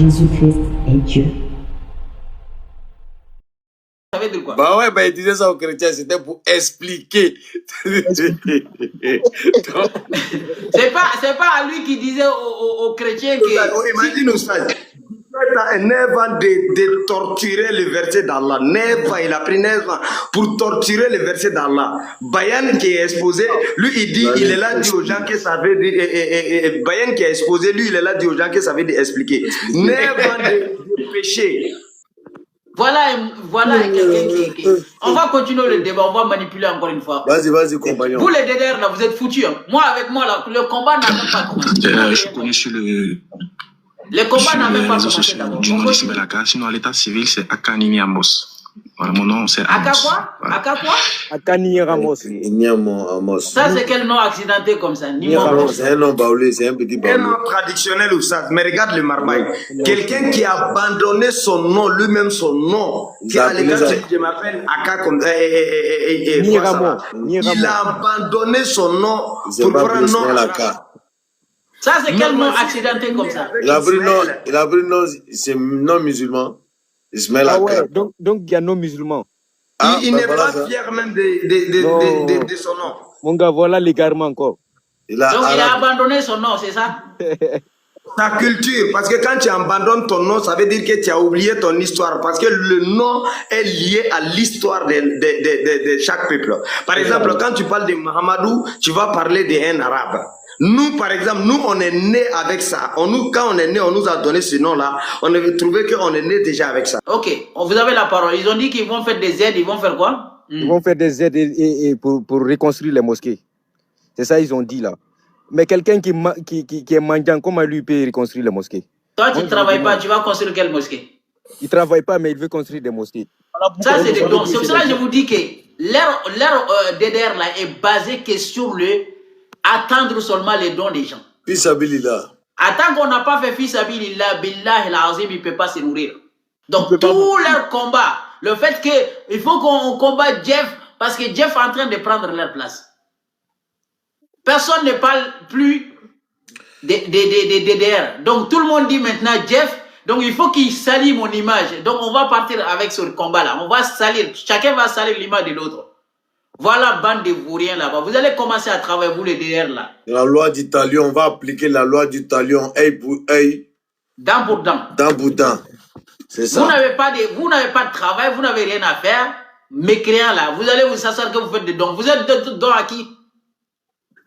Jésus-Christ est Dieu. Ça veut dire quoi? Bah ouais, bah il disait ça aux chrétiens, c'était pour expliquer. C'est pas à lui qui disait aux chrétiens que... Imagine ça. Neuf de torturer le verset d'Allah. 9 ans, il a pris 9 ans pour torturer le verset d'Allah. Bayan qui est exposé, lui il dit, il est là dit aux gens que ça veut dire, Bayan qui est exposé, lui il est là dit aux gens que ça veut dire expliquer. 9 ans de péché. Voilà quelqu'un qui... On va continuer le débat, on va manipuler encore une fois. Vas-y, compagnon. Vous les DDR là, vous êtes foutus. Hein. Moi avec moi là, le combat n'a même pas commencé. Je connais sur le... Le combat n'a même pas réseau commencé social d'abord. du nom de Sibelaka. Sinon, à l'état civil, c'est Akanini Amos. Voilà, mon nom, c'est Amos. Aka quoi? Voilà. Aka quoi? Akani Ramos. Niamo Amos. Ça c'est quel nom accidenté comme ça? C'est un nom baoulé, c'est un petit Un nom baoulé. traditionnel ou ça, mais regarde le marmaille. Quelqu'un qui a abandonné son nom, lui-même son nom, qui a les gars, je m'appelle Aka comme ça. Il a abandonné son nom pour voir un nom. Ça c'est quel nom accidenté comme ça? Il a pris nom, c'est non musulman. Ismaël Ah ouais, Aka. donc il y a non musulman. Il n'est pas fier même de son nom. Mon gars, voilà l'égarement encore. Donc il a abandonné son nom, c'est ça? Ta culture, parce que quand tu abandonnes ton nom, ça veut dire que tu as oublié ton histoire, parce que le nom est lié à l'histoire de chaque peuple. Par exemple, quand tu parles de Mahamadou, tu vas parler d'un arabe. Nous, par exemple, nous, on est né avec ça. Quand on est né, on nous a donné ce nom-là. On avait trouvé qu'on est né déjà avec ça. Ok, vous avez la parole. Ils ont dit qu'ils vont faire des aides, ils vont faire quoi? Ils vont faire des aides pour reconstruire les mosquées. C'est ça ils ont dit là. Mais quelqu'un qui est mendiant, comment lui peut reconstruire les mosquées? Toi, tu ne travailles pas, tu vas construire quelle mosquée? Il ne travaille pas, mais il veut construire des mosquées. Ça, c'est des dons. C'est pour cela que je vous dis que leur DDR là est basé que sur le attendre seulement les dons des gens. Fils Abilillah. Attends qu'on n'a pas fait fils Abilillah, Billah et l'Azim, il ne peut pas se nourrir. Donc, tout leur combat, le fait qu'il faut qu'on combatte Jeff, parce que Jeff est en train de prendre leur place. Personne ne parle plus des DDR. Donc, tout le monde dit maintenant Jeff, donc il faut qu'il salit mon image. Donc, on va partir avec ce combat-là. On va salir, chacun va salir l'image de l'autre. Voilà, bande de vauriens là-bas. Vous allez commencer à travailler, vous les DDR là. La loi du talion, on va appliquer la loi du talion, œil pour œil. Dent pour dent. Dent pour dent. C'est ça. Vous n'avez pas de travail, vous n'avez rien à faire. Mécréant là, vous allez vous s'asseoir que vous faites des dons. Vous êtes dons à qui?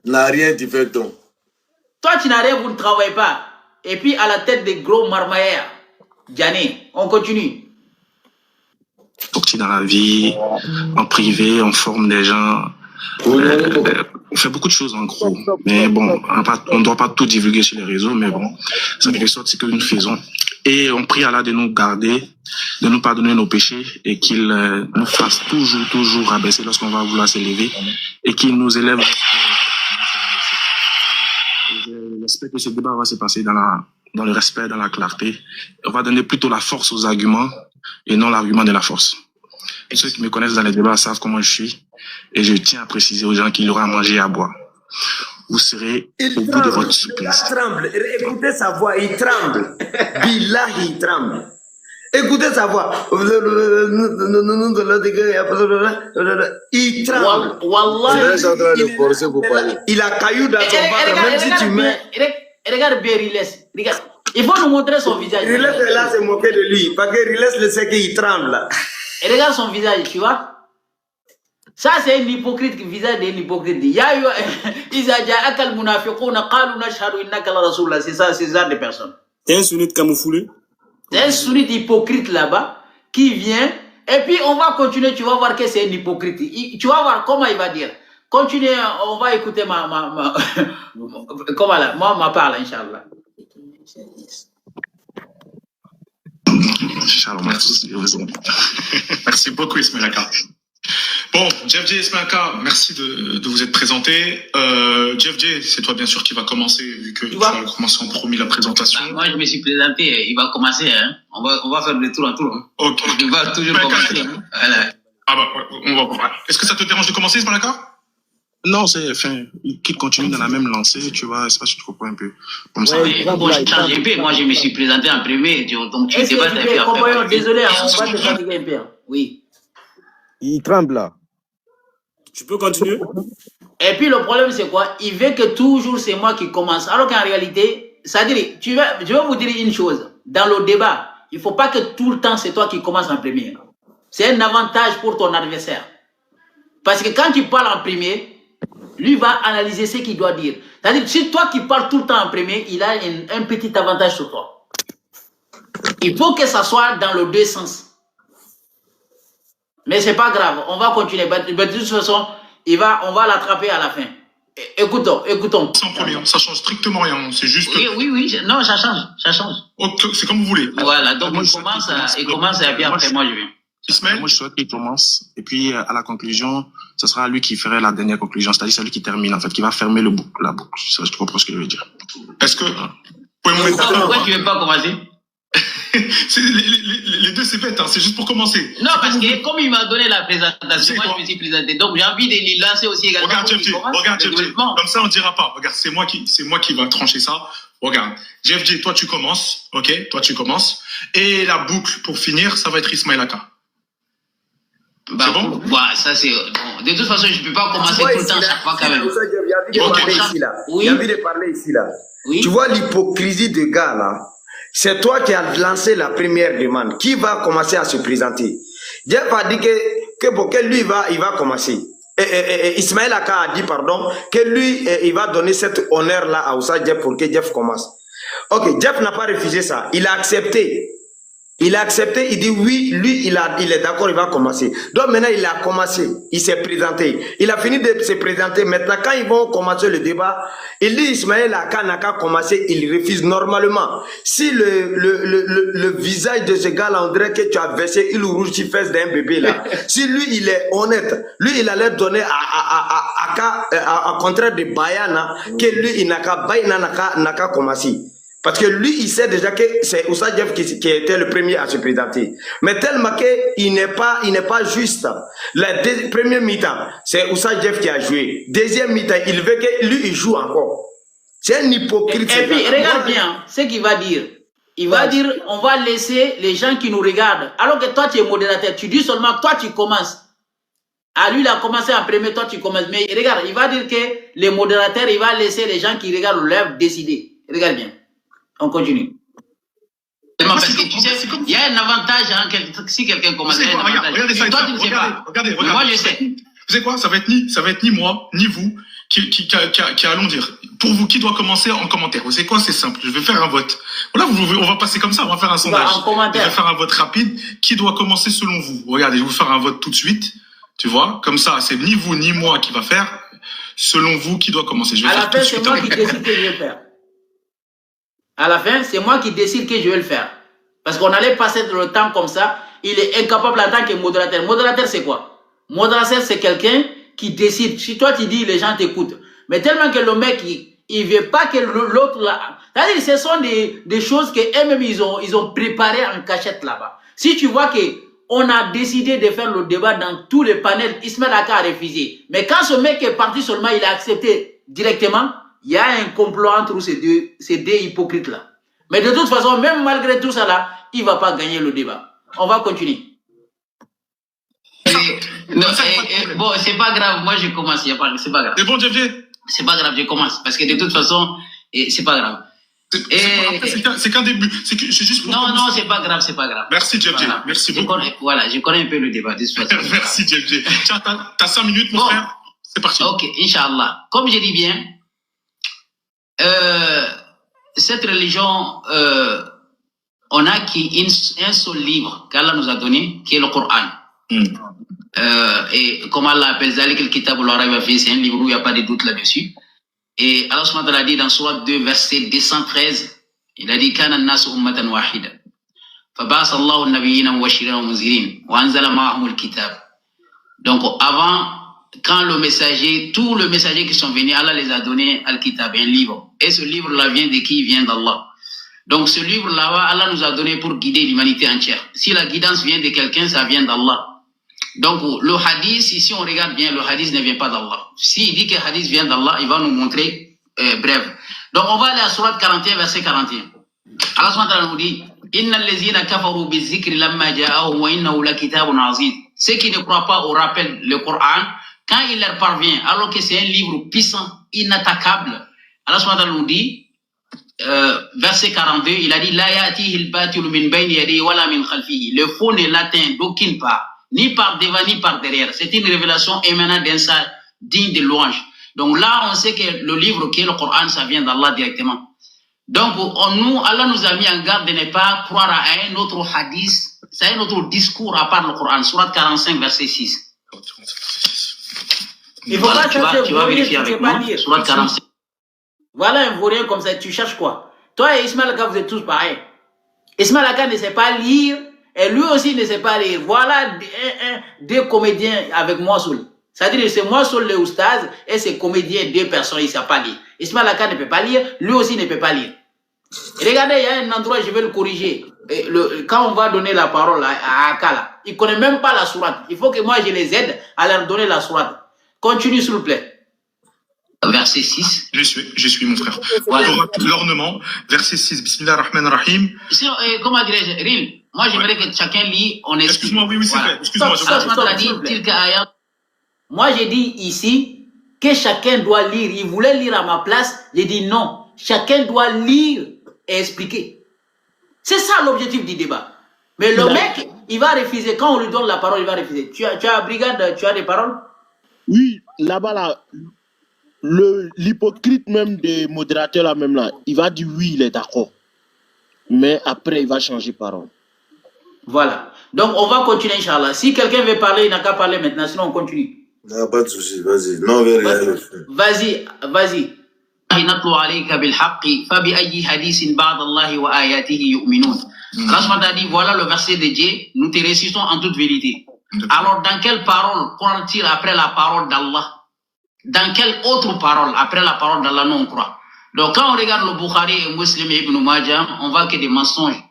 N'a rien, tu fais don. Toi, tu n'as rien, vous ne travaillez pas. Et puis, à la tête des gros marmailleurs. Diané, on continue. Sorti dans la vie, en privé, on forme des gens. On fait beaucoup de choses en gros. Mais bon, on ne doit pas tout divulguer sur les réseaux, mais bon, ça fait sorte, c'est que nous faisons. Et on prie Allah de nous garder, de nous pardonner nos péchés et qu'il nous fasse toujours rabaisser lorsqu'on va vouloir s'élever et qu'il nous élève. J'espère que ce débat va se passer dans le respect, dans la clarté. On va donner plutôt la force aux arguments et non l'argument de la force. Et ceux qui me connaissent dans les débats savent comment je suis. Et je tiens à préciser aux gens qu'il y aura à manger et à boire. Vous serez au bout de votre souplesse. Il tremble. Écoutez sa voix, il tremble. Billah, il tremble. Écoutez sa voix. Il tremble. Wallah. Je suis en train de forcer pour parler. Il a caillou dans son ventre, même si tu mets... Regarde bien Riles. Regarde. Il faut nous montrer son visage. Riles est là, c'est moqué de lui. Parce que Riles le sait qu'il tremble. Et regarde son visage, tu vois. Ça, c'est un hypocrite, le visage d'un hypocrite. C'est ça, c'est ça des personnes. C'est un sunnite camouflé. C'est un sunnite hypocrite là-bas qui vient. Et puis, on va continuer. Tu vas voir que c'est un hypocrite. Tu vas voir comment il va dire. Continuez, on va écouter comment là, ma parole, Inch'Allah. Shalom, merci. Merci beaucoup, Ismaël Aka. Bon, Jeff J. Ismaël Aka, merci de vous être présenté. Jeff J, c'est toi bien sûr qui va commencer, vu que tu vas commencer en premier la présentation. Moi, je me suis présenté, il va commencer. Hein. On va faire de tour en tour. Hein. Ok. Il va toujours commencer. Hein. Voilà. Ah bah, on va voir. Est-ce que ça te dérange de commencer, Ismaël Aka? Non, c'est, enfin, qu'il continue dans la même lancée, tu vois, c'est pas si tu comprends un peu. Comme ça. Ouais, bon, je change un peu. Moi, je me suis présenté en premier, donc tu débattes un peu après. Désolé, on va te fatiguer un peu. Oui. Il tremble là. Tu peux continuer? Et puis le problème, c'est quoi? Il veut que toujours c'est moi qui commence. Alors qu'en réalité, c'est-à-dire, je vais vous dire une chose. Dans le débat, il ne faut pas que tout le temps c'est toi qui commences en premier. C'est un avantage pour ton adversaire. Parce que quand tu parles en premier, lui va analyser ce qu'il doit dire. C'est-à-dire, si toi qui parles tout le temps en premier, il a un petit avantage sur toi. Il faut que ça soit dans les deux sens. Mais c'est pas grave, on va continuer. De toute façon, on va l'attraper à la fin. Écoutons. Sans premier, ça change strictement rien. C'est juste. Oui. Non, ça change. C'est comme vous voulez. Voilà, donc il commence et puis après moi je viens. Ismaël? Moi, je souhaite qu'il commence. Et puis, à la conclusion, ce sera lui qui ferait la dernière conclusion. C'est-à-dire, c'est lui qui termine, en fait, qui va fermer la boucle. Je comprends ce que je veux dire. Est-ce que. Pourquoi tu ne veux pas commencer? Les deux, c'est bête, hein. C'est juste pour commencer. Non, parce que comme il m'a donné la présentation, moi je me suis présenté. Donc j'ai envie de lui lancer aussi également. Regarde, JFJ, comme ça on ne dira pas. Regarde, c'est moi qui va trancher ça. Regarde, JFJ, toi tu commences, ok? Toi tu commences. Et la boucle pour finir, ça va être Ismaël Aka. Bah, c'est bon? Bah, ça c'est bon. De toute façon, je ne peux pas commencer tout le temps chaque fois quand même. J'ai envie de parler ici là. Oui. Tu vois l'hypocrisie de gars là. C'est toi qui as lancé la première demande. Qui va commencer à se présenter? Jeff a dit que lui il va commencer. Ismaël Aka a dit pardon que lui il va donner cet honneur là à Oussa Jeff pour que Jeff commence. Ok, Jeff n'a pas refusé ça. Il a accepté. Il dit oui, lui il est d'accord, il va commencer. Donc maintenant il a commencé, il s'est présenté. Il a fini de se présenter. Maintenant quand ils vont commencer le débat, il dit Ismaël Aka n'a qu'à commencer, il refuse normalement. Si le visage de ce gars là, on dirait que tu as versé une rouge qui fesse d'un bébé là. Si lui il est honnête, lui il allait donner à contraire de Bayana, que lui il n'a qu'à commencer. Parce que lui, il sait déjà que c'est Oussa Jeff qui était le premier à se présenter. Mais tellement qu'il n'est pas juste. La première mi-temps, c'est Oussa Jeff qui a joué. Deuxième mi-temps, il veut que lui, il joue encore. C'est un hypocrite. Et puis, regarde bien ce qu'il va dire. Il va dire, on va laisser les gens qui nous regardent. Alors que toi, tu es modérateur. Tu dis seulement, toi, tu commences. Ah, lui, il a commencé en premier, toi, tu commences. Mais regarde, il va dire que les modérateurs, il va laisser les gens qui regardent le décider. Regarde bien. On continue. Parce que tu sais, il y a un avantage, hein, si quelqu'un commence à regardez ça. Toi, tu ne sais pas. Regardez. Moi, je sais. Vous savez quoi? Ça va être ni moi, ni vous qui allons dire. Pour vous, qui doit commencer en commentaire? Vous savez quoi? C'est simple. Je vais faire un vote. Voilà, on va passer comme ça. On va faire un sondage. Je vais faire un vote rapide. Qui doit commencer selon vous? Regardez, je vais vous faire un vote tout de suite. Tu vois? Comme ça, c'est ni vous, ni moi qui va faire. Selon vous, qui doit commencer? Je vais faire tout de suite. À la fin, c'est moi qui décide que je vais faire. À la fin, c'est moi qui décide que je vais le faire. Parce qu'on allait passer le temps comme ça. Il est incapable en tant que modérateur. Modérateur, c'est quoi? Modérateur, c'est quelqu'un qui décide. Si toi, tu dis, les gens t'écoutent. Mais tellement que le mec, il ne veut pas que l'autre... C'est-à-dire, ce sont des choses qu'eux-mêmes, ils ont préparées en cachette là-bas. Si tu vois qu'on a décidé de faire le débat dans tous les panels, Ismaël Aka a refusé. Mais quand ce mec est parti seulement, il a accepté directement. Il y a un complot entre ces deux hypocrites-là. Mais de toute façon, même malgré tout ça là, il ne va pas gagner le débat. On va continuer. Bon, c'est pas grave. Moi, je commence. C'est pas grave. C'est bon, JFJ? C'est pas grave, je commence. Parce que de toute façon, c'est pas grave. C'est qu'un début. C'est juste pour... Non, c'est pas grave, c'est pas grave. Merci, JFJ. Voilà. Merci beaucoup. Je connais un peu le débat. De toute façon. Merci, JFJ. Tiens, t'as 5 minutes, mon frère. C'est parti. Ok, Inch'Allah. Comme je dis bien, cette religion, on a un seul livre qu'Allah nous a donné, qui est le Coran. Et comme Allah appelle Zalik al-Kitab c'est un livre où il n'y a pas de doute là-dessus. Et Allah subhanahu wa ta'ala dit dans Surah 2, verset 213, il a dit Kana an-nas ummatan wahida. Faba'atha Allahu an-nabiyyina mubashirin wa munzirin wa anzala ma'ahum al-kitab. Donc avant, quand tous les messagers qui sont venus, Allah les a donné al-Kitab, un livre. Et ce livre-là vient de qui? Vient d'Allah. Donc ce livre-là, Allah nous a donné pour guider l'humanité entière. Si la guidance vient de quelqu'un, ça vient d'Allah. Donc, le hadith, si on regarde bien, le hadith ne vient pas d'Allah. S'il dit que le hadith vient d'Allah, il va nous montrer bref. Donc, on va aller à Surat 41, verset 41. Allah subhanahu wa ta'ala nous dit Inna allazina kafaru bizikri lamma ja'ahum wa innahu lakitabun aziz. Ceux qui ne croient pas au rappel, le Coran, quand il leur parvient, alors que c'est un livre puissant, inattaquable, Allah subhanahu wa ta'ala nous dit, verset 42, il a dit La ya'tihi al-batilu min bayni yadihi wala min khalfihi. Le faux ne l'atteint d'aucune part, ni par devant, ni par derrière. C'est une révélation émanant d'un sage digne de louange. Donc là, on sait que le livre qui est le Coran, ça vient d'Allah directement. Donc, Allah nous a mis en garde de ne pas croire à un autre hadith, c'est un autre discours à part le Coran. Surat 45, verset 6. Il faut Voilà, pas tu vas vérifier avec moi. Surat 45. Voilà un vaurien comme ça, tu cherches quoi? Toi et Ismaël Aka, vous êtes tous pareils. Ismaël Aka ne sait pas lire, et lui aussi ne sait pas lire. Voilà deux comédiens avec moi seul. C'est-à-dire que c'est moi seul le oustaz, et ces comédiens, deux personnes, ils ne savent pas lire. Ismaël Aka ne peut pas lire, lui aussi ne peut pas lire. Et regardez, il y a un endroit, je vais le corriger. Quand on va donner la parole à Akala, il ne connaît même pas la sourate. Il faut que moi je les aide à leur donner la sourate. Continue s'il vous plaît. Verset 6. Je suis mon frère. Voilà. L'ornement, verset 6. Bismillah ar-Rahman ar-Rahim. Comment dirais-je, Ril, moi j'aimerais que chacun lit, on explique. Excuse-moi, oui, c'est vrai. Excuse-moi, Moi j'ai dit ici que chacun doit lire. Il voulait lire à ma place. J'ai dit non. Chacun doit lire et expliquer. C'est ça l'objectif du débat. Mais le mec, il va refuser. Quand on lui donne la parole, il va refuser. Tu as brigade, tu as des paroles? Oui, là-bas, là, l'hypocrite même des modérateurs, là, même là, il va dire oui, il est d'accord. Mais après, il va changer parole. Voilà. Donc, on va continuer, Inch'Allah. Si quelqu'un veut parler, il n'a qu'à parler maintenant, sinon on continue. Non, pas de souci, vas-y. Non, vas-y, vas-y. نتلو عليك بالحق فبأي حديث بعد الله وآياته يؤمنون. Allah dit voilà le verset de Dieu, nous te récitons en toute vérité. Alors dans quelle parole croit-il après la parole d'Allah? Dans quelle autre parole après la parole d'Allah nous on croit? Donc quand on regarde le Bukhari et Muslim et Ibn Majah, on voit que des mensonges.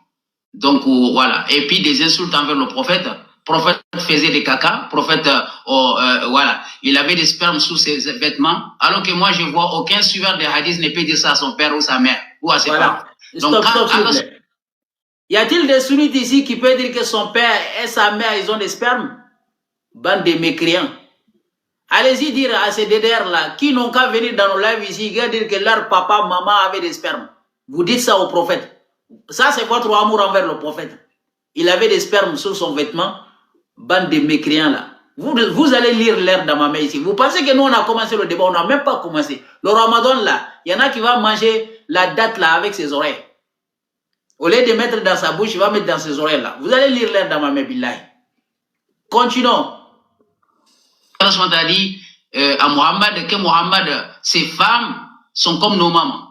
Donc voilà, et puis des insultes envers le prophète. Le prophète faisait des caca, prophète, voilà, il avait des spermes sous ses vêtements, alors que moi je vois aucun suiveur des hadiths ne peut dire ça à son père ou sa mère, ou à ses parents. Donc, stop. Y a-t-il des sunnites ici qui peuvent dire que son père et sa mère, ils ont des spermes? Bande de mécréants. Allez-y dire à ces DDR-là, qui n'ont qu'à venir dans nos lives ici, dire que leur papa, maman avaient des spermes. Vous dites ça au prophète. Ça, c'est votre amour envers le prophète. Il avait des spermes sur son vêtement. Bande de mécréants là. Vous allez lire l'air dans ma main ici. Vous pensez que nous on a commencé le débat? On n'a même pas commencé. Le Ramadan là, il y en a qui va manger la date là avec ses oreilles. Au lieu de mettre dans sa bouche, il va mettre dans ses oreilles là. Vous allez lire l'air dans ma main, billahi. Continuons. Allah a dit à Muhammad que Muhammad, ses femmes sont comme nos mamans.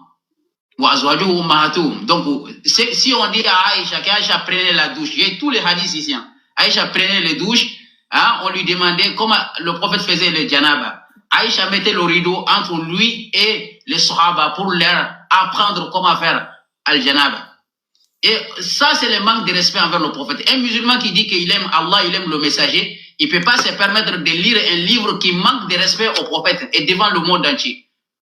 Donc si on dit à Aïcha qu'Aïcha prenait la douche, il y a tous les hadiths ici. Aïcha prenait les douches, hein, on lui demandait comment le prophète faisait le janaba. Aïcha mettait le rideau entre lui et les sahaba pour leur apprendre comment faire al-janaba. Et ça, c'est le manque de respect envers le prophète. Un musulman qui dit qu'il aime Allah, il aime le messager, il ne peut pas se permettre de lire un livre qui manque de respect au prophète et devant le monde entier.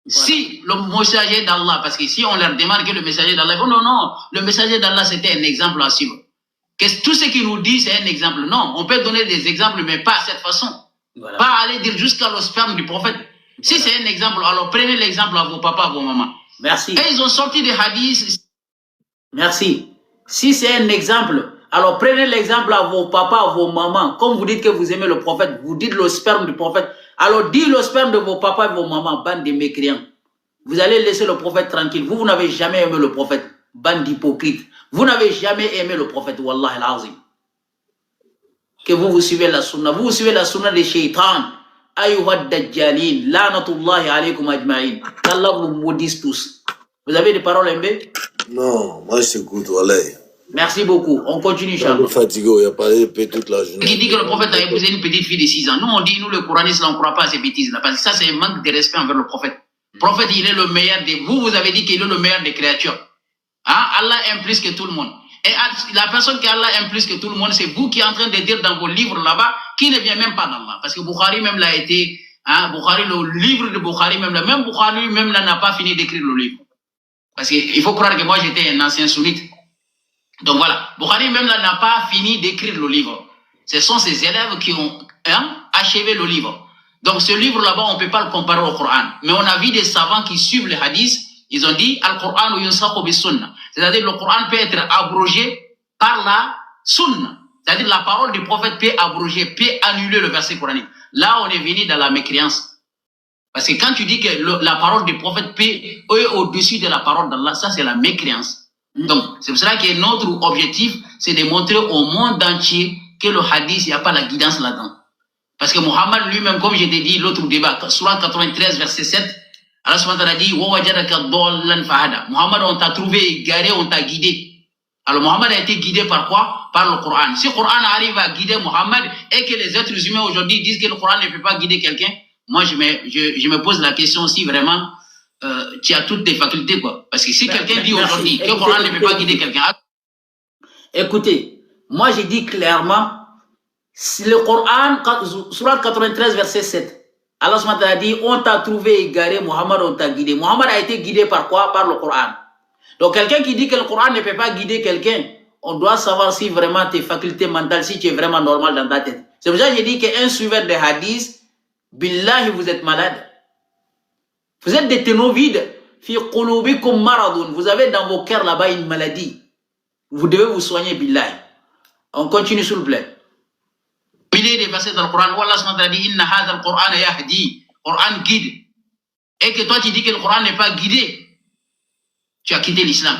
Voilà. Si le messager d'Allah, parce que si on leur demande que le messager d'Allah, oh non, le messager d'Allah c'était un exemple à suivre. Tout ce qu'il nous dit, c'est un exemple. Non, on peut donner des exemples, mais pas à cette façon. Voilà. Pas aller dire jusqu'à le sperme du prophète. Voilà. Si c'est un exemple, alors prenez l'exemple à vos papas, à vos mamans. Merci. Et ils ont sorti des hadiths. Merci. Si c'est un exemple, alors prenez l'exemple à vos papas, à vos mamans. Comme vous dites que vous aimez le prophète, vous dites le sperme du prophète. Alors dites le sperme de vos papas et vos mamans, bande de mécréants. Vous allez laisser le prophète tranquille. Vous n'avez jamais aimé le prophète, bande d'hypocrites. Vous n'avez jamais aimé le prophète, Wallah al-Azim. Que vous suivez la sunna. Vous suivez la sunna des shaytans. Ayyuhad dajjalin. Lanatullahi alaykum ajma'in. Qu'Allah vous maudisse tous. Vous avez des paroles, MB? Non, moi je t'écoute, Wallah. Merci beaucoup. On continue, Inch'Allah. Je suis fatigué, il a parlé toute la journée. Qui dit que le prophète a épousé une petite fille de 6 ans. Nous, on dit, nous, le Coranistes, on ne croit pas à ces bêtises-là. Parce que ça, c'est un manque de respect envers le prophète. Le prophète, il est le meilleur des... Vous avez dit qu'il est le meilleur des créatures. Hein? Allah aime plus que tout le monde. Et la personne qui a Allah aime plus que tout le monde, c'est vous qui êtes en train de dire dans vos livres là-bas, qui ne vient même pas d'Allah. Parce que Bukhari même l'a été, hein, Bukhari, le livre de Bukhari même Bukhari même là n'a pas fini d'écrire le livre. Parce qu'il faut croire que moi j'étais un ancien sunnite. Donc voilà, Bukhari même là n'a pas fini d'écrire le livre. Ce sont ses élèves qui ont achevé le livre. Donc ce livre là-bas, on ne peut pas le comparer au Coran. Mais on a vu des savants qui suivent les hadiths, ils ont dit Al-Qur'an ou yunsakhu bis sunnah. C'est-à-dire le Coran peut être abrogé par la sunna. C'est-à-dire la parole du prophète peut abroger, peut annuler le verset coranique. Là, on est venu dans la mécréance. Parce que quand tu dis que la parole du prophète peut est au-dessus de la parole d'Allah, ça c'est la mécréance. Donc, c'est pour cela que notre objectif, c'est de montrer au monde entier que le hadith, il n'y a pas la guidance là-dedans. Parce que Muhammad lui-même, comme je t'ai dit l'autre débat, Surah 93, verset 7, Allah subhanahu wa ta'ala dit Muhammad, on t'a trouvé égaré, on t'a guidé. Alors Muhammad a été guidé par quoi? Par le Coran. Si le Coran arrive à guider Muhammad et que les êtres humains aujourd'hui disent que le Coran ne peut pas guider quelqu'un, moi je me pose la question si vraiment tu as toutes tes facultés, quoi. Parce que si quelqu'un dit aujourd'hui que le Coran ne peut pas guider quelqu'un... Écoutez, moi j'ai dit clairement, si le Coran, Surah 93, verset 7, Allah subhanahu wa ta'ala dit, on t'a trouvé égaré, Muhammad, on t'a guidé. Muhammad a été guidé par quoi? Par le Coran. Donc quelqu'un qui dit que le Coran ne peut pas guider quelqu'un, on doit savoir si vraiment tes facultés mentales, si tu es vraiment normal dans ta tête. C'est pour ça que j'ai dit qu'un suiveur de hadith, billahi, vous êtes malade. Vous êtes des ténors vides. Fi qulubikum maradun. Vous avez dans vos cœurs là-bas une maladie. Vous devez vous soigner, billahi. On continue, s'il vous plaît. Milliers de versets dans le Coran où Allah subhanahu wa ta'ala dit Inna hadha al-Qur'an yahdi. Coran guide. Et que toi tu dis que le Coran n'est pas guidé, tu as quitté l'islam.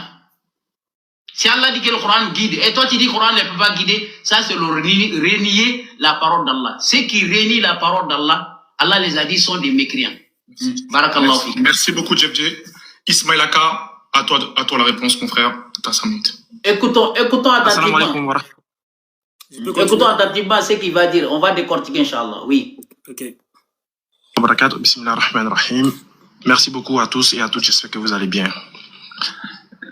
Si Allah dit que le Coran guide et toi tu dis que le Coran ne peut pas guider, ça c'est le renier la parole d'Allah. Ceux qui renient la parole d'Allah, Allah les a dit sont des mécréants. Barakallahu fik. Merci beaucoup, Jeff J. Ismail Aka, à toi la réponse, mon frère. T'as 5 minutes. Écoutons attentivement. Écoutons attentivement ce qu'il va dire. On va décortiquer, Inch'Allah. Oui. Ok. Merci beaucoup à tous et à toutes. J'espère que vous allez bien.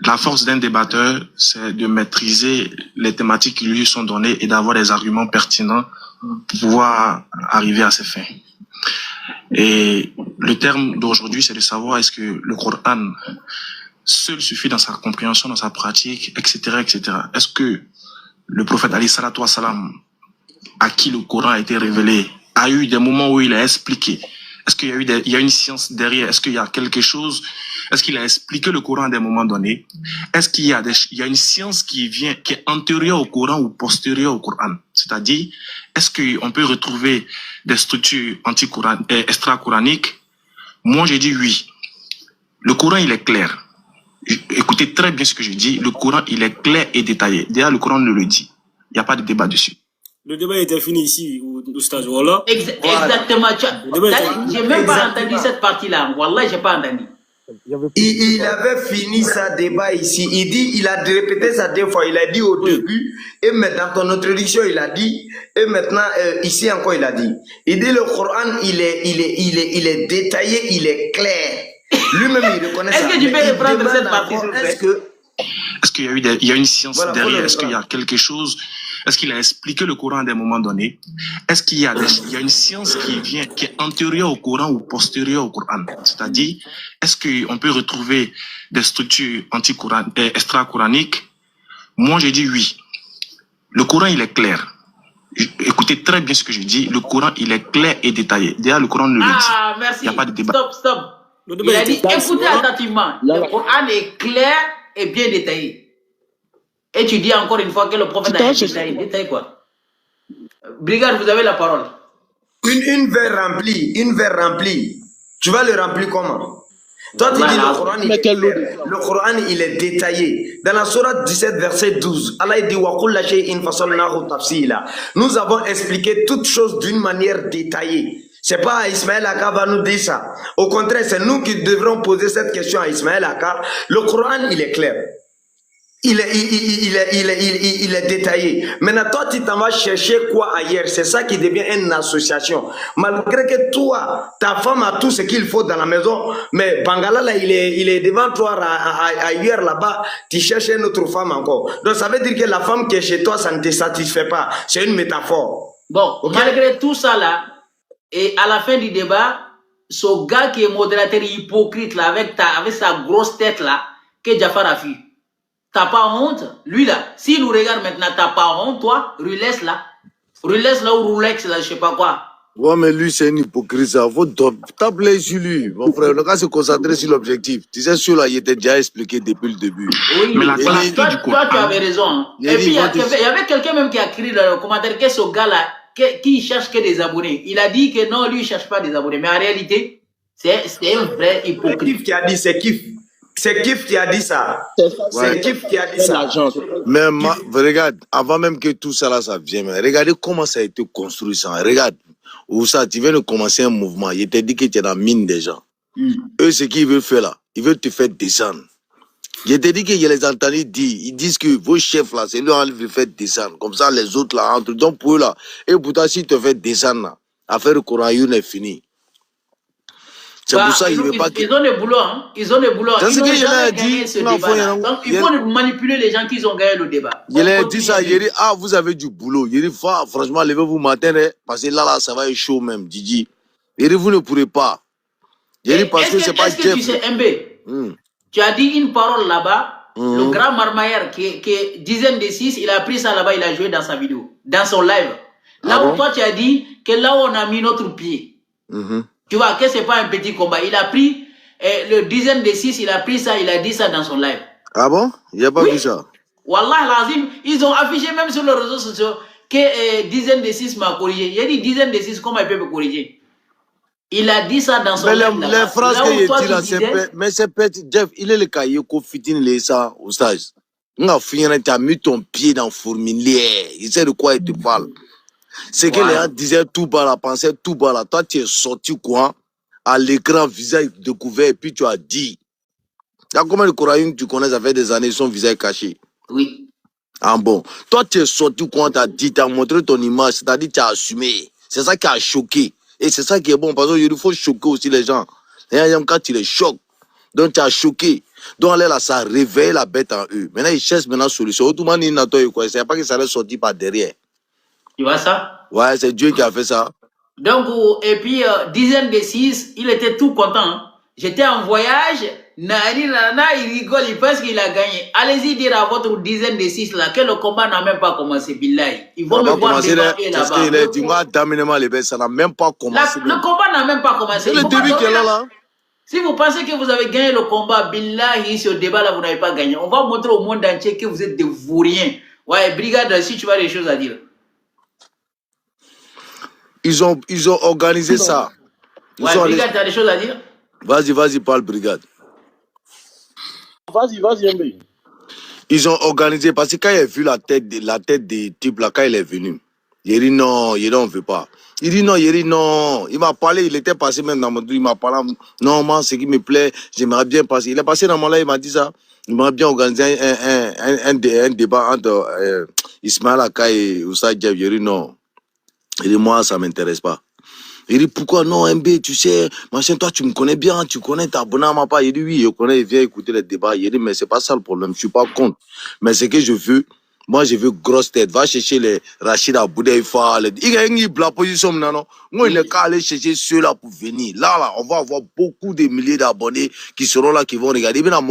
La force d'un débatteur, c'est de maîtriser les thématiques qui lui sont données et d'avoir des arguments pertinents pour pouvoir arriver à ses fins. Et le terme d'aujourd'hui, c'est de savoir est-ce que le Coran seul suffit dans sa compréhension, dans sa pratique, etc., etc. Est-ce que le prophète alayhi salatu wa salam, à qui le Coran a été révélé, a eu des moments où il a expliqué? Est-ce qu'il y a eu il y a une science derrière? Est-ce qu'il y a quelque chose? Est-ce qu'il a expliqué le Coran à des moments donnés? Est-ce qu'il y a il y a une science qui est antérieure au Coran ou postérieure au Coran? C'est-à-dire, est-ce qu'on peut retrouver des structures extra-coraniques? Moi, j'ai dit oui. Le Coran, il est clair. Écoutez très bien ce que je dis. Le Coran, il est clair et détaillé. D'ailleurs, le Coran nous le dit. Il n'y a pas de débat dessus. Le débat était fini ici, au stage. Voilà. Exactement. J'ai même pas entendu cette partie-là. Wallah, j'ai pas entendu. Il avait fini sa débat ici. Il a répété ça 2 fois. Il a dit au début, et maintenant, dans ton introduction, il a dit, et maintenant, ici encore, il a dit. Il dit le Coran, il est détaillé, il est clair. Lui-même, il reconnaît ça. Est-ce que tu peux reprendre cette partie, s'il vous plaît? Est-ce qu'il y a eu il y a une science derrière? Est-ce qu'il y a quelque chose? Est-ce qu'il a expliqué le Coran à des moments donnés? Est-ce qu'il y a il y a une science qui est antérieure au Coran ou postérieure au Coran? C'est-à-dire, est-ce qu'on peut retrouver des structures extra-coraniques? Moi, j'ai dit oui. Le Coran, il est clair. Écoutez très bien ce que je dis. Le Coran, il est clair et détaillé. D'ailleurs, le Coran nous le dit. Ah, merci. Il n'y a pas de débat. Stop. Il a dit, écoutez attentivement. Le Coran est clair et bien détaillé. Et tu dis encore une fois que le prophète a détaillé. Détaillé quoi? Brigade, vous avez la parole. Une verre remplie. Tu vas le remplir comment? Toi, tu dis le Coran, il est détaillé. Dans la sourate 17, verset 12, Allah dit nous avons expliqué toutes choses d'une manière détaillée. C'est pas Ismaël Aka va nous dire ça. Au contraire, c'est nous qui devrons poser cette question à Ismaël Aka. Le Coran, il est clair. il est détaillé. Maintenant, toi, tu t'en vas chercher quoi ailleurs? C'est ça qui devient une association. Malgré que toi, ta femme a tout ce qu'il faut dans la maison, mais Bangala, là, il est devant toi ailleurs là-bas, tu cherches une autre femme encore. Donc, ça veut dire que la femme qui est chez toi, ça ne te satisfait pas. C'est une métaphore. Bon, okay? Malgré tout ça là, et à la fin du débat, ce gars qui est modérateur hypocrite là, avec sa grosse tête là, que Jafar a fui. T'as pas honte? Lui là, s'il nous regarde maintenant, t'as pas honte, toi? Relaisse là ou Rolex là, je sais pas quoi. Ouais, mais lui, c'est un hypocrite, ça. Faut t'appeler sur lui. Mon frère, le gars se concentrer sur l'objectif. Tu sais, celui-là, il était déjà expliqué depuis le début. Oui, mais toi, tu avais raison. Hein. Et puis, il y avait quelqu'un même qui a écrit dans le commentaire que ce gars-là, qui cherche que des abonnés. Il a dit que non, lui, il cherche pas des abonnés. Mais en réalité, c'est un vrai hypocrite. C'est Kif qui a dit, c'est Kif. C'est Kif qui a dit ça. C'est Kif qui a dit ça. Mais regarde, avant même que tout ça là, ça vienne, regardez comment ça a été construit ça. Regarde, où ça, tu viens de commencer un mouvement. Il t'a dit que tu es dans la mine des gens. Eux, ce qu'ils veulent faire là, ils veulent te faire descendre. Je t'ai dit que je les entends dire, ils disent que vos chefs là, c'est leur envie de faire descendre. Comme ça, les autres là, entre donc pour eux là. Et pourtant, s'ils te font descendre là, affaire Corayoun est finie. C'est pour ça qu'ils ne veulent pas. Ils ont des boulots, hein. Ils ont des boulots. Ils ont jamais gagné ce débat. Donc, il faut manipuler les gens qui ont gagné le débat. Il a dit ça, il dit, ah, vous avez du boulot. Il dit, franchement, levez-vous matin, parce que là, ça va être chaud même, Didi. Il dit, vous ne pourrez pas. Il dit, parce que c'est pas Jeff. Tu sais, MB, tu as dit une parole là-bas, le grand marmailleur qui est dizaine de 6, il a pris ça là-bas, il a joué dans sa vidéo, dans son live. Là où toi, tu as dit que là où on a mis notre pied. Tu vois que c'est pas un petit combat. Il a pris le dizaine de 6, il a pris ça, il a dit ça dans son live. Ah bon? Il n'y a pas vu ça? Wallah lazim, ils ont affiché même sur les réseaux sociaux que dizaine de 6 m'a corrigé. Il a dit dizaine de 6, comment il peut me corriger? Il a dit ça dans son live. Mais les phrases qu'il dit là, mais c'est petit. Jeff, il est le cahier qu'on fitine les ça au stage. Tu as mis ton pied dans fourmilière. Il sait de quoi il te parle. C'est que les gens disaient tout bas là, pensaient tout bas là. Toi, tu es sorti quoi? À l'écran, visage découvert, et puis tu as dit. Il y a combien de Coraïens tu connais, ça fait des années, son visage caché? Oui. Ah bon. Toi, tu es sorti quoi? Tu as dit, tu as montré ton image, c'est-à-dire tu as assumé. C'est ça qui a choqué. Et c'est ça qui est bon, parce qu'il faut choquer aussi les gens. Les gens, quand tu les choques, donc tu as choqué. Donc là, ça réveille la bête en eux. Maintenant, ils cherchent maintenant solution. Autrement, ils n'attendent quoi. C'est pas que ça allait sortir par derrière. Tu vois ça? Ouais, c'est Dieu qui a fait ça. Donc, et puis, dizaine de 6, il était tout content. J'étais en voyage, il rigole, il pense qu'il a gagné. Allez-y dire à votre dizaine de 6 là que le combat n'a même pas commencé, billahi. Ils vont me voir débarquer là-bas. Parce qu'il a dit, moi, ça n'a même pas commencé. Le combat n'a même pas commencé. C'est le début qui est là. Si vous pensez que vous avez gagné le combat, billahi, ce débat-là, vous n'avez pas gagné. On va montrer au monde entier que vous êtes des vauriens. Ouais, brigade, si tu as des choses à dire. Ils ont organisé ça. Ouais, brigade, tu as des choses à dire? Vas-y, parle, brigade. Vas-y, MB. Ils ont organisé, parce que quand il a vu la tête des types là, quand il est venu, il a dit non, on ne veut pas. Il dit non. Il m'a parlé, il était passé même dans mon truc, il m'a parlé, non, moi, ce qui me plaît, j'aimerais bien passer. Il est passé dans mon live, il m'a dit ça. Il aimerait bien organiser un débat entre Ismaël Aka et Oussa Jeff. Il dit non. Il dit moi, ça ne m'intéresse pas. Il dit pourquoi non, MB, tu sais, machin, toi, tu me connais bien, tu connais, t'es abonné à ma part. Il dit oui, je connais, il vient écouter les débats. Il dit mais c'est pas ça le problème, je suis pas contre. Mais ce que je veux, moi, je veux grosse tête. Va chercher les Rachid Aboudaifa. Il y a une position maintenant. Moi, il est qu'à aller chercher ceux-là pour venir. Là, on va avoir beaucoup de milliers d'abonnés qui seront là, qui vont regarder. Parce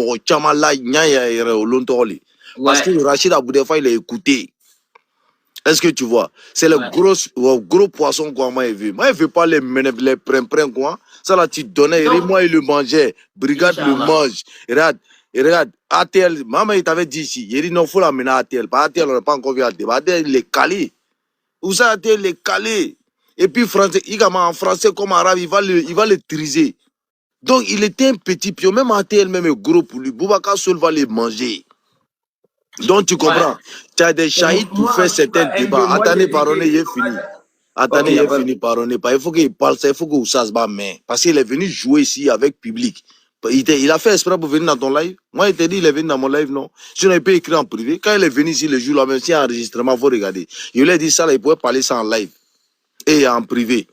que Rachid Aboudaifa, il a écouté. Est-ce que tu vois? C'est le gros poisson qu'on m'a vu. Moi, je ne veux pas les prins quoi. Ça là, tu donnais. Et moi, il le mangeait. Brigade le mange. Regarde. ATL, maman, il t'avait dit ici. Il dit non, il faut l'amener à ATL. Pas ATL, on n'a pas encore vu ATL. ATL, il est calé. Où ça, ATL, il est calé. Et puis, français, en français comme arabe, il va le triser. Donc, il était un petit pion. Même ATL, même gros pour lui. Boubacar Sol va les manger. Donc tu comprends, tu as des chahites pour faire certains débats. Attendez, pardonnez, il est fini. Attendez, il est fini, pardonnez pas. Il faut qu'il parle ça, il faut que ça se bat main. Parce qu'il est venu jouer ici avec public. Il a fait exprès pour venir dans ton live. Moi, il t'a dit, il est venu dans mon live, non. Sinon, il peut écrire en privé. Quand il est venu ici le jour-là, même s'il y a un enregistrement, il faut regarder. Il lui a dit ça, là, il pouvait parler ça en live et en privé.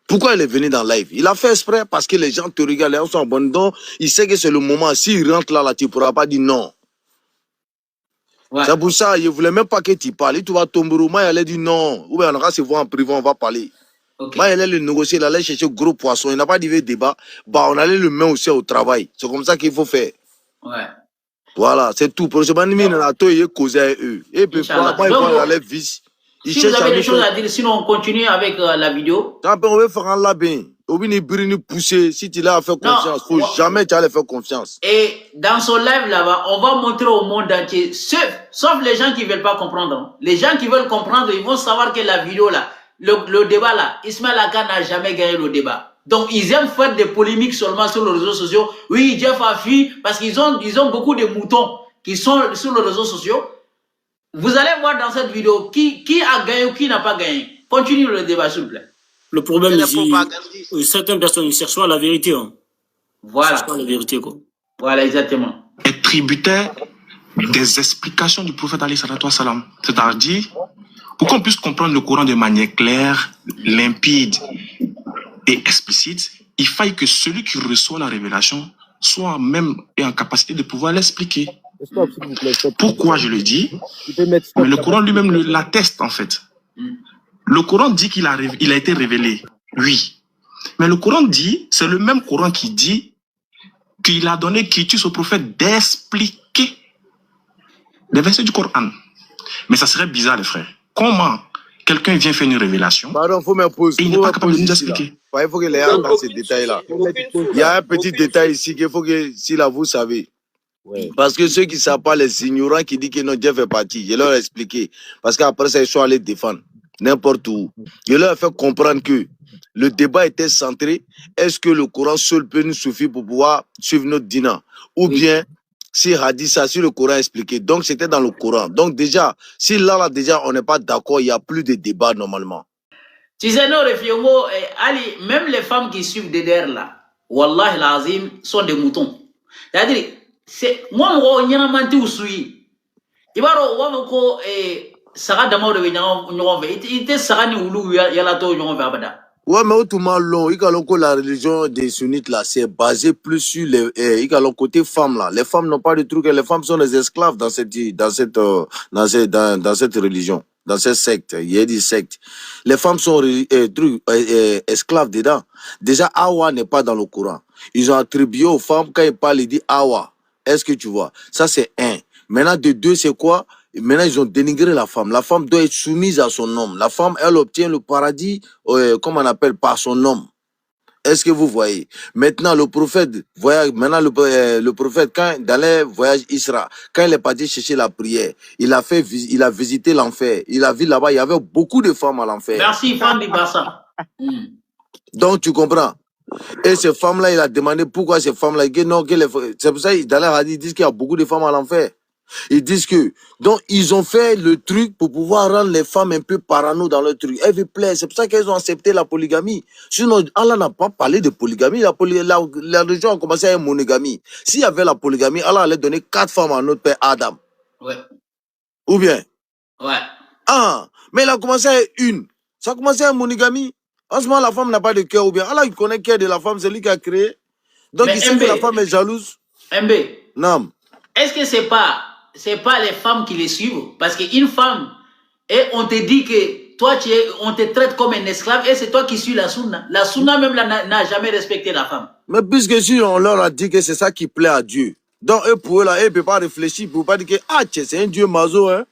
Pourquoi il est venu dans live? Il a fait exprès parce que les gens te regardent, les gens sont bons. Donc, il sait que c'est le moment. S'il rentre là, tu ne pourras pas dire non. Ouais. C'est pour ça, il ne voulait même pas que tu parles. Tu vas tomber au moins, il allait dire non. Ou bien on va se voir en privé, on va parler. Okay. Moi, il allait le négocier, il allait chercher gros poisson. Il n'a pas dit débat. Bah, on allait le mettre aussi au travail. C'est comme ça qu'il faut faire. Ouais. Voilà, c'est tout. Pour ce moment, il a causé à eux. Et puis, moi, il va aller vice. Si vous avez des choses à dire, sinon on continue avec la vidéo. On va faire un labin. On va pousser. Si tu l'as fait confiance, il ne faut jamais tu aller faire confiance. Et dans son live là-bas, on va montrer au monde entier, sauf les gens qui ne veulent pas comprendre. Les gens qui veulent comprendre, ils vont savoir que la vidéo là, le débat là, Ismaël Aka n'a jamais gagné le débat. Donc ils aiment faire des polémiques seulement sur les réseaux sociaux. Oui, Jeff a fui parce qu'ils ont beaucoup de moutons qui sont sur les réseaux sociaux. Vous allez voir dans cette vidéo qui a gagné ou qui n'a pas gagné. Continue le débat, s'il vous plaît. Le problème ici, certaines personnes cherchent pas la vérité. Hein. Voilà. Pas la vérité, quoi. Voilà, exactement. Est tributaire des explications du prophète alayhi salatu wa salam. C'est-à-dire, pour qu'on puisse comprendre le Coran de manière claire, limpide et explicite, il faille que celui qui reçoit la révélation soit même en capacité de pouvoir l'expliquer. Pourquoi je le dis? Mais le Coran lui-même l'atteste en fait. Le Coran dit qu'il a été révélé, oui. Mais le Coran dit, c'est le même Coran qui dit qu'il a donné quitus au prophète d'expliquer les versets du Coran. Mais ça serait bizarre les frères. Comment quelqu'un vient faire une révélation et il n'est pas capable de nous expliquer? Il faut que les gens dans ces détails-là. Il y a un petit détail ici qu'il faut que, si là vous savez. Ouais. Parce que ceux qui ne savent pas, les ignorants qui disent que non, Dieu fait partie, je leur ai expliqué. Parce qu'après ça, ils sont allés défendre n'importe où. Je leur ai fait comprendre que le débat était centré. Est-ce que le Coran seul peut nous suffire pour pouvoir suivre notre dîner? Ou bien, si Hadith ça, si le Coran expliqué. Donc, c'était dans le Coran. Donc, déjà, si là, déjà, on n'est pas d'accord, il n'y a plus de débat normalement. Tu sais, non, Ali, même les femmes qui suivent DDR là, Wallah l'azim, sont des moutons. C'est-à-dire, moi, je suis il va ko saga dama de ñogon fe ite saga ni wulu yala to ñogon fe abada. Ouais, mais autrement long, la religion des sunnites là, c'est basé plus sur les côté femmes là. Les femmes n'ont pas de trucs, les femmes sont des esclaves dans cette religion, dans cette secte. Il y a des sectes. Les femmes sont esclaves dedans. Déjà, Awa n'est pas dans le Coran. Ils ont attribué aux femmes, quand ils parlent, ils disent Awa. Est-ce que tu vois? Ça, c'est un. Maintenant, de deux, c'est quoi? Maintenant, ils ont dénigré la femme. La femme doit être soumise à son homme. La femme, elle obtient le paradis, comme on appelle, par son homme. Est-ce que vous voyez? Maintenant, le prophète, le prophète, quand, dans les voyages Isra, quand il est parti chercher la prière, il a visité l'enfer. Il a vu là-bas, il y avait beaucoup de femmes à l'enfer. Merci, femme du bassin. Donc, tu comprends? Et ces femmes-là, il a demandé pourquoi ces femmes-là, c'est pour ça, dans les hadiths, ils disent qu'il y a beaucoup de femmes à l'enfer. Ils disent que, donc, ils ont fait le truc pour pouvoir rendre les femmes un peu parano dans le truc. Elles veulent plaire. C'est pour ça qu'elles ont accepté la polygamie. Sinon, Allah n'a pas parlé de polygamie. La religion a commencé à être monogamie. S'il y avait la polygamie, Allah allait donner 4 femmes à notre père Adam. Ouais. Ou bien? Ouais. Ah, mais il a commencé à être une. Ça a commencé à être monogamie. En ce moment, la femme n'a pas de cœur. Ou bien, Allah, il connaît le cœur de la femme, c'est lui qui a créé. Donc, il sait que la femme est jalouse. MB. Non. Est-ce que c'est pas les femmes qui les suivent? Parce qu'une femme, et on te dit que toi, on te traite comme un esclave et c'est toi qui suis la sunna. La sunna même n'a jamais respecté la femme. Mais puisque si on leur a dit que c'est ça qui plaît à Dieu, donc eux, pour eux, là, ils ne peuvent pas réfléchir, pour ne pas dire que c'est un Dieu mazo, hein.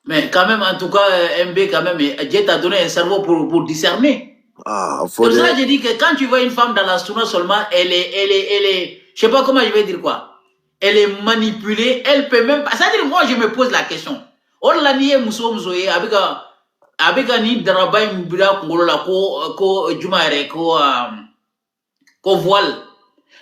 Mais quand même, en tout cas, MB, quand même, Dieu t'a donné un cerveau pour discerner. Ah, c'est pour ça que je dis que quand tu vois une femme dans la sunna seulement, elle est, je sais pas comment je vais dire quoi. Elle est manipulée, elle peut même pas. C'est-à-dire, moi, je me pose la question. On l'a nié, avec un nid de rabat, ko voile.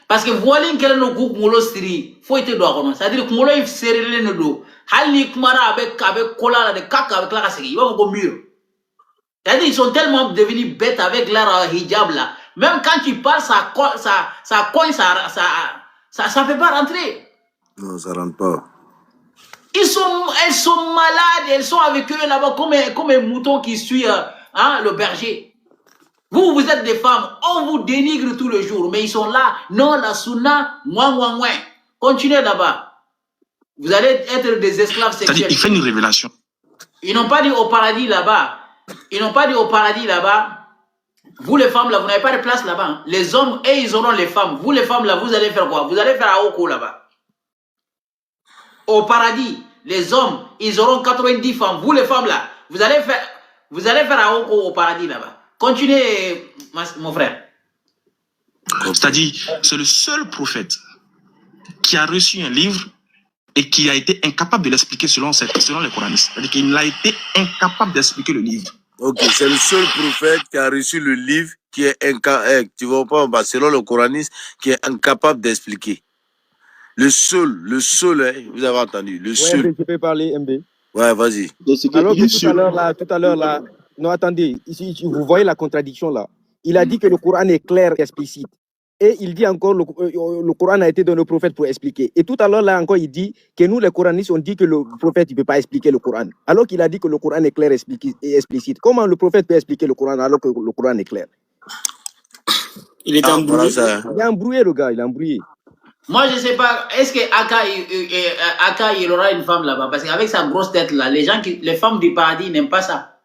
Parce que voile, il no goût, molo stri, faut être droit. C'est-à-dire, que molo, il serre le dos. Hali kumara avec cola de caca avec la casse, il va au mur. C'est-à-dire, ils sont tellement devenus bêtes avec leur hijab là. Même quand tu parles, ça cogne, ça peut pas rentrer. Non, ça rentre pas. Elles sont malades, elles sont avec eux là-bas comme un mouton qui suit le berger. Vous êtes des femmes, on vous dénigre tous les jours, mais ils sont là. Non, la sunna, moins. Continuez là-bas. Vous allez être des esclaves sexuels. C'est-à-dire, il fait une révélation. Ils n'ont pas dit au paradis là-bas. Vous les femmes là, vous n'avez pas de place là-bas. Hein. Les hommes, et ils auront les femmes. Vous les femmes là, vous allez faire quoi? Vous allez faire Aoko là-bas. Au paradis, les hommes, ils auront 90 femmes. Vous les femmes là, vous allez faire Aoko au paradis là-bas. Continuez, mon frère. C'est-à-dire, c'est le seul prophète qui a reçu un livre et qui a été incapable de l'expliquer selon les coranistes. C'est-à-dire qu'il a été incapable d'expliquer le livre. Ok, c'est le seul prophète qui a reçu le livre qui est incapable, tu vois pas, selon le coraniste, qui est incapable d'expliquer. Le seul, hein, vous avez entendu, le seul. MB, tu peux parler, MB. Ouais, vas-y. Alors que tout à l'heure là, non attendez, ici vous voyez la contradiction là. Il a dit que le Coran est clair et explicite. Et il dit encore le Coran a été donné au prophète pour expliquer. Et tout à l'heure, là encore, il dit que nous, les coranistes, on dit que le prophète ne peut pas expliquer le Coran. Alors qu'il a dit que le Coran est clair et explicite. Comment le prophète peut expliquer le Coran alors que le Coran est clair? Il est embrouillé. Il est embrouillé, le gars, il est embrouillé. Moi, je ne sais pas, est-ce que Aka, il aura une femme là-bas? Parce qu'avec sa grosse tête là, les femmes du paradis n'aiment pas ça.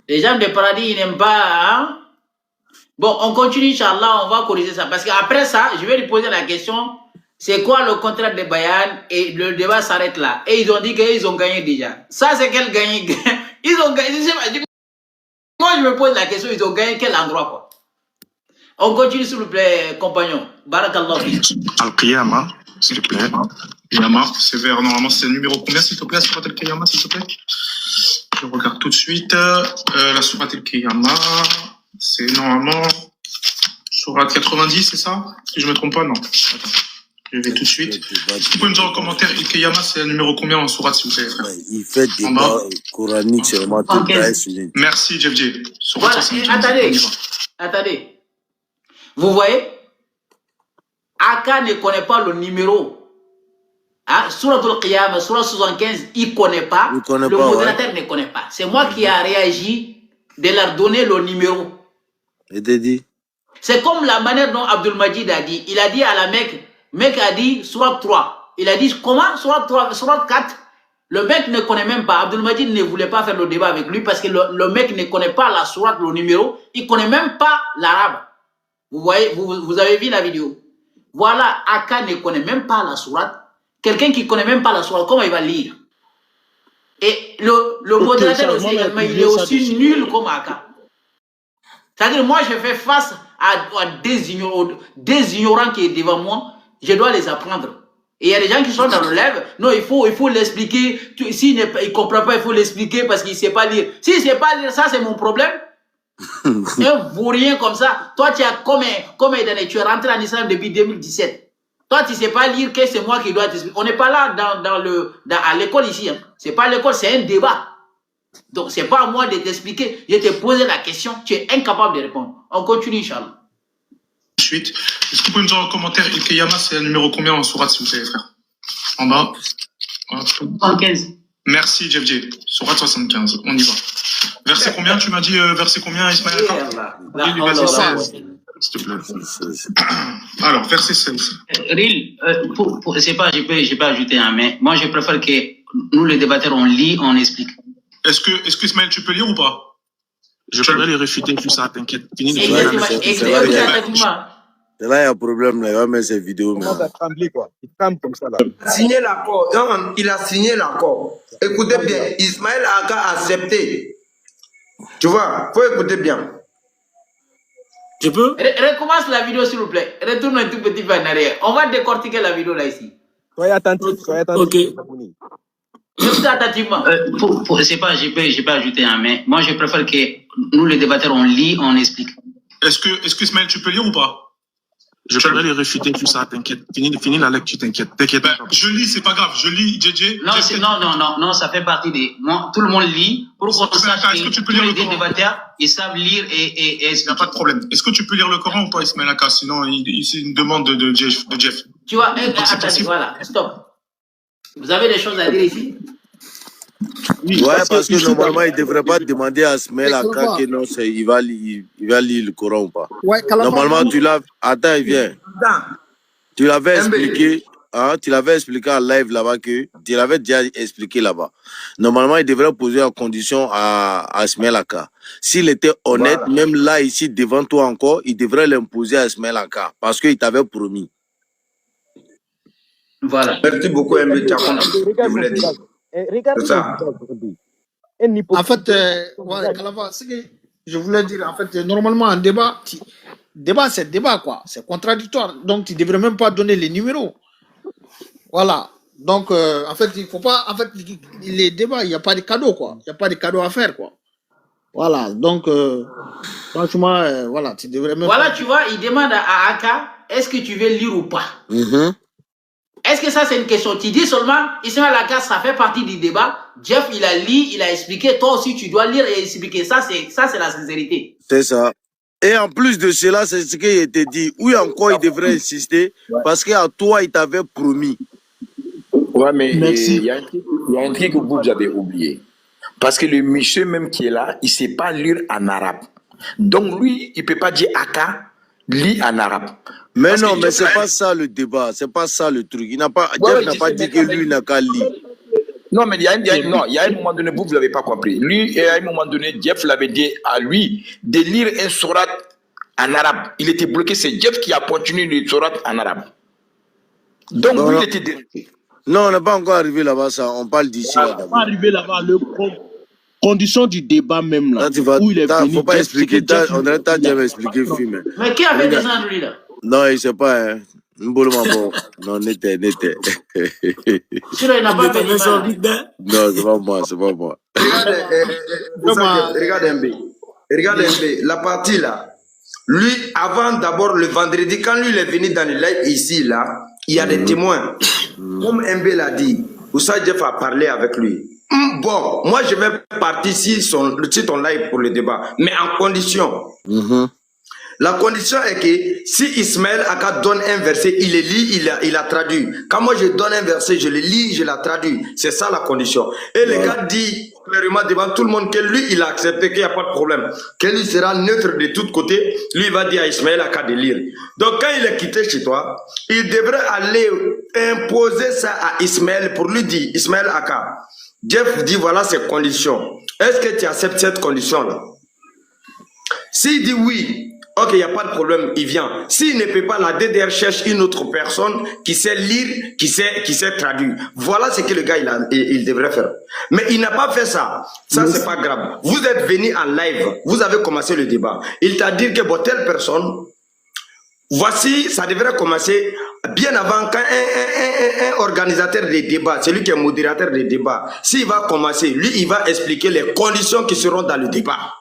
Les gens du paradis, ils n'aiment pas... Hein? Bon, on continue, Inch'Allah, on va corriger ça. Parce qu'après ça, je vais lui poser la question, c'est quoi le contrat de Bayan? Et le débat s'arrête là. Et ils ont dit qu'ils ont gagné déjà. Ça, c'est quel gagné? Ils ont gagné. Moi, je me pose la question, ils ont gagné quel endroit, quoi? On continue, s'il vous plaît, compagnon. Barakallah. Al-Qiyamah, s'il te plaît. Qiyamah, c'est vers, normalement, c'est le numéro combien, s'il te plaît, la Surat al-Qiyamah, s'il te plaît? Je regarde tout de suite. La Surat al-Qiyamah, c'est normalement Surat 90, c'est ça? Si je ne me trompe pas, non. Attends, je vais tout de suite. Vous pouvez me dire en commentaire, al-Qiyamah, c'est le numéro combien en Surat, s'il vous plaît, frère? Il fait des débats coraniques, c'est vraiment tout le Merci, JFJ. Voilà, attendez. Vous voyez, Aka ne connaît pas le numéro. Hein? Surat al-Qiyamah, Surat 75, il ne connaît pas. Le modérateur ne connaît pas. C'est moi qui a réagi de leur donner le numéro. Et t'es dit. C'est comme la manière dont Abdul Majid a dit. Il a dit à la mec a dit Surat 3. Il a dit comment? Surat 3, Surat 4. Le mec ne connaît même pas. Abdul Majid ne voulait pas faire le débat avec lui parce que le mec ne connaît pas la Surat, le numéro. Il ne connaît même pas l'arabe. Vous voyez, vous avez vu la vidéo. Voilà, Aka ne connaît même pas la sourate. Quelqu'un qui ne connaît même pas la sourate, comment il va lire? Et le modérateur aussi, également, il est aussi nul comme Aka. C'est-à-dire, moi, je fais face à des ignorants qui sont devant moi. Je dois les apprendre. Et il y a des gens qui sont dans le live. Non, il faut l'expliquer. S'il ne comprend pas, il faut l'expliquer parce qu'il ne sait pas lire. S'il ne sait pas lire, ça, c'est mon problème. Un vaurien comme ça, toi tu as comme tu es rentré en Islam depuis 2017. Toi tu sais pas lire, que c'est moi qui dois t'expliquer. On n'est pas là à l'école ici. Hein. C'est pas l'école, c'est un débat. Donc c'est pas à moi de t'expliquer. Je t'ai posé la question, tu es incapable de répondre. On continue, Inch'Allah. Ensuite, est-ce que vous pouvez me dire en commentaire, Al-Qiyamah, c'est le numéro combien en sourate, s'il vous plaît, frère? En bas. 75. Merci, JFJ. Sourate 75. On y va. Verset combien, tu m'as dit, verset combien, Ismaël? Oui, verset 16. S'il te plaît. Alors, verset 16. Ril, c'est pas, j'ai pas ajouté un, mais moi, je préfère que nous, les débatteurs, on lit, on explique. Est-ce que Ismaël, tu peux lire ou pas? Je pourrais les réfuter, tout ça, t'inquiète. Fini de C'est là, il y a un problème, là. Il va mettre ses vidéos. Il va trembler, quoi. Il tremble comme ça, là. Signé l'accord. Non, il a signé l'accord. Écoutez bien, Ismaël Aka a accepté. Tu vois, faut écouter bien. Je peux? Recommence la vidéo, s'il vous plaît. Retourne un tout petit peu en arrière. On va décortiquer la vidéo là, ici. Soyez attentif, soyez attentif. Ok. Écoutez attentivement. C'est pas, j'ai pas ajouté un, mais moi, je préfère que nous, les débatteurs, on lit, on explique. Est-ce que Ismaël, tu peux lire ou pas? Je pourrais les réfuter, tout ça, t'inquiète. Finis la lecture, t'inquiète. T'inquiète. Je lis, c'est pas grave. Je lis, JJ. Non, ça fait partie des... Tout le monde lit pour qu'on sache est-ce que tu peux tous lire les le Coran? débatteurs, ils savent lire et Il n'y a pas de problème. Est-ce que tu peux lire le Coran ou pas, Ismaël Aka? Sinon, c'est une demande de Jeff. Tu vois, attendez, voilà, stop. Vous avez des choses à dire ici? Oui, ouais, parce que normalement, il ne devrait pas demander à Ismaël Aka que non, il va lire le Coran ou pas. Ouais, normalement, tu l'as... Attends, il vient. Tu l'avais expliqué... Hein, tu l'avais expliqué en live là-bas que tu l'avais déjà expliqué là-bas. Normalement, il devrait poser la condition à Ismaël Aka. S'il était honnête, même là, ici, devant toi encore, il devrait l'imposer à Ismaël Aka parce qu'il t'avait promis. Voilà. Merci beaucoup, MB. Tu as compris. Je voulais dire. Regarde ça. En fait, Kalava, ce que je voulais dire, en fait, normalement, un débat, c'est débat, quoi. C'est contradictoire. Donc, tu ne devrais même pas donner les numéros. Voilà. Donc, en fait, il faut pas. En fait, les débats, il n'y a pas de cadeau, quoi. Il n'y a pas de cadeau à faire, quoi. Voilà. Donc, franchement, voilà, tu devrais même. Voilà, tu vois, il demande à Aka, est-ce que tu veux lire ou pas? Est-ce que ça, c'est une question? Tu dis seulement, Ismaël Aka, ça fait partie du débat. Jeff, il a lu, il a expliqué. Toi aussi, tu dois lire et expliquer. Ça, c'est la sincérité. C'est ça. Et en plus de cela, c'est ce qu'il était dit. Oui, encore, il devrait insister parce qu'à toi, il t'avait promis. Ouais, mais il y a un truc que vous avez oublié. Parce que le monsieur même qui est là, il ne sait pas lire en arabe. Donc lui, il ne peut pas dire Aka, lit en arabe. Mais parce non, mais ce n'est pas ça le débat. Ce n'est pas ça le truc. Jeff n'a pas dit que lui n'a qu'à lire. Non, mais il y a un moment donné, vous ne l'avez pas compris. Lui, à un moment donné, Jeff l'avait dit à lui de lire un surat en arabe. Il était bloqué. C'est Jeff qui a continué le surat en arabe. Donc non, lui, non. il était... Non, on n'est pas encore arrivé là-bas, ça. On parle d'ici. On n'est pas arrivé là-bas. Condition du débat même là. Là, où il est venu. Faut pas expliquer. On a déjà expliqué le film. Mais qui avait descendu lui là? Non, il ne sait pas. Hein. Non, n'était. Sinon, il n'a pas fait non, c'est pas moi, c'est pas moi. Regarde MB, la partie là. Lui, avant d'abord le vendredi, quand lui il est venu dans le live ici, là, il y a des témoins. Comme MB l'a dit, Oussa Jeff a parlé avec lui. Bon, moi je vais partir sur ton live pour le débat, mais en condition. La condition est que si Ismaël Aka donne un verset, il le lit, il a traduit. Quand moi je donne un verset, je le lis, je la traduis. C'est ça la condition. Et le gars dit clairement devant tout le monde que lui, il a accepté qu'il n'y a pas de problème. Que lui sera neutre de tous côtés. Lui, il va dire à Ismaël Aka de lire. Donc quand il est quitté chez toi, il devrait aller imposer ça à Ismaël pour lui dire, Ismaël Aka, Jeff dit voilà ses conditions. Est-ce que tu acceptes cette condition-là? S'il dit oui, ok, il n'y a pas de problème, il vient. S'il ne peut pas, la DDR cherche une autre personne qui sait lire, qui sait traduire. Voilà ce que le gars il devrait faire. Mais il n'a pas fait ça. Ça, c'est pas grave. Vous êtes venu en live, vous avez commencé le débat. Il t'a dit que bon, telle personne, voici, ça devrait commencer bien avant quand un organisateur des débats, celui qui est modérateur des débats, s'il va commencer, lui, il va expliquer les conditions qui seront dans le débat.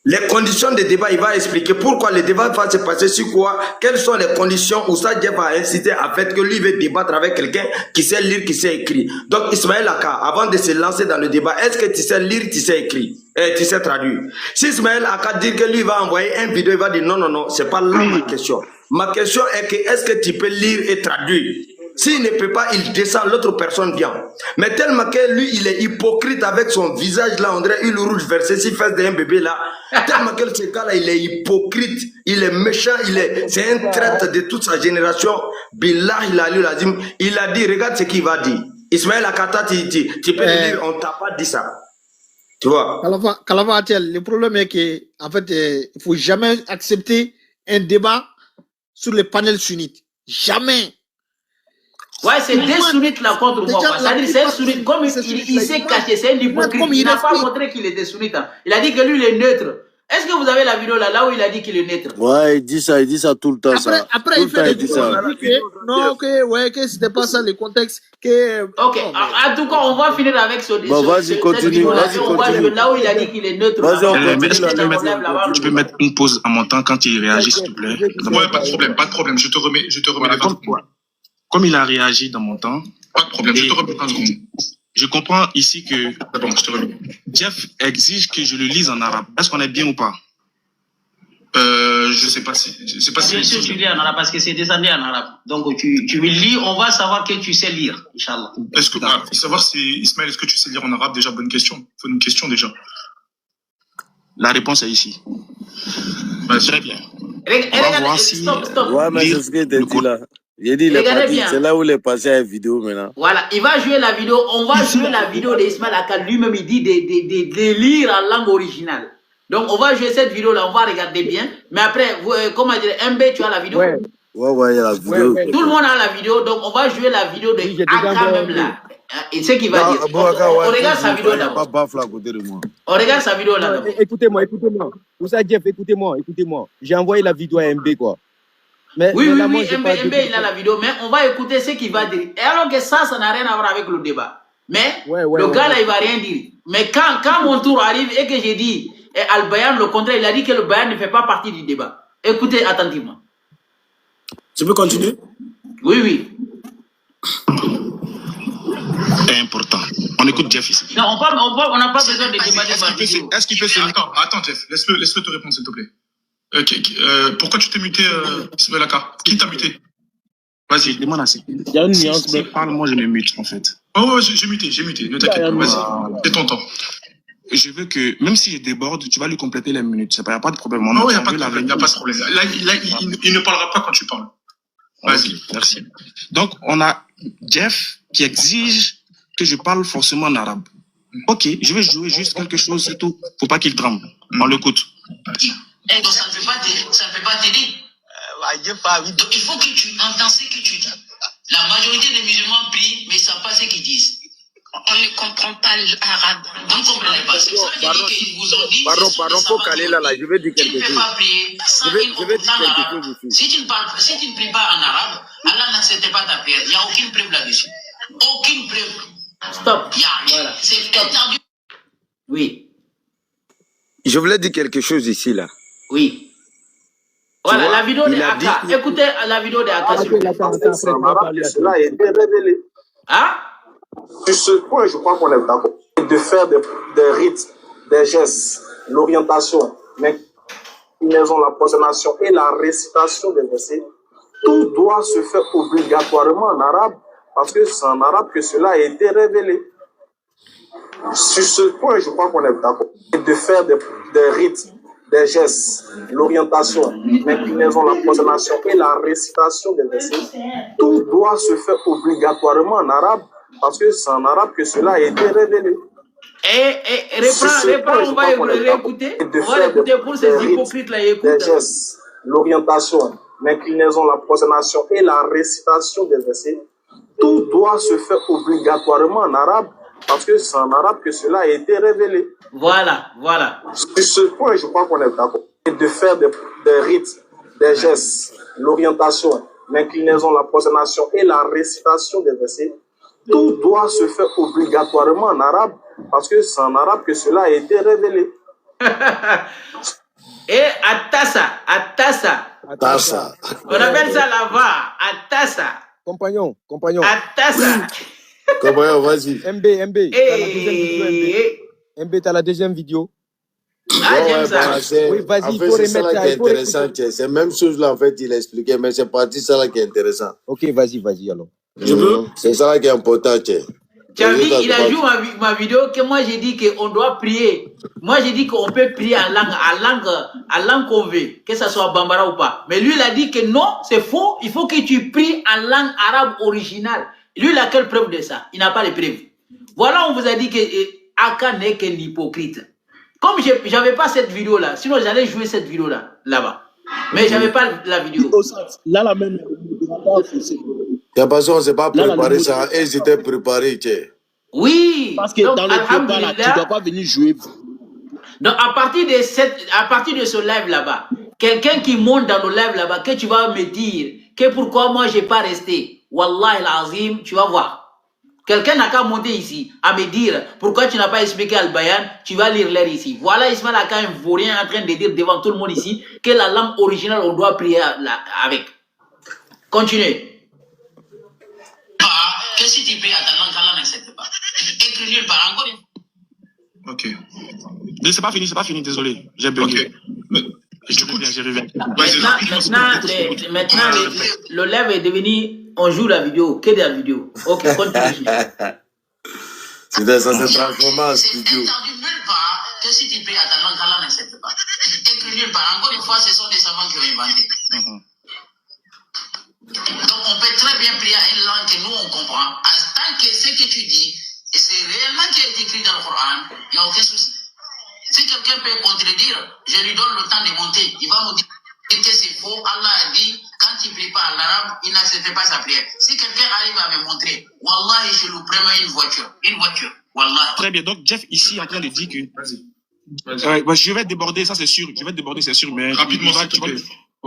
Les conditions de débat, il va expliquer pourquoi le débat va se passer sur quoi, quelles sont les conditions où ça Jeff va inciter à fait que lui veut débattre avec quelqu'un qui sait lire, qui sait écrire. Donc Ismaël Aka, avant de se lancer dans le débat, est-ce que tu sais lire, tu sais écrire, tu sais traduire? Si Ismaël Aka dit que lui va envoyer un vidéo, il va dire non, c'est pas là ma question. Ma question est que est-ce que tu peux lire et traduire? S'il ne peut pas, il descend, l'autre personne vient. Mais tellement que lui, il est hypocrite avec son visage là, on dirait une rouge versée, s'il fait d'un bébé là. Tellement que ce gars là, il est hypocrite, il est méchant, c'est un traître de toute sa génération. Billah, il a dit, regarde ce qu'il va dire. Ismaël Akata, tu peux le dire, on t'a pas dit ça. Tu vois? Kalava, le problème est que, en fait, il faut jamais accepter un débat sur les panels sunnites. Jamais. Ouais, c'est des sunnites là contre moi. C'est-à-dire, c'est un sunnite. Comme il s'est caché, c'est un hypocrite. Il n'a pas montré qu'il était sunnite. Il a dit que lui, il est neutre. Est-ce que vous avez la vidéo là où il a dit qu'il est neutre? Ouais, il dit ça tout le temps. Après il fait des vidéos, non, que c'était pas ça le contexte. Ok, en tout cas, on va finir avec ce bon, vas-y, continue. On va jouer là où il a dit qu'il est neutre. Tu peux mettre une pause à mon temps quand il réagit, s'il te plaît. Ouais, pas de problème. Je te remets les 20 secondes. Comme il a réagi dans mon temps. Pas de problème, je te remets 20 secondes. Je comprends ici que bon, je te remets. Jeff exige que je le lise en arabe. Est-ce qu'on est bien ou pas? Je sais pas si. Bien sûr, tu lis en arabe parce que c'est descendu en arabe. Donc tu me lis, on va savoir que tu sais lire, Inch'Allah. Est-ce que savoir si Ismaël, est-ce que tu sais lire en arabe déjà? Bonne question. Faut une question déjà. La réponse est ici. Très bien. Regardez, stop. Ouais, mais c'est ce que tu dit là. J'ai dit, c'est là où il est passé à la vidéo maintenant. Voilà, il va jouer la vidéo. On va jouer la vidéo d'Ismaël Aka. Lui-même, il dit de lire en langue originale. Donc, on va jouer cette vidéo-là. On va regarder bien. Mais après, comment dire, MB, tu as la vidéo? Ouais, il y a la vidéo. Tout le monde a la vidéo. Donc, on va jouer la vidéo de Aka même là. Et ce qu'il va dire. On regarde sa vidéo d'abord. On regarde sa vidéo là. Écoutez-moi. Oussa Jeff, écoutez-moi. J'ai envoyé la vidéo à MB, quoi. Mais, oui, MB, il a la vidéo, mais on va écouter ce qu'il va dire. Et alors que ça n'a rien à voir avec le débat. Mais le gars là, il va rien dire. Mais quand mon tour arrive et que j'ai dit Al-Bayan, le contraire, il a dit que le Bayan ne fait pas partie du débat. Écoutez attentivement. Tu peux continuer? Oui. C'est important. On écoute Jeff ici. Non, on n'a pas besoin de débattre. Est-ce qu'il peut se... Attends, Jeff, laisse-le te répondre, s'il te plaît. Pourquoi tu t'es muté, Ismaël Aka? Qui t'a muté? Vas-y, demande à ce qu'il y a une nuance, mais parle-moi, je me mute en fait. Oh, j'ai muté, ne t'inquiète pas, vas-y, c'est ton temps. Je veux que, même si je déborde, tu vas lui compléter les minutes, il n'y a pas de problème. Non, il n'y a pas de problème, Là, il ne parlera pas quand tu parles. Vas-y. Okay, merci. Donc, on a Jeff qui exige que je parle forcément en arabe. Ok, je vais jouer juste quelque chose, c'est tout. Faut pas qu'il tremble. On l'écoute. Donc ça ne peut pas t'aider. Donc il faut que tu entends ce que tu dis. La majorité des musulmans prient, mais ils ne savent pas ce qu'ils disent. On ne comprend pas l'arabe. On ne comprend pas. C'est pour ça qu'ils vous ont dit. Pardon, faut caler là, je vais dire quelque chose. Tu ne peux pas prier sans une comprendre l'arabe. Si tu ne pries pas en arabe, Allah n'accepte pas ta prière. Il n'y a aucune preuve là-dessus. Aucune preuve. Stop. Voilà. C'est entendu. Oui. Je voulais dire quelque chose ici, là. Oui. Voilà, la vidéo de Aka. Écoutez la vidéo de Aka. Cela a été révélé. Hein? Sur ce point, je crois qu'on est d'accord. De faire des rites, des gestes, l'orientation, l'inclinaison, la prosternation et la récitation des versets, tout doit se faire obligatoirement en arabe, parce que c'est en arabe que cela a été révélé. Sur ce point, je crois qu'on est d'accord. De faire des rites, des gestes, l'orientation, l'inclinaison, la prosternation et la récitation des versets, tout doit se faire obligatoirement en arabe, parce que c'est en arabe que cela a été révélé. Reprends, on va réécouter. On va l'écouter pour ces hypocrites-là. Des gestes, l'orientation, l'inclinaison, la prosternation et la récitation des versets, tout doit se faire obligatoirement en arabe, parce que c'est en arabe que cela a été révélé. Voilà. Sur ce point, je crois qu'on est d'accord. De faire des rites, des gestes, l'orientation, l'inclinaison, la prosternation et la récitation des versets, tout doit se faire obligatoirement en arabe, parce que c'est en arabe que cela a été révélé. Et Atassa. On appelle ça la va. Atassa. Compagnon. Atassa. Compagnon, vas-y. MB. MB, t'as la deuxième vidéo. J'aime ça. Oui, vas-y, en fait, c'est ça là qui est intéressant. C'est la même chose là, en fait, il a expliqué, mais c'est parti ça là qui est intéressant. Ok, vas-y, alors. Je peux? C'est ça là qui est important, tiens. Tu as vu, il a joué ma vidéo que moi j'ai dit qu'on doit prier. Moi j'ai dit qu'on peut prier en langue qu'on veut, que ce soit Bambara ou pas. Mais lui il a dit que non, c'est faux. Il faut que tu pries en langue arabe originale. Lui il a quelle preuve de ça? Il n'a pas de preuve. Voilà, on vous a dit que Aka n'est qu'un hypocrite. Comme je n'avais pas cette vidéo là, sinon j'allais jouer cette vidéo là-bas. Mais je n'avais pas la vidéo. Là, la même. De toute façon, on ne s'est pas préparé ça. Ils étaient préparés, tiens. Oui. Parce que dans le débat là, tu ne dois pas venir jouer. Donc, à partir de ce live là-bas, quelqu'un qui monte dans le live là-bas, que tu vas me dire que pourquoi moi, je n'ai pas resté. Wallahi l'azim, tu vas voir. Quelqu'un n'a qu'à monter ici, à me dire pourquoi tu n'as pas expliqué Al-Bayan, tu vas lire l'air ici. Voilà Ismaël Aka, un vaurien en train de dire devant tout le monde ici que la langue originale, on doit prier avec. Continuez. Que si tu pries à ta langue, Allah n'accepte pas. Écris nulle part, encore une fois. Ok. C'est pas fini, désolé. J'ai bugué. Okay. Maintenant, le live est devenu, on joue la vidéo, que de la vidéo. Ok, continue. Ça s'est transformé en studio. C'est interdit nulle part que si tu pries à ta langue, Allah n'accepte pas. Écris nulle part. Encore une fois, ce sont des savants qui ont inventé. Donc, on peut très bien prier à une langue que nous, on comprend. Tant que ce que tu dis, et c'est réellement qui est écrit dans le Coran, il n'y a aucun souci. Si quelqu'un peut contredire, je lui donne le temps de monter. Il va me dire que c'est faux. Allah a dit, quand il ne prie pas en arabe, il n'accepte pas sa prière. Si quelqu'un arrive à me montrer, Wallah, je lui promets une voiture. Une voiture. Wallah. Très bien. Donc, Jeff, ici, est en train de dire que... je vais déborder, ça c'est sûr. Je vais déborder, c'est sûr. Mais rapidement,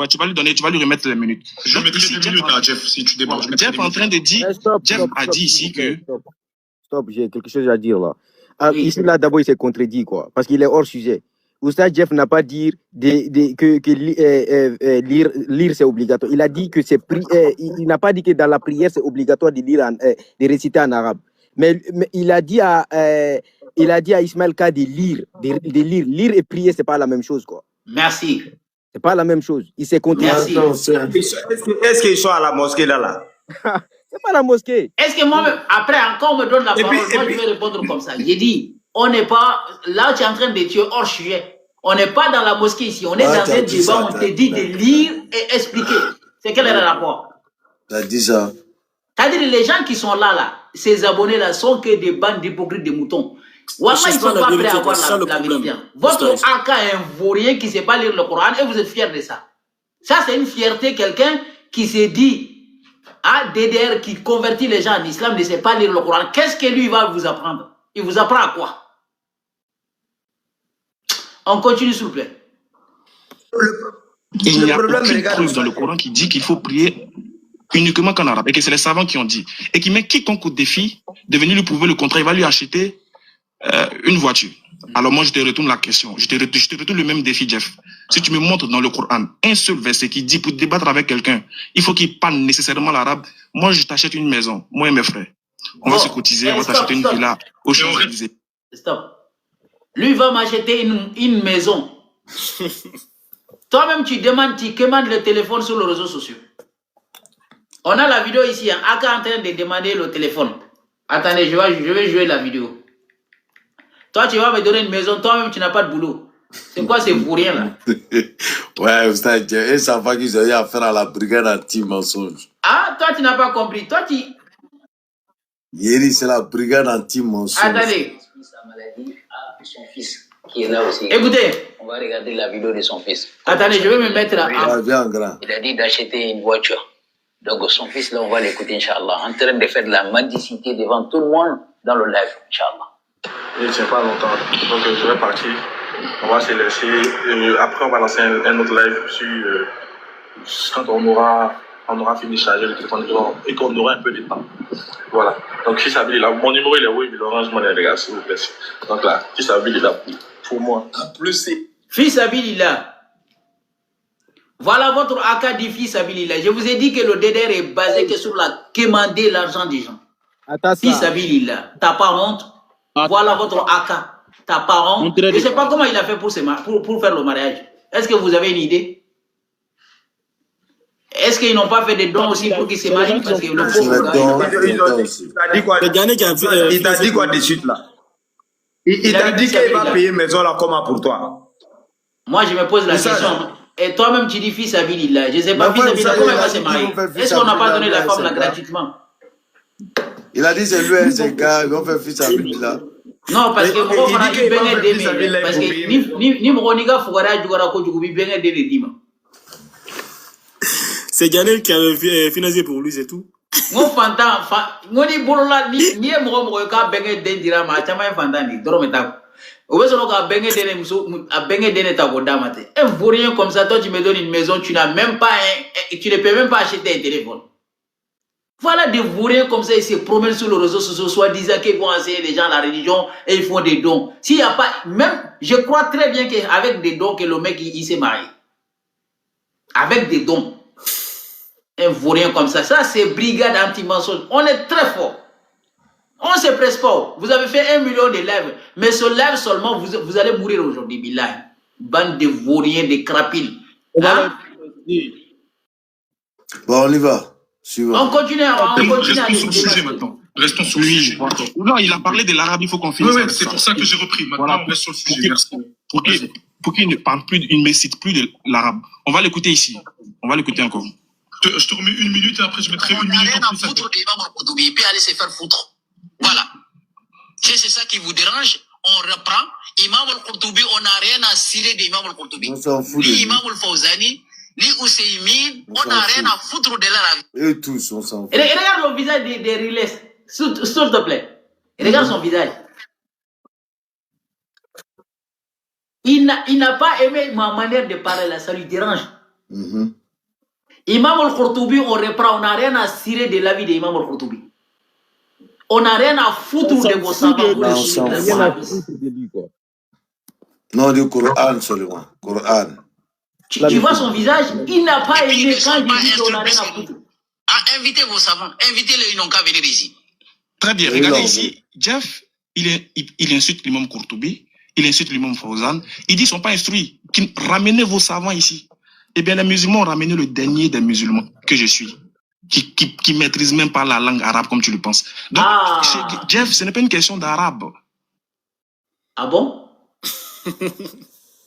tu vas lui donner, tu vas lui remettre les minutes. Je mettrai des minutes à Jeff, si tu débordes. Jeff est en train de dire... Jeff a dit ici que... Stop, j'ai quelque chose à dire là. Ici, là, d'abord, il s'est contredit, quoi, parce qu'il est hors sujet. Oustaz Jeff n'a pas dit que lire c'est obligatoire. Il a dit que c'est il n'a pas dit que dans la prière c'est obligatoire de lire, de réciter en arabe. Mais il a dit à Ismaël Ka de lire. Lire et prier, c'est pas la même chose, quoi. Merci. C'est pas la même chose. Il s'est contredit. Est-ce qu'ils sont à la mosquée là? C'est pas la mosquée. Est-ce que moi-même, après, encore on me donne la parole, moi je vais répondre comme ça. J'ai dit, on n'est pas, là tu es en train de tuer hors sujet. On n'est pas dans la mosquée ici, on est dans un débat, on te dit de lire et expliquer. C'est quel est le rapport? T'as dit ça. C'est-à-dire les gens qui sont là, ces abonnés-là, sont que des bandes d'hypocrites, des moutons. Wallah, ils ne sont pas prêts à avoir la vérité. Votre Aka est un vaurien qui ne sait pas lire le Coran et vous êtes fiers de ça. Ça, c'est une fierté, quelqu'un qui s'est dit, DDR qui convertit les gens en islam ne sait pas lire le Coran. Qu'est-ce que lui va vous apprendre? Il vous apprend à quoi? On continue, s'il vous plaît. Il n'y a aucune preuve dans le Coran qui dit qu'il faut prier uniquement qu'en arabe et que c'est les savants qui ont dit. Et qui met quiconque au défi de venir lui prouver le contraire, il va lui acheter une voiture. Alors moi, je te retourne la question. Je te retourne le même défi, Jeff. Si tu me montres dans le Coran un seul verset qui dit pour débattre avec quelqu'un, il faut qu'il parle nécessairement l'arabe. Moi, je t'achète une maison, moi et mes frères. On va se cotiser, on va t'acheter une villa au Champs-Élysées. Stop. Lui va m'acheter une maison. Toi-même, tu commandes le téléphone sur les réseaux sociaux. On a la vidéo ici, Aka en train de demander le téléphone. Attendez, je vais jouer la vidéo. Toi, tu vas me donner une maison, toi-même, tu n'as pas de boulot. C'est quoi ces bourriens là? Ouais, et ça va qu'ils aient affaire à la brigade anti-mensonge. Ah, toi, tu n'as pas compris. Toi, tu... Yeri, c'est la brigade anti-mensonge. Attendez. Sa maladie à son fils qui est là aussi. Écoutez. On va regarder la vidéo de son fils. Attendez, je vais me mettre là. Viens, grand. Il a dit d'acheter une voiture. Donc son fils, là, on va l'écouter, Inch'Allah, en train de faire de la mendicité devant tout le monde dans le live, Inch'Allah. Il ne tient pas longtemps, donc je vais partir. On va se laisser. Après, on va lancer un autre live sur quand on aura fini de charger le téléphone et qu'on aura un peu de temps. Voilà. Donc, si ça veut dire, mon numéro il est où? Il orange, mon les gars, s'il vous plaît. Donc là, si ça veut dire, là, pour moi. Plus c'est. Fils Abilillah. Voilà votre Aka dit Fils Abilillah. Je vous ai dit que le DDR est basé que sur la quémander l'argent des gens. Fils Abilillah. T'as pas honte? Voilà votre Aka. T'as pas honte? Je ne sais pas comment il a fait pour faire le mariage. Est-ce que vous avez une idée? Est-ce qu'ils n'ont pas fait des dons aussi pour qu'ils se marient? Parce que le pauvre il t'a dit quoi de suite là? Il t'a dit qu'il va payer maison là comment pour toi? Moi je me pose la question. Et toi-même tu dis Fils Abilillah. Je ne sais pas Fils Abilillah comment il va se marier. Est-ce qu'on n'a pas donné la femme là gratuitement? Il a dit c'est lui et ses gars, ils vont faire Fils Abilillah. Non, parce que moi, on a dit Benet Deme. Parce que ni Moroniga Fougara Djougara Kodjoubi Benet Deme Dima. C'est Janel qui avait financé pour lui, c'est tout. Mon fantan, ni bolola, ni Moroka Benet Dendira, ma chama fantan, ni Drometa. Un vaurien comme ça, toi tu me donnes une maison, tu n'as même pas tu ne peux même pas acheter un téléphone. Voilà des vauriens comme ça, ils se promènent sur les réseaux sociaux, soi-disant qu'ils vont enseigner les gens la religion et ils font des dons. S'il n'y a pas, même, je crois très bien qu'avec des dons que le mec il s'est marié. Avec des dons. Un vaurien comme ça, c'est brigade anti-mensonge. On est très fort. On ne se presse pas. Vous avez fait 1 million de lèvres, mais ce lèvre seulement, vous allez mourir aujourd'hui, billahi. Bande de vauriens, de crapines. Hein? Bon, on y va. Suivant. On continue à Restons sur le sujet maintenant. Restons sur le sujet. Non, il a parlé de l'arabe, il faut qu'on finisse. Oui, c'est pour ça que j'ai repris. Maintenant, on reste sur le sujet. Merci. Pour qu'il ne parle plus, il ne me cite plus de l'arabe. On va l'écouter ici. On va l'écouter encore. Je te remets 1 minute et après je mettrai 1 minute. Rien à foutre d'Imam Al-Qurtubi. Il peut aller se faire foutre. Voilà. Si c'est ça qui vous dérange, on reprend. Imam Al-Qurtubi, on n'a rien à cirer d'Imam Al-Qurtubi. Ni Imam Al-Fawzani, ni Ousseimine, on n'a rien à foutre de leur avis. Et tous, on s'en fout. Et regarde le visage de Riles, s'il te plaît. Regarde son visage. Il n'a pas aimé ma manière de parler là, ça lui dérange. Imam Al-Qurtubi, on reprend, on n'a rien à cirer de l'avis d'Imam Al-Qurtubi. On n'a rien à foutre de vos savants. Non, du Coran seulement. Coran. Tu vois son visage, il n'a pas aimé quand il dit qu'on n'a rien à foutre. Invitez vos savants, invitez-les, ils n'ont qu'à venir ici. Très bien, regardez ici. Jeff, il insulte l'imam Qurtubi, il insulte l'imam Fawzan. Il dit qu'ils ne sont pas instruits. Ramenez vos savants ici. Eh bien, les musulmans ont ramené le dernier des musulmans que je suis, qui maîtrise même pas la langue arabe comme tu le penses. Donc, Jeff, ce n'est pas une question d'arabe. Ah bon?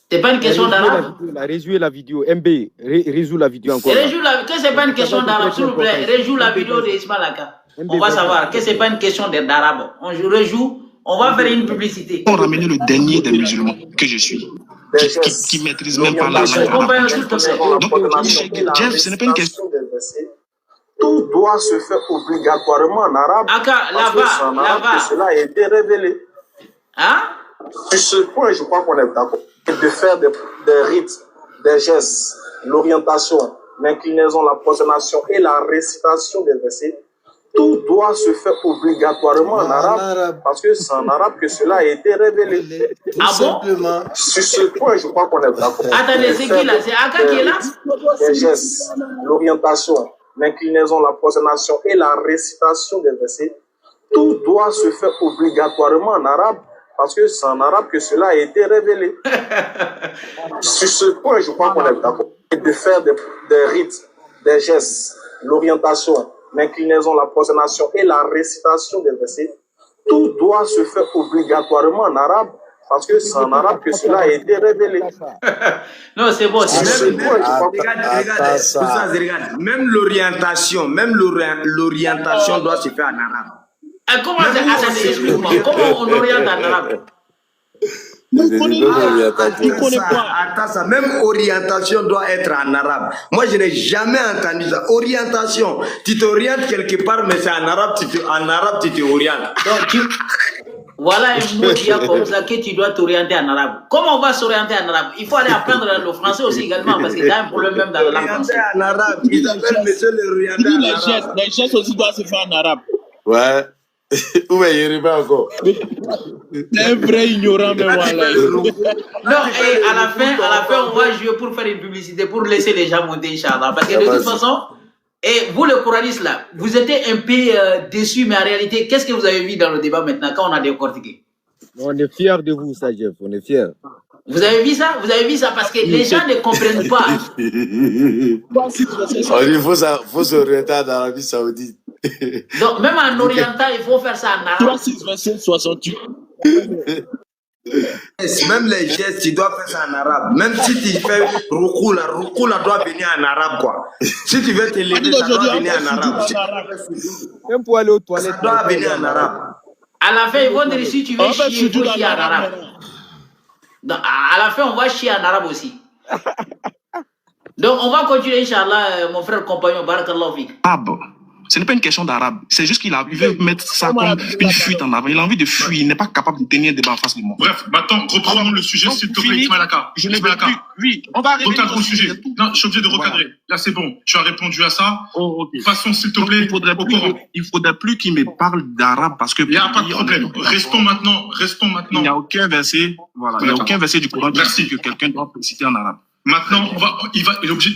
C'est pas une question d'arabe? Réjoue la vidéo. MB, réjoue la vidéo encore. Que c'est pas une question d'arabe, s'il vous plaît. Réjoue la vidéo d'Ismail Aka. On va savoir que c'est pas une question d'arabe. On rejoue, on va faire une publicité. On ramène le dernier des musulmans que je suis, qui maîtrise même pas la langue arabe. Donc, Jeff, ce n'est pas une question. Tout doit se faire obligatoirement en arabe. Parce que cela a été révélé. Hein? Sur ce point, je crois qu'on est d'accord. De faire des rites, des gestes, l'orientation, l'inclinaison, la prosternation et la récitation des versets, tout doit se faire obligatoirement en arabe, parce que c'est en arabe que cela a été révélé. Ah bon? Sur ce point, je crois qu'on est d'accord. Attendez, c'est qui là? C'est Aka qui est là? Les gestes, l'orientation, l'inclinaison, la prosternation et la récitation des versets, tout doit se faire obligatoirement en arabe, parce que c'est en arabe que cela a été révélé. Sur ce point, je crois qu'on est d'accord. De faire des rites, des gestes, l'orientation, l'inclinaison, la prosternation et la récitation des versets, tout doit se faire obligatoirement en arabe, parce que c'est en arabe que cela a été révélé. Non, c'est bon. Regarde, même l'orientation doit se faire en arabe. Comment attendez, explique-moi. Comment on oriente en arabe? Attends, ça, même orientation doit être en arabe. Moi, je n'ai jamais entendu ça. Orientation, tu t'orientes quelque part, mais c'est en arabe, tu te orientes. Donc, voilà un mot qui a comme ça que tu dois t'orienter en arabe. Comment on va s'orienter en arabe? Il faut aller apprendre le français aussi également, parce qu'il y a un problème même dans la langue française. En arabe, ils appellent monsieur l'orienter en arabe. Les gestes aussi doivent se faire en arabe. Ouais. Où est Yeriba encore? Un vrai ignorant, mais voilà. Non, et à la fin, on va jouer pour faire une publicité, pour laisser les gens monter, Inch'Allah. Parce que de toute façon, et vous, le couranistes, là, vous étiez un peu déçus, mais en réalité, qu'est-ce que vous avez vu dans le débat maintenant, quand on a décortiqué? On est fiers de vous, ça, Jeff, on est fiers. Vous avez vu ça? Vous avez vu ça? Parce que les gens ne comprennent pas. Il faut s'orienter en Arabie Saoudite. Donc, même en oriental, il faut faire ça en arabe. 3, 6, 27, 68. Même les gestes, tu dois faire ça en arabe. Même si tu fais rukou là doit venir en arabe, quoi. Si tu veux te lever, ça doit venir en arabe. Même pour aller aux toilettes, ça doit venir en arabe. À la fin, ils vont dire si tu veux chier, il faut chier en arabe. Donc, à la fin, on va chier en arabe aussi. Donc, on va continuer, Inch'Allah, mon frère compagnon, Barakallahu Fik. Ce n'est pas une question d'arabe. C'est juste qu'il veut mettre ça comme une fuite en avant. Il a envie de fuir. Il n'est pas capable de tenir un débat en face de moi. Bref, maintenant, reprenons le sujet, s'il te plaît, Ismaël Aka. Je ne veux plus. Oui, on va arriver recadre le sujet. Non, je suis obligé de recadrer. Voilà. Là, c'est bon. Tu as répondu à ça. Oh, okay. De toute façon, s'il te plaît, il faudrait plus qu'il me parle d'arabe parce que... Il n'y a pas de problème. Restons maintenant. Il n'y a aucun verset, voilà. Il n'y a aucun verset du Coran qui dit que quelqu'un doit citer en arabe. Maintenant, Jeff, il est obligé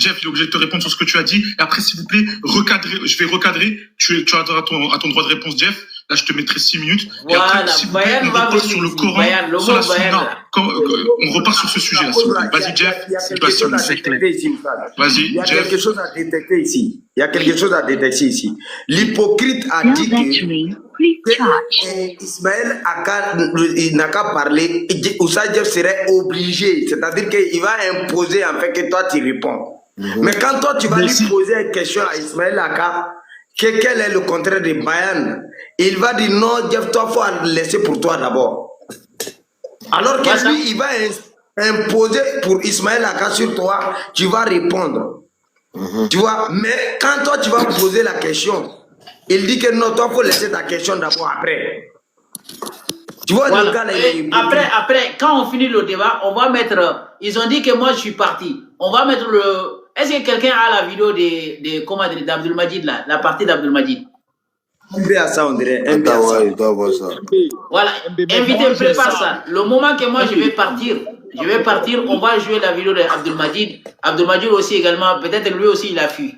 de te répondre sur ce que tu as dit. Et après, s'il vous plaît, je vais recadrer. Tu as ton droit de réponse, Jeff. Là, je te mettrai 6 minutes. Et voilà, après, s'il vous plaît, on repart sur le Coran, sur la Sunna. On repart sur ce sujet-là, s'il vous plaît. Vas-y, Jeff. Vas-y, il y a quelque chose à détecter ici. Il y a quelque chose à détecter ici. L'hypocrite a dit que Ismaël n'a qu'à parler. Oussa Jeff serait obligé. C'est-à-dire qu'il va imposer en fait que toi tu réponds. Mais quand toi tu vas lui poser une question à Ismaël Aka, quel est le contraire de Bayan, il va dire non, Jeff, toi, il faut laisser pour toi d'abord. Alors que lui, il va imposer pour Ismaël Aka sur toi, tu vas répondre. Tu vois, mais quand toi, tu vas poser la question, il dit que non, toi, il faut laisser ta question d'abord après. Tu vois, voilà. Le gars, après, quand on finit le débat, on va mettre... Ils ont dit que moi, je suis parti. On va mettre le... Est-ce que quelqu'un a la vidéo d'Abdul Majid, là, la partie d'Abdul Majid? ça, on dirait. Il doit voir ça. Voilà, invité, prépare ça. Le moment que moi, je vais partir, on va jouer la vidéo d'Abdul Majid. Abdul Majid aussi également, peut-être lui aussi, il a fui.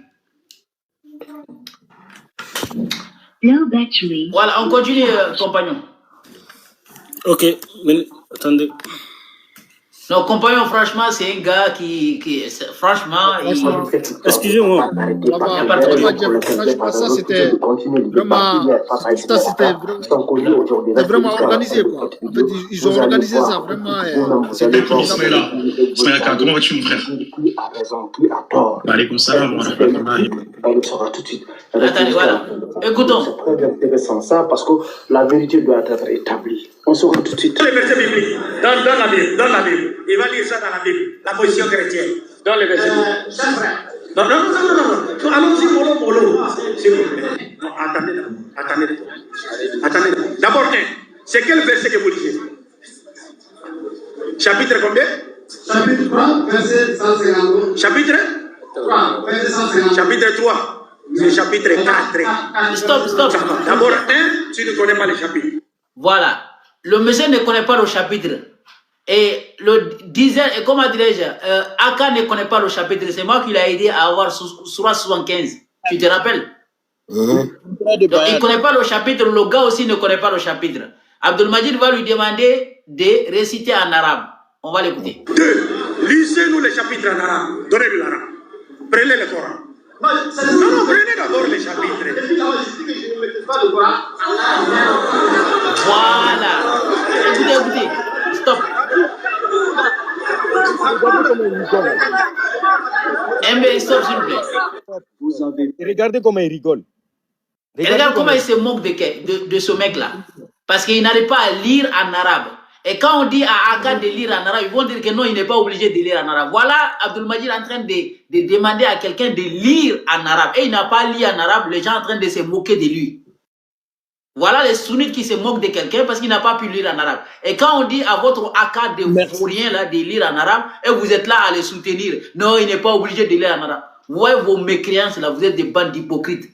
Voilà, on continue, compagnon. Ok, mais attendez. Non, compagnon, franchement, c'est un gars qui franchement, excusez-moi. Ça, c'était vraiment organisé, quoi. En fait, ils ont organisé ça, vraiment. Comment vas-tu, mon frère? Allez, comme ça, on le saura tout de suite. Attendez, voilà. Écoutons. C'est très intéressant, ça, parce que la vérité doit être établie. On saura tout de suite. Dans les versets bibliques, dans la Bible. Il va lire ça dans la Bible, la position chrétienne. Dans les versets bibliques. Non. Allons-y, mollo. S'il vous plaît. Non, attendez. D'abord, c'est quel verset que vous lisez? Chapitre combien? Chapitre 3, verset 152. Chapitre 3, verset 152. Chapitre 3, c'est chapitre 4. Stop. D'abord, tu ne connais pas les chapitres. Voilà. Le monsieur ne connaît pas le chapitre. Et le dizaine, comment dirais-je, Aka ne connaît pas le chapitre. C'est moi qui l'ai aidé à avoir Surah 75. Tu te rappelles? Donc, il ne connaît pas le chapitre. Le gars aussi ne connaît pas le chapitre. Abdul Majid va lui demander de réciter en arabe. On va l'écouter. 2. Lisez-nous les chapitres en arabe. Donnez-lui l'arabe. Prenez le Coran. Non, prenez d'abord les chapitres. Voilà. Écoutez. Stop. Stop, s'il vous plaît. Regardez comment il rigole. Regarde comment il se moque de ce mec-là. Parce qu'il n'arrive pas à lire en arabe. Et quand on dit à Aka de lire en arabe, ils vont dire que non, il n'est pas obligé de lire en arabe. Voilà Abdul Majid en train de demander à quelqu'un de lire en arabe. Et il n'a pas lu en arabe, les gens en train de se moquer de lui. Voilà les sunnites qui se moquent de quelqu'un parce qu'il n'a pas pu lire en arabe. Et quand on dit à votre Aka de rien là, de lire en arabe, et vous êtes là à les soutenir, non, il n'est pas obligé de lire en arabe. Ouais, vos mécréances là, vous êtes des bandes d'hypocrites.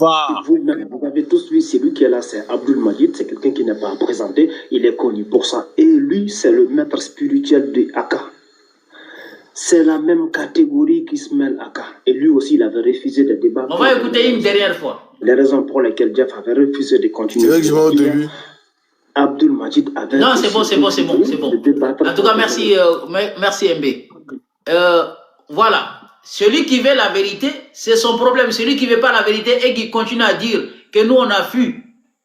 Vous avez tous vu, celui qui est là, c'est Abdul Majid, c'est quelqu'un qui n'est pas présenté, il est connu pour ça. Et lui, c'est le maître spirituel de Aka. C'est la même catégorie qu'Ismaël Aka. Et lui aussi, il avait refusé de débattre. On va écouter une dernière fois. Les raisons pour lesquelles Jeff avait refusé de continuer. C'est vrai que je vais au début. Abdul Majid avait... Non, c'est bon. En tout cas, merci MB. Voilà. Celui qui veut la vérité, c'est son problème. Celui qui ne veut pas la vérité et qui continue à dire que nous, on a fui,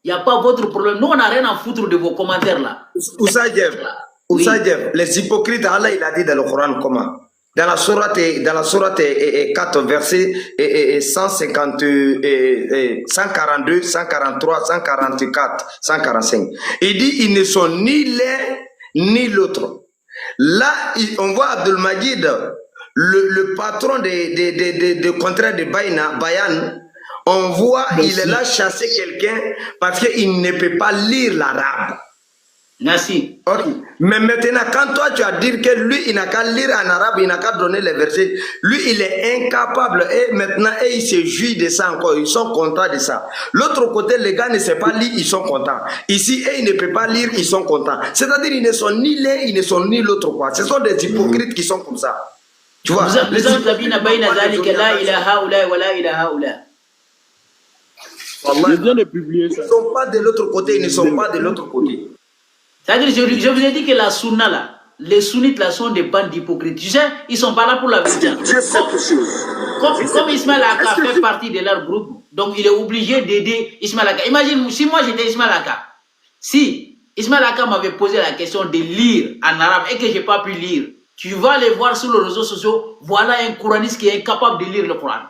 il n'y a pas votre problème. Nous, on n'a rien à foutre de vos commentaires là. Oussa Jeff, les hypocrites, Allah, il a dit dans le Coran comment? Dans la sourate 4, verset 142, 143, 144, 145. Il dit, ils ne sont ni l'un ni l'autre. Là, on voit Abdul Majid le patron de contrat de Bayan, on voit, il est là chasser quelqu'un parce qu'il ne peut pas lire l'arabe. Merci. Ok. Mais maintenant, quand toi tu as dit que lui, il n'a qu'à lire en arabe, il n'a qu'à donner les versets, lui, il est incapable. Et maintenant, il se jouit de ça encore. Ils sont contents de ça. L'autre côté, les gars ne savent pas lire, ils sont contents. Ici, ils ne peuvent pas lire, ils sont contents. C'est-à-dire, ils ne sont ni l'un, ils ne sont ni l'autre. Ce sont des hypocrites qui sont comme ça. Tu vois? Ils ne sont pas de l'autre côté, ils ne sont pas de l'autre côté. C'est-à-dire, je vous ai dit que la sunna là, les sunnites là sont des bandes d'hypocrites. Tu sais, ils sont pas là pour la vérité. Comme Ismaël Aka fait partie de leur groupe, donc il est obligé d'aider Ismaël Aka. Imagine, si moi j'étais Ismaël Aka, si Ismaël Aka m'avait posé la question de lire en arabe et que j'ai pas pu lire, tu vas aller voir sur les réseaux sociaux, voilà un Coraniste qui est incapable de lire le Coran.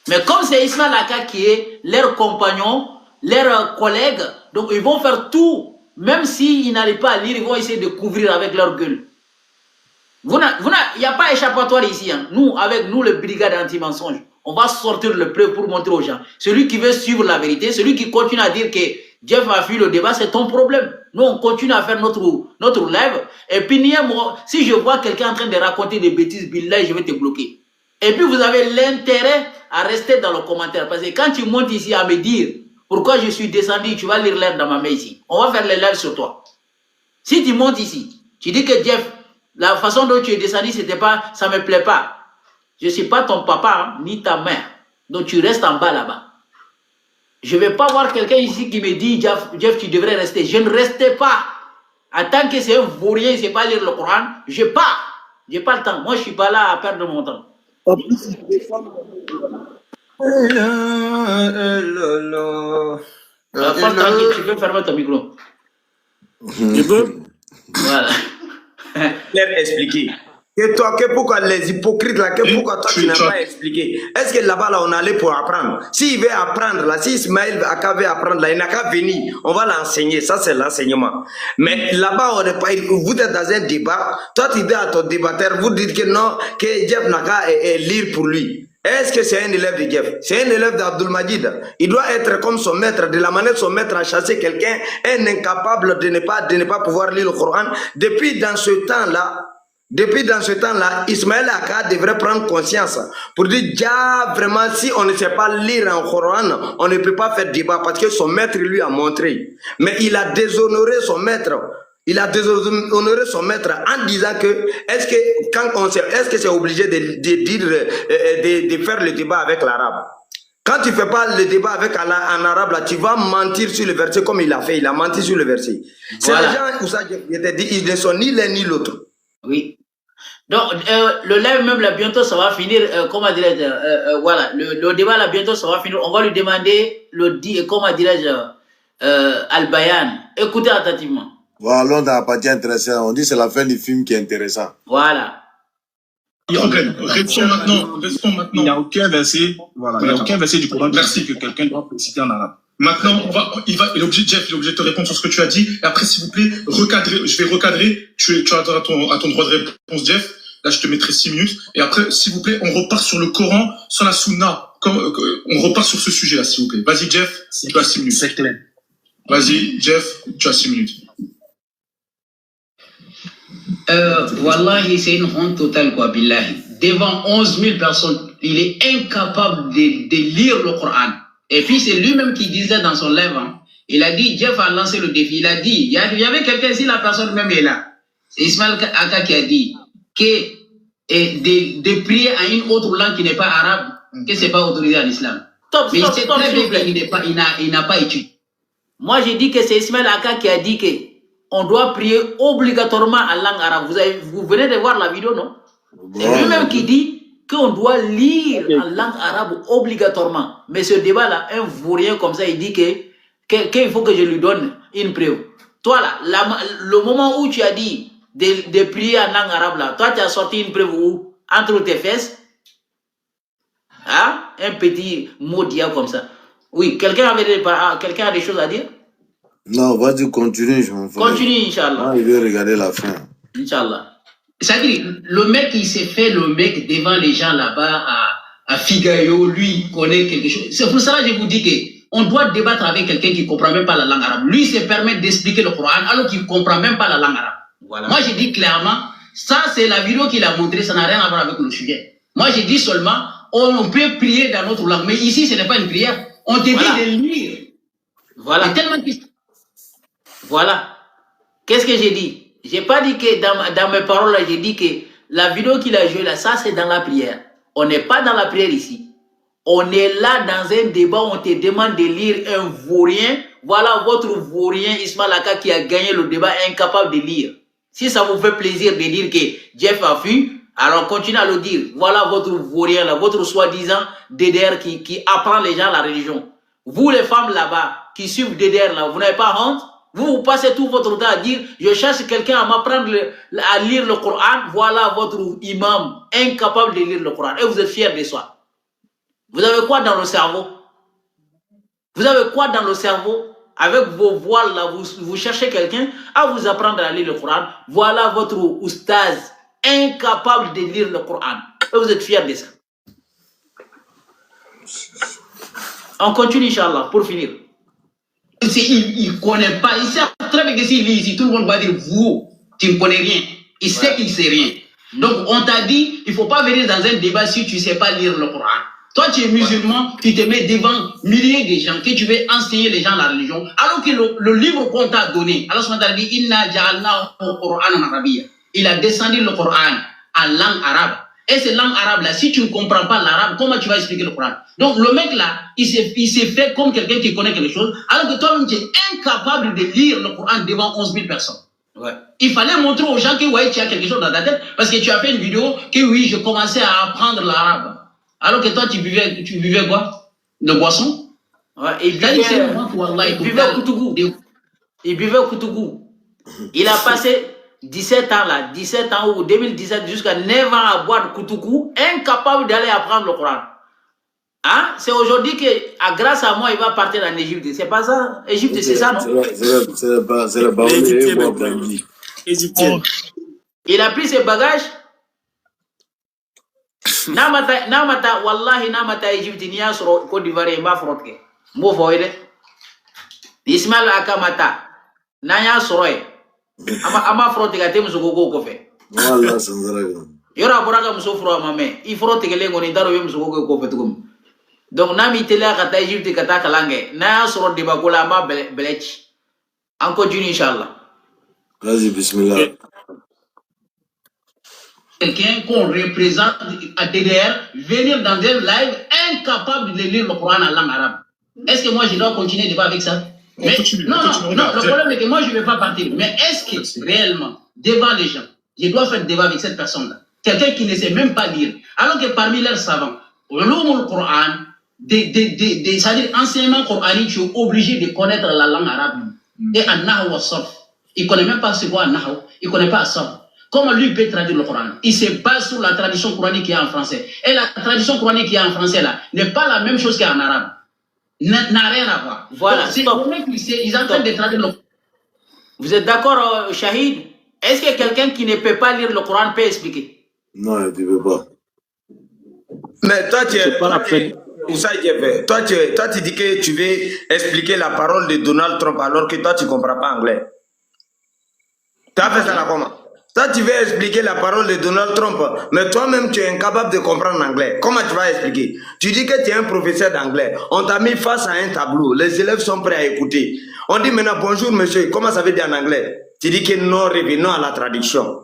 Mais comme c'est Ismaël Aka qui est leur compagnon, leur collègue, donc ils vont faire tout. Même s'ils n'arrivent pas à lire, ils vont essayer de couvrir avec leur gueule. Il n'y a pas échappatoire ici. Hein. Nous, avec nous, les brigades anti-mensonges, on va sortir le preuve pour montrer aux gens. Celui qui veut suivre la vérité, celui qui continue à dire que Jeff a fui le débat, c'est ton problème. Nous, on continue à faire notre live. Et puis, si je vois quelqu'un en train de raconter des bêtises, billah, je vais te bloquer. Et puis, vous avez l'intérêt à rester dans le commentaire. Parce que quand tu montes ici à me dire pourquoi je suis descendu, tu vas lire l'air dans ma main ici. On va faire les lives sur toi. Si tu montes ici, tu dis que Jeff, la façon dont tu es descendu, c'était pas, ça me plaît pas. Je ne suis pas ton papa, hein, ni ta mère. Donc tu restes en bas là-bas. Je ne vais pas voir quelqu'un ici qui me dit, Jeff, tu devrais rester. Je ne restais pas. En tant que c'est un vaurien, il ne sait pas lire le Coran, je pars. Je n'ai pas le temps. Moi, je ne suis pas là à perdre mon temps. Tranquille, tu peux fermer ton micro. Tu peux? Voilà. Claire expliquer. Que toi, que pourquoi les hypocrites là, que pourquoi toi tu n'as pas expliqué? Est-ce que là-bas là on allait pour apprendre? S'il veut apprendre là, si Ismaël Aka veut apprendre là, il n'a qu'à venir, on va l'enseigner, ça c'est l'enseignement. Mais là-bas on n'est pas, vous êtes dans un débat, toi tu dis à ton débatteur, vous dites que non, que Jeff n'a qu'à lire pour lui. Est-ce que c'est un élève de Jeff? C'est un élève d'Abdul Majid. Il doit être comme son maître, de la manière son maître a chassé quelqu'un, un incapable de ne pas pouvoir lire le Coran. Depuis dans ce temps-là, Ismaël Aka devrait prendre conscience pour dire, déjà, vraiment, si on ne sait pas lire en Coran, on ne peut pas faire débat parce que son maître lui a montré. Mais il a déshonoré son maître. Il a déshonoré son maître en disant que est-ce que c'est obligé de faire le débat avec l'arabe? Quand tu ne fais pas le débat avec en arabe, là, tu vas mentir sur le verset comme il a fait. Il a menti sur le verset. Voilà. C'est les gens où ça, ils ne sont ni l'un ni l'autre. Oui. Donc, le live même là, bientôt ça va finir. Comment dirais-je, voilà, le débat là, bientôt ça va finir. On va lui demander comment dirais-je, Al-Bayan. Écoutez attentivement. Voilà, l'on n'a pas dit intéressant. On dit c'est la fin du film qui est intéressant. Voilà. Répond maintenant. Il n'y a aucun verset, voilà, il n'y a aucun verset du Coran qui dit que quelqu'un doit préciter en arabe. Maintenant, Jeff, il est obligé de te répondre sur ce que tu as dit. Et après, s'il vous plaît, je vais recadrer. Tu as ton droit de réponse, Jeff. Là, je te mettrai 6 minutes. Et après, s'il vous plaît, on repart sur le Coran, sur la Sunna. On repart sur ce sujet-là, s'il vous plaît. Vas-y, Jeff, tu as 6 minutes. C'est clair. Vas-y, Jeff, tu as 6 minutes. Wallahi, c'est une honte totale, quoi, billahi. Devant 11 000 personnes, il est incapable de lire le Coran. Et puis, c'est lui-même qui disait dans son livre, hein, il a dit, Jeff a lancé le défi, il a dit, il y avait quelqu'un ici, la personne même est là. C'est Ismaël Aka qui a dit que de prier en une autre langue qui n'est pas arabe, que ce n'est pas autorisé en islam. Mais il sait très bien qu'il n'a pas étudié. Moi, j'ai dit que c'est Ismaël Aka qui a dit que on doit prier obligatoirement en langue arabe. Vous venez de voir la vidéo, non? C'est lui-même qui dit qu'on doit lire en langue arabe obligatoirement. Mais ce débat-là, un vaurien comme ça, il dit qu'il faut que je lui donne une preuve. Toi, là, le moment où tu as dit de prier en langue arabe, là, toi, tu as sorti une preuve où? Entre tes fesses? Hein? Un petit mot d'IA comme ça. Oui, quelqu'un a des choses à dire? Non, vas-y, continue, je m'en fous. Continue, Inch'Allah. Il veut regarder la fin. Inch'Allah. C'est-à-dire, le mec, il s'est fait le mec devant les gens là-bas à Figayo, lui, il connaît quelque chose. C'est pour ça que je vous dis qu'on doit débattre avec quelqu'un qui ne comprend même pas la langue arabe. Lui, il se permet d'expliquer le Coran alors qu'il ne comprend même pas la langue arabe. Voilà. Moi, j'ai dit clairement, ça, c'est la vidéo qu'il a montrée, ça n'a rien à voir avec le sujet. Moi, j'ai dit seulement, on peut prier dans notre langue. Mais ici, ce n'est pas une prière. On te dit de lire. Voilà. Voilà. Qu'est-ce que j'ai dit? J'ai pas dit que dans mes paroles, j'ai dit que la vidéo qu'il a jouée là, ça c'est dans la prière. On n'est pas dans la prière ici. On est là dans un débat, on te demande de lire un vaurien. Voilà votre vaurien Ismail Aka qui a gagné le débat, incapable de lire. Si ça vous fait plaisir de dire que Jeff a fui, alors continuez à le dire. Voilà votre vaurien là, votre soi-disant DDR qui apprend les gens la religion. Vous les femmes là-bas qui suivent DDR là, vous n'avez pas honte? Vous passez tout votre temps à dire, je cherche quelqu'un à m'apprendre à lire le Coran. Voilà votre imam, incapable de lire le Coran. Et vous êtes fiers de soi. Vous avez quoi dans le cerveau? Vous avez quoi dans le cerveau? Avec vos voiles là, vous cherchez quelqu'un à vous apprendre à lire le Coran. Voilà votre oustaz, incapable de lire le Coran. Et vous êtes fiers de ça. On continue, Inch'Allah, pour finir. Il ne connaît pas, il sait très bien que s'il lit ici, tout le monde va dire vous, tu ne connais rien. Il sait qu'il ne sait rien. Donc on t'a dit, il ne faut pas venir dans un débat si tu ne sais pas lire le Coran. Toi tu es musulman, tu te mets devant milliers de gens, que tu veux enseigner les gens la religion, alors que le livre qu'on t'a donné, alors on t'a dit, Inna ja'alna Coran en arabie. Il a descendu le Coran en langue arabe. Et cette langue arabe là, si tu ne comprends pas l'arabe, comment tu vas expliquer le Coran? Donc le mec là, il s'est fait comme quelqu'un qui connaît quelque chose, alors que toi-même tu es incapable de lire le Coran devant 11 000 personnes. Ouais. Il fallait montrer aux gens que ouais, tu as quelque chose dans ta tête, parce que tu as fait une vidéo que oui, je commençais à apprendre l'arabe. Alors que toi tu buvais quoi? De boisson? Ouais, il buvait Koutougou. Il buvait Koutougou. Il a passé 17 ans là, 17 ans ou 2017 jusqu'à 9 ans à boire de Koutougou, incapable d'aller apprendre le Coran. Hein? C'est aujourd'hui que, grâce à moi, il va partir en Égypte. C'est pas ça? Égypte, c'est ça, non? C'est le Baoulé. Il a pris ses bagages. Namata, wallahi, namata Égypte, ni a sur Côte d'Ivoire, il m'a frotté. Mo foide. Ismail Akamata. Naya soroy. Ama frotté gâté, moussouko kofe. Voilà, c'est vrai. Yora Boraga Moussoufro, ma mère. Il frotté que les gonitaro, moussouko kofe. Donc, Nami Tela Kata Égypte Kata Kalange. Naya soro de Bakola, ma belech. On continue, Inch'Allah. Vas-y, bismillah. Quelqu'un qu'on représente à DDR, venir dans un live incapable de lire le Coran en langue arabe. Est-ce que moi je dois continuer le débat avec ça? Mais, non, le problème est que moi je ne vais pas partir. Mais est-ce que réellement, devant les gens, je dois faire le débat avec cette personne-là? Quelqu'un qui ne sait même pas lire. Alors que parmi leurs savants, le Coran, c'est-à-dire enseignement coranique, tu es obligé de connaître la langue arabe. Et en Nahu wa Sarf. Il ne connaît même pas ce qu'est un Nahu, il ne connaît pas Sarf. Comment lui peut traduire le Coran? Il se base sur la tradition coranique qui est en français. Et la tradition coranique qui est en français là n'est pas la même chose qu'en arabe. N'a rien à voir. Voilà. C'est le mec qui ils sont en train de traduire le Coran. Vous êtes d'accord, Shahid? Est-ce que quelqu'un qui ne peut pas lire le Coran peut expliquer? Non, il ne peut pas. Mais toi, tu es pas la peine. Toi, tu dis que tu veux expliquer la parole de Donald Trump alors que toi, tu ne comprends pas anglais. Tu as fait ça là comment? Toi, tu veux expliquer la parole de Donald Trump, mais toi-même, tu es incapable de comprendre l'anglais. Comment tu vas expliquer? Tu dis que tu es un professeur d'anglais. On t'a mis face à un tableau. Les élèves sont prêts à écouter. On dit maintenant, bonjour monsieur, comment ça veut dire en anglais? Tu dis que non, revenons à la traduction.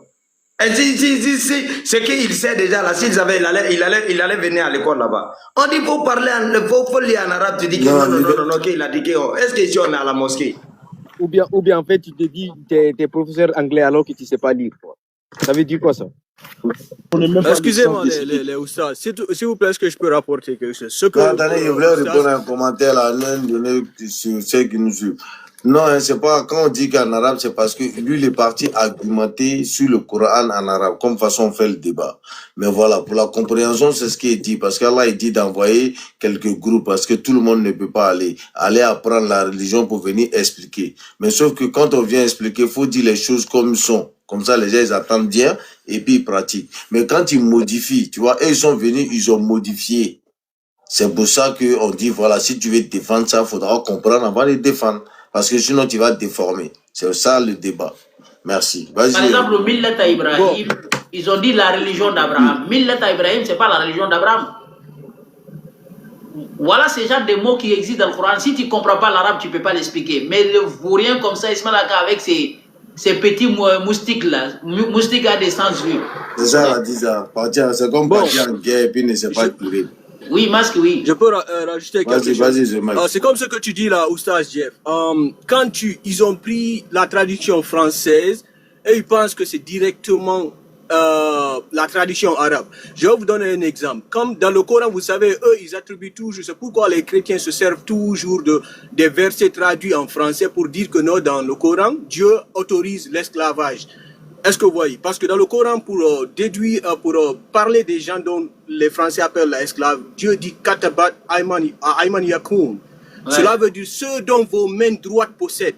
Et c'est qu'il sait déjà là, s'il savait, il allait venir à l'école là-bas. On dit, faut parler, faut lire en arabe. Tu dis que non, qu'il a dit que, est-ce que ici on est à la mosquée? Ou bien en fait, tu te dis que tu es professeur anglais alors que tu ne sais pas lire. Quoi. Ça veut dire quoi ça? Excusez-moi les Oussas, s'il vous plaît, est-ce que je peux rapporter quelque chose? Attendez, je voulais répondre à un commentaire à l'un de ceux qui nous suivent. Non, c'est pas, quand on dit qu'en arabe, c'est parce que lui, il est parti argumenter sur le Coran en arabe, comme façon on fait le débat. Mais voilà, pour la compréhension, c'est ce qui est dit, parce qu'Allah, il dit d'envoyer quelques groupes, parce que tout le monde ne peut pas aller apprendre la religion pour venir expliquer. Mais sauf que quand on vient expliquer, il faut dire les choses comme ils sont. Comme ça, les gens, ils attendent bien et puis ils pratiquent. Mais quand ils modifient, tu vois, eux, ils sont venus, ils ont modifié. C'est pour ça qu'on dit, voilà, si tu veux défendre ça, il faudra comprendre avant de défendre. Parce que sinon, tu vas te déformer. C'est ça le débat. Merci. Par exemple, le Millet à Ibrahim, ils ont dit la religion d'Abraham. Millet à Ibrahim, ce n'est pas la religion d'Abraham. Voilà ces genres de mots qui existent dans le Coran. Si tu ne comprends pas l'arabe, tu ne peux pas l'expliquer. Mais le vaurien comme ça, Ismaël Aka, avec ces petits moustiques-là, moustiques à des sens vus. C'est ça, la dit ça. C'est comme partir en guerre et puis ne sait pas tirer. Oui, Masque, oui. Je peux rajouter quelque chose. Vas-y, c'est comme ce que tu dis là, Oustaz Jeff. Quand ils ont pris la traduction française et ils pensent que c'est directement la tradition arabe. Je vais vous donner un exemple. Comme dans le Coran, vous savez, eux, ils attribuent toujours, c'est pourquoi les chrétiens se servent toujours des versets traduits en français pour dire que non, dans le Coran, Dieu autorise l'esclavage. Est-ce que vous voyez? Parce que dans le Coran, pour parler des gens dont les Français appellent l'esclave, Dieu dit Katabat Ayman Yakoun. Cela veut dire ceux dont vos mains droites possèdent.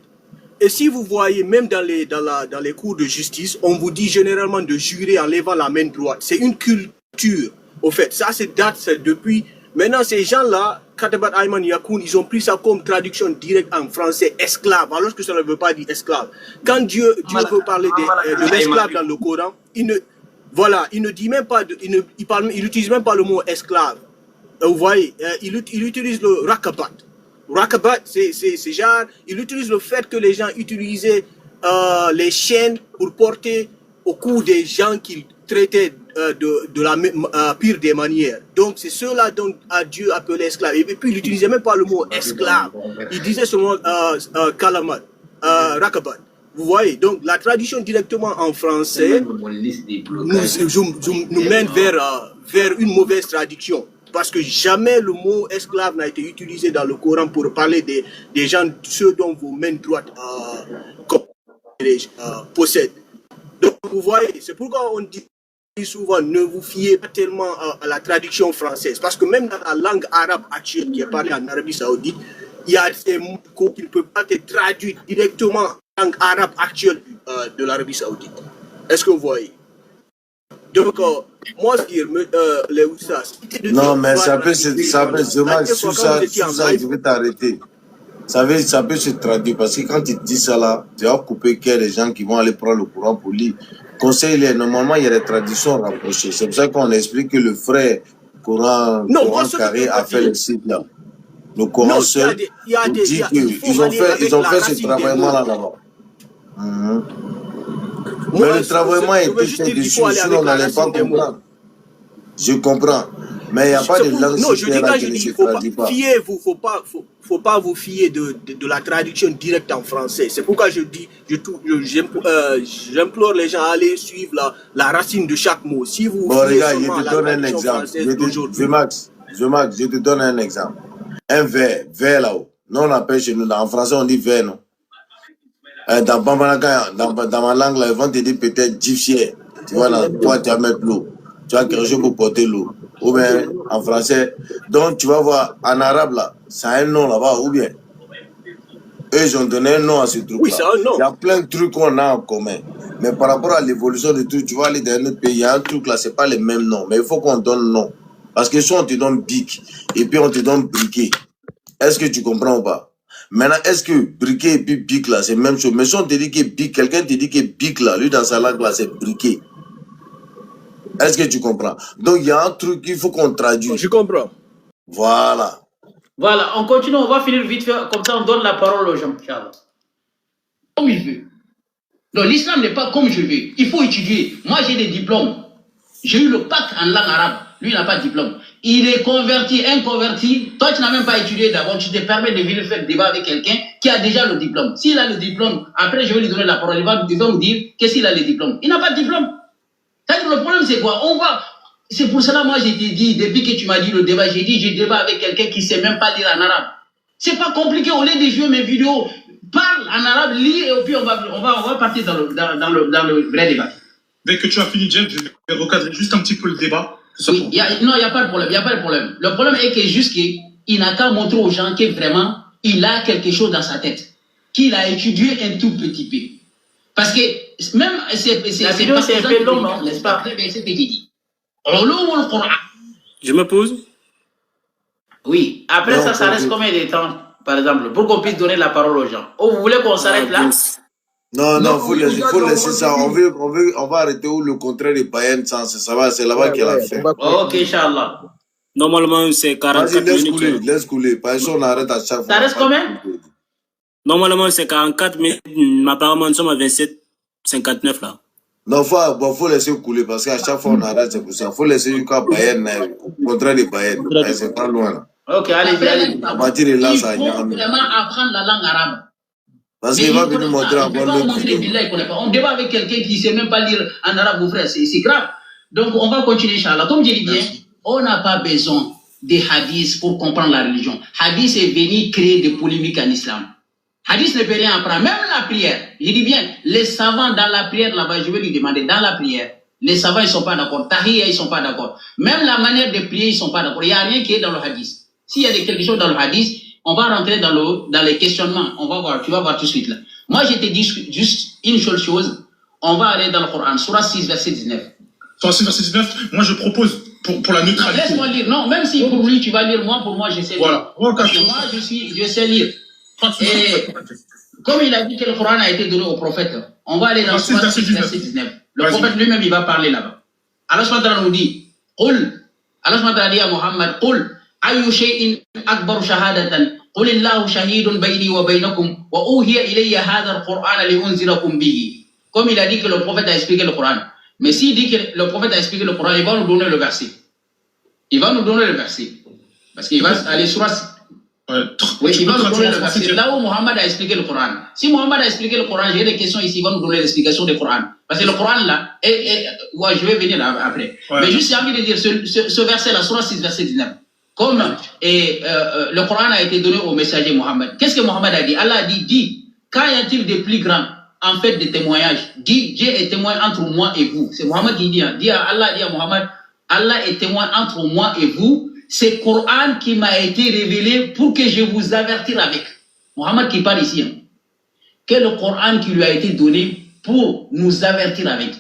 Et si vous voyez, même dans les cours de justice, on vous dit généralement de jurer en levant la main droite. C'est une culture, au fait. Ça, c'est depuis... Maintenant, ces gens-là, Katabat Ayman Yakoun, ils ont pris ça comme traduction directe en français, esclave, alors que ça ne veut pas dire esclave. Quand Dieu veut parler de l'esclave dans le Coran, il ne dit même pas, il n'utilise même pas le mot esclave. Vous voyez, il utilise le rakabat. Rakabat, c'est genre, il utilise le fait que les gens utilisaient les chaînes pour porter au cou des gens qu'ils traitaient de la pire des manières. Donc c'est ceux-là dont Dieu appelait esclaves. Et puis il n'utilisait même pas le mot esclave. Il disait seulement kalamat, rakabat. Vous voyez, donc la traduction directement en français nous mène vers une mauvaise traduction. Parce que jamais le mot esclave n'a été utilisé dans le Coran pour parler des gens, ceux dont vos mains droites possèdent. Donc vous voyez, c'est pourquoi on dit souvent ne vous fiez pas tellement à la traduction française. Parce que même dans la langue arabe actuelle qui est parlée en Arabie Saoudite, il y a des mots qui ne peuvent pas être traduits directement en langue arabe actuelle de l'Arabie Saoudite. Est-ce que vous voyez? Donc, moi, les Oussas... Non, mais ça peut se je vais t'arrêter. Ça peut se traduire, parce que quand tu dis ça là, tu vas couper qu'il y a des gens qui vont aller prendre le courant pour lire. Conseil, normalement, il y a des traditions rapprochées. C'est pour ça qu'on explique que le frère Coran Carré a fait le site là. Le Coran seul, ils ont fait ce travaillement là-bas. Mais le travaillement est fait dessus, sinon on n'allait pas comprendre. Je comprends. Mais il n'y a pas de langue supérieure qui ne se traduit pas. Faut pas vous fier de la traduction directe en français. C'est pourquoi je dis, j'implore les gens à aller suivre la racine de chaque mot. Si vous regarde, je te donne un exemple. Je te donne un exemple. Un verre là-haut. Nous on appelle chez nous, en français on dit verre, non? Dans ma langue, là, ils vont te dire peut-être gypsier. Tu vois, là, toi, tu vas mettre l'eau. Tu vas quelque chose pour porter l'eau. Ou bien, en français. Donc, tu vas voir, en arabe, là, ça a un nom là-bas, ou bien. Eux, ils ont donné un nom à ce truc-là. Oui, ça a un nom. Il y a plein de trucs qu'on a en commun. Mais par rapport à l'évolution de tout, tu vas aller dans un autre pays, il y a un truc là, c'est pas les mêmes noms. Mais il faut qu'on donne nom. Parce que soit on te donne bic, et puis on te donne briquet. Est-ce que tu comprends ou pas? Maintenant, est-ce que briquet et puis bic là, c'est la même chose? Mais si on te dit que bic, quelqu'un te dit que bic là, lui dans sa langue là, c'est briquet. Est-ce que tu comprends? Donc, il y a un truc qu'il faut qu'on traduise. Je comprends. Voilà. Voilà, on continue, on va finir vite fait, comme ça on donne la parole aux gens. Comme il veut. Donc, l'islam n'est pas comme je veux. Il faut étudier. Moi, j'ai des diplômes. J'ai eu le bac en langue arabe. Lui, il n'a pas de diplôme. Il est converti, inconverti. Toi, tu n'as même pas étudié d'abord. Tu te permets de venir faire débat avec quelqu'un qui a déjà le diplôme. S'il a le diplôme, après, je vais lui donner la parole. Il va me dire qu'est-ce qu'il a le diplôme. Il n'a pas de diplôme. C'est-à-dire, le problème, c'est quoi? C'est pour cela, moi, j'ai dit, depuis que tu m'as dit le débat, j'ai dit, je débat avec quelqu'un qui ne sait même pas lire en arabe. C'est pas compliqué. Au lieu de jouer mes vidéos, parle en arabe, lis, et puis on va partir dans le vrai débat. Dès que tu as fini, Jeff, je vais recadrer juste un petit peu le débat. Oui, non, il n'y a pas de problème. Le problème est que juste qu'il n'a qu'à montrer aux gens que vraiment, il a quelque chose dans sa tête. Qu'il a étudié un tout petit peu. Parce que même la vidéo c'est un peu long, non, n'est-ce pas? Je me pose. Oui, après Non, ça reste combien de temps, par exemple, pour qu'on puisse donner la parole aux gens? Oh, vous voulez qu'on s'arrête là? Non, faut laisser ça. On va arrêter où le contraire des païens, ça va, c'est là-bas qu'il a fait. Ok, Inch'Allah. Normalement, c'est 44 minutes. Laisse couler. Par exemple, on arrête à chaque fois. Ça reste combien? Normalement, c'est 44 minutes. Apparemment, nous sommes à 27, 59 là. Non, faut laisser couler parce qu'à chaque fois on arrête, c'est pour ça. Faut laisser jusqu'à Bayern, contraire des Bayern. C'est pas loin là. Ok, allez. La partir de là, ça Il faut vraiment apprendre la langue arabe. parce qu'il va venir montrer encore On débat avec quelqu'un qui ne sait même pas lire en arabe, mon frère, c'est grave. Donc, on va continuer, Inch'Allah. Comme je l'ai dit, on n'a pas besoin des hadiths pour comprendre la religion. Hadith est venu créer des polémiques en islam. Hadith ne peut rien apprendre. Même la prière. Je dis bien, les savants dans la prière, là-bas, je vais lui demander, dans la prière, les savants, ils ne sont pas d'accord. Tahiyya, ils ne sont pas d'accord. Même la manière de prier, ils ne sont pas d'accord. Il n'y a rien qui est dans le hadith. S'il y a quelque chose dans le hadith, on va rentrer dans les questionnements. On va voir, tu vas voir tout de suite là. Moi, je te dis juste une seule chose. On va aller dans le Coran, Surah 6, verset 19. Surah 6, verset 19, moi je propose pour la neutralité. Laisse-moi lire. Non, même si pour lui, tu vas lire, pour moi, je sais lire. Voilà. Parce que moi, je sais lire. Et comme il a dit que le Coran a été donné au prophète, on va aller dans Surah 6, verset 19. Le prophète lui-même, il va parler là-bas. Allah subhanahu nous dit, Allah subhanahu dit à Muhammad, أي شيء أكبر شهادة قل الله شهيد بيني وبينكم وأوحي إلي هذا القرآن لأنذركم به. Comme il a dit que le prophète a expliqué le Coran. Mais s'il dit que le prophète a expliqué le Coran, il va nous donner le verset. Il va nous donner le verset. Parce qu'il va aller sur oui, il va nous donner le verset. Là où Mohammed a expliqué le Coran. Si Mohammed a expliqué le Coran, j'ai des questions ici, il va nous donner l'explication du Coran. Parce que le Coran là, ouais, je vais venir après. Ouais. Mais juste j'ai envie de dire, ce verset là, Surah 6, verset 19. Comme le Coran a été donné au messager Mohammed. Qu'est-ce que Mohammed a dit? Allah a dit, quand y a-t-il des plus grands en fait de témoignages? Dit, Dieu est témoin entre moi et vous. C'est Mohammed qui dit, Allah dit à Mohammed, Allah est témoin entre moi et vous. C'est le Coran qui m'a été révélé pour que je vous avertisse avec. Mohammed qui parle ici. Quel est le Coran qui lui a été donné pour nous avertir avec?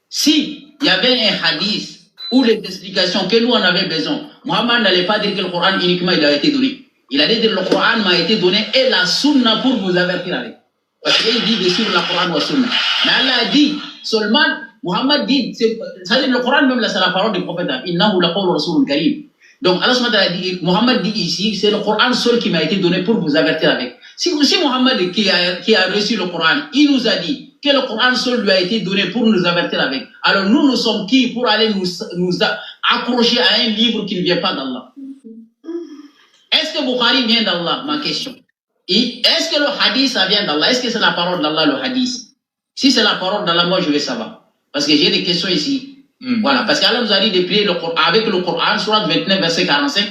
Si il y avait un hadith ou les explications que nous en avions besoin, Mohammed n'allait pas dire que le Coran uniquement il a été donné. Il allait dire le Coran m'a été donné et la sunna pour vous avertir avec. Parce qu'il dit dessus le Coran ou la sunna. Mais Allah a dit seulement, Mohammed dit, c'est-à-dire le Coran même là c'est la parole du prophète. Innahu laqawlu rasulun karim. Donc Allah a dit, Mohammed dit ici, c'est le Coran seul qui m'a été donné pour vous avertir avec. Si Mohammed qui a reçu le Coran, il nous a dit que le Coran seul lui a été donné pour nous avertir avec. Alors nous sommes qui pour aller nous accrocher à un livre qui ne vient pas d'Allah? Est-ce que Bukhari vient d'Allah? Ma question. Est-ce que le hadith ça vient d'Allah? Est-ce que c'est la parole d'Allah le hadith? Si c'est la parole d'Allah, moi je vais savoir. Parce que j'ai des questions ici. Voilà, parce qu'Allah nous a dit de prier avec le Coran, Surah 29, verset 45.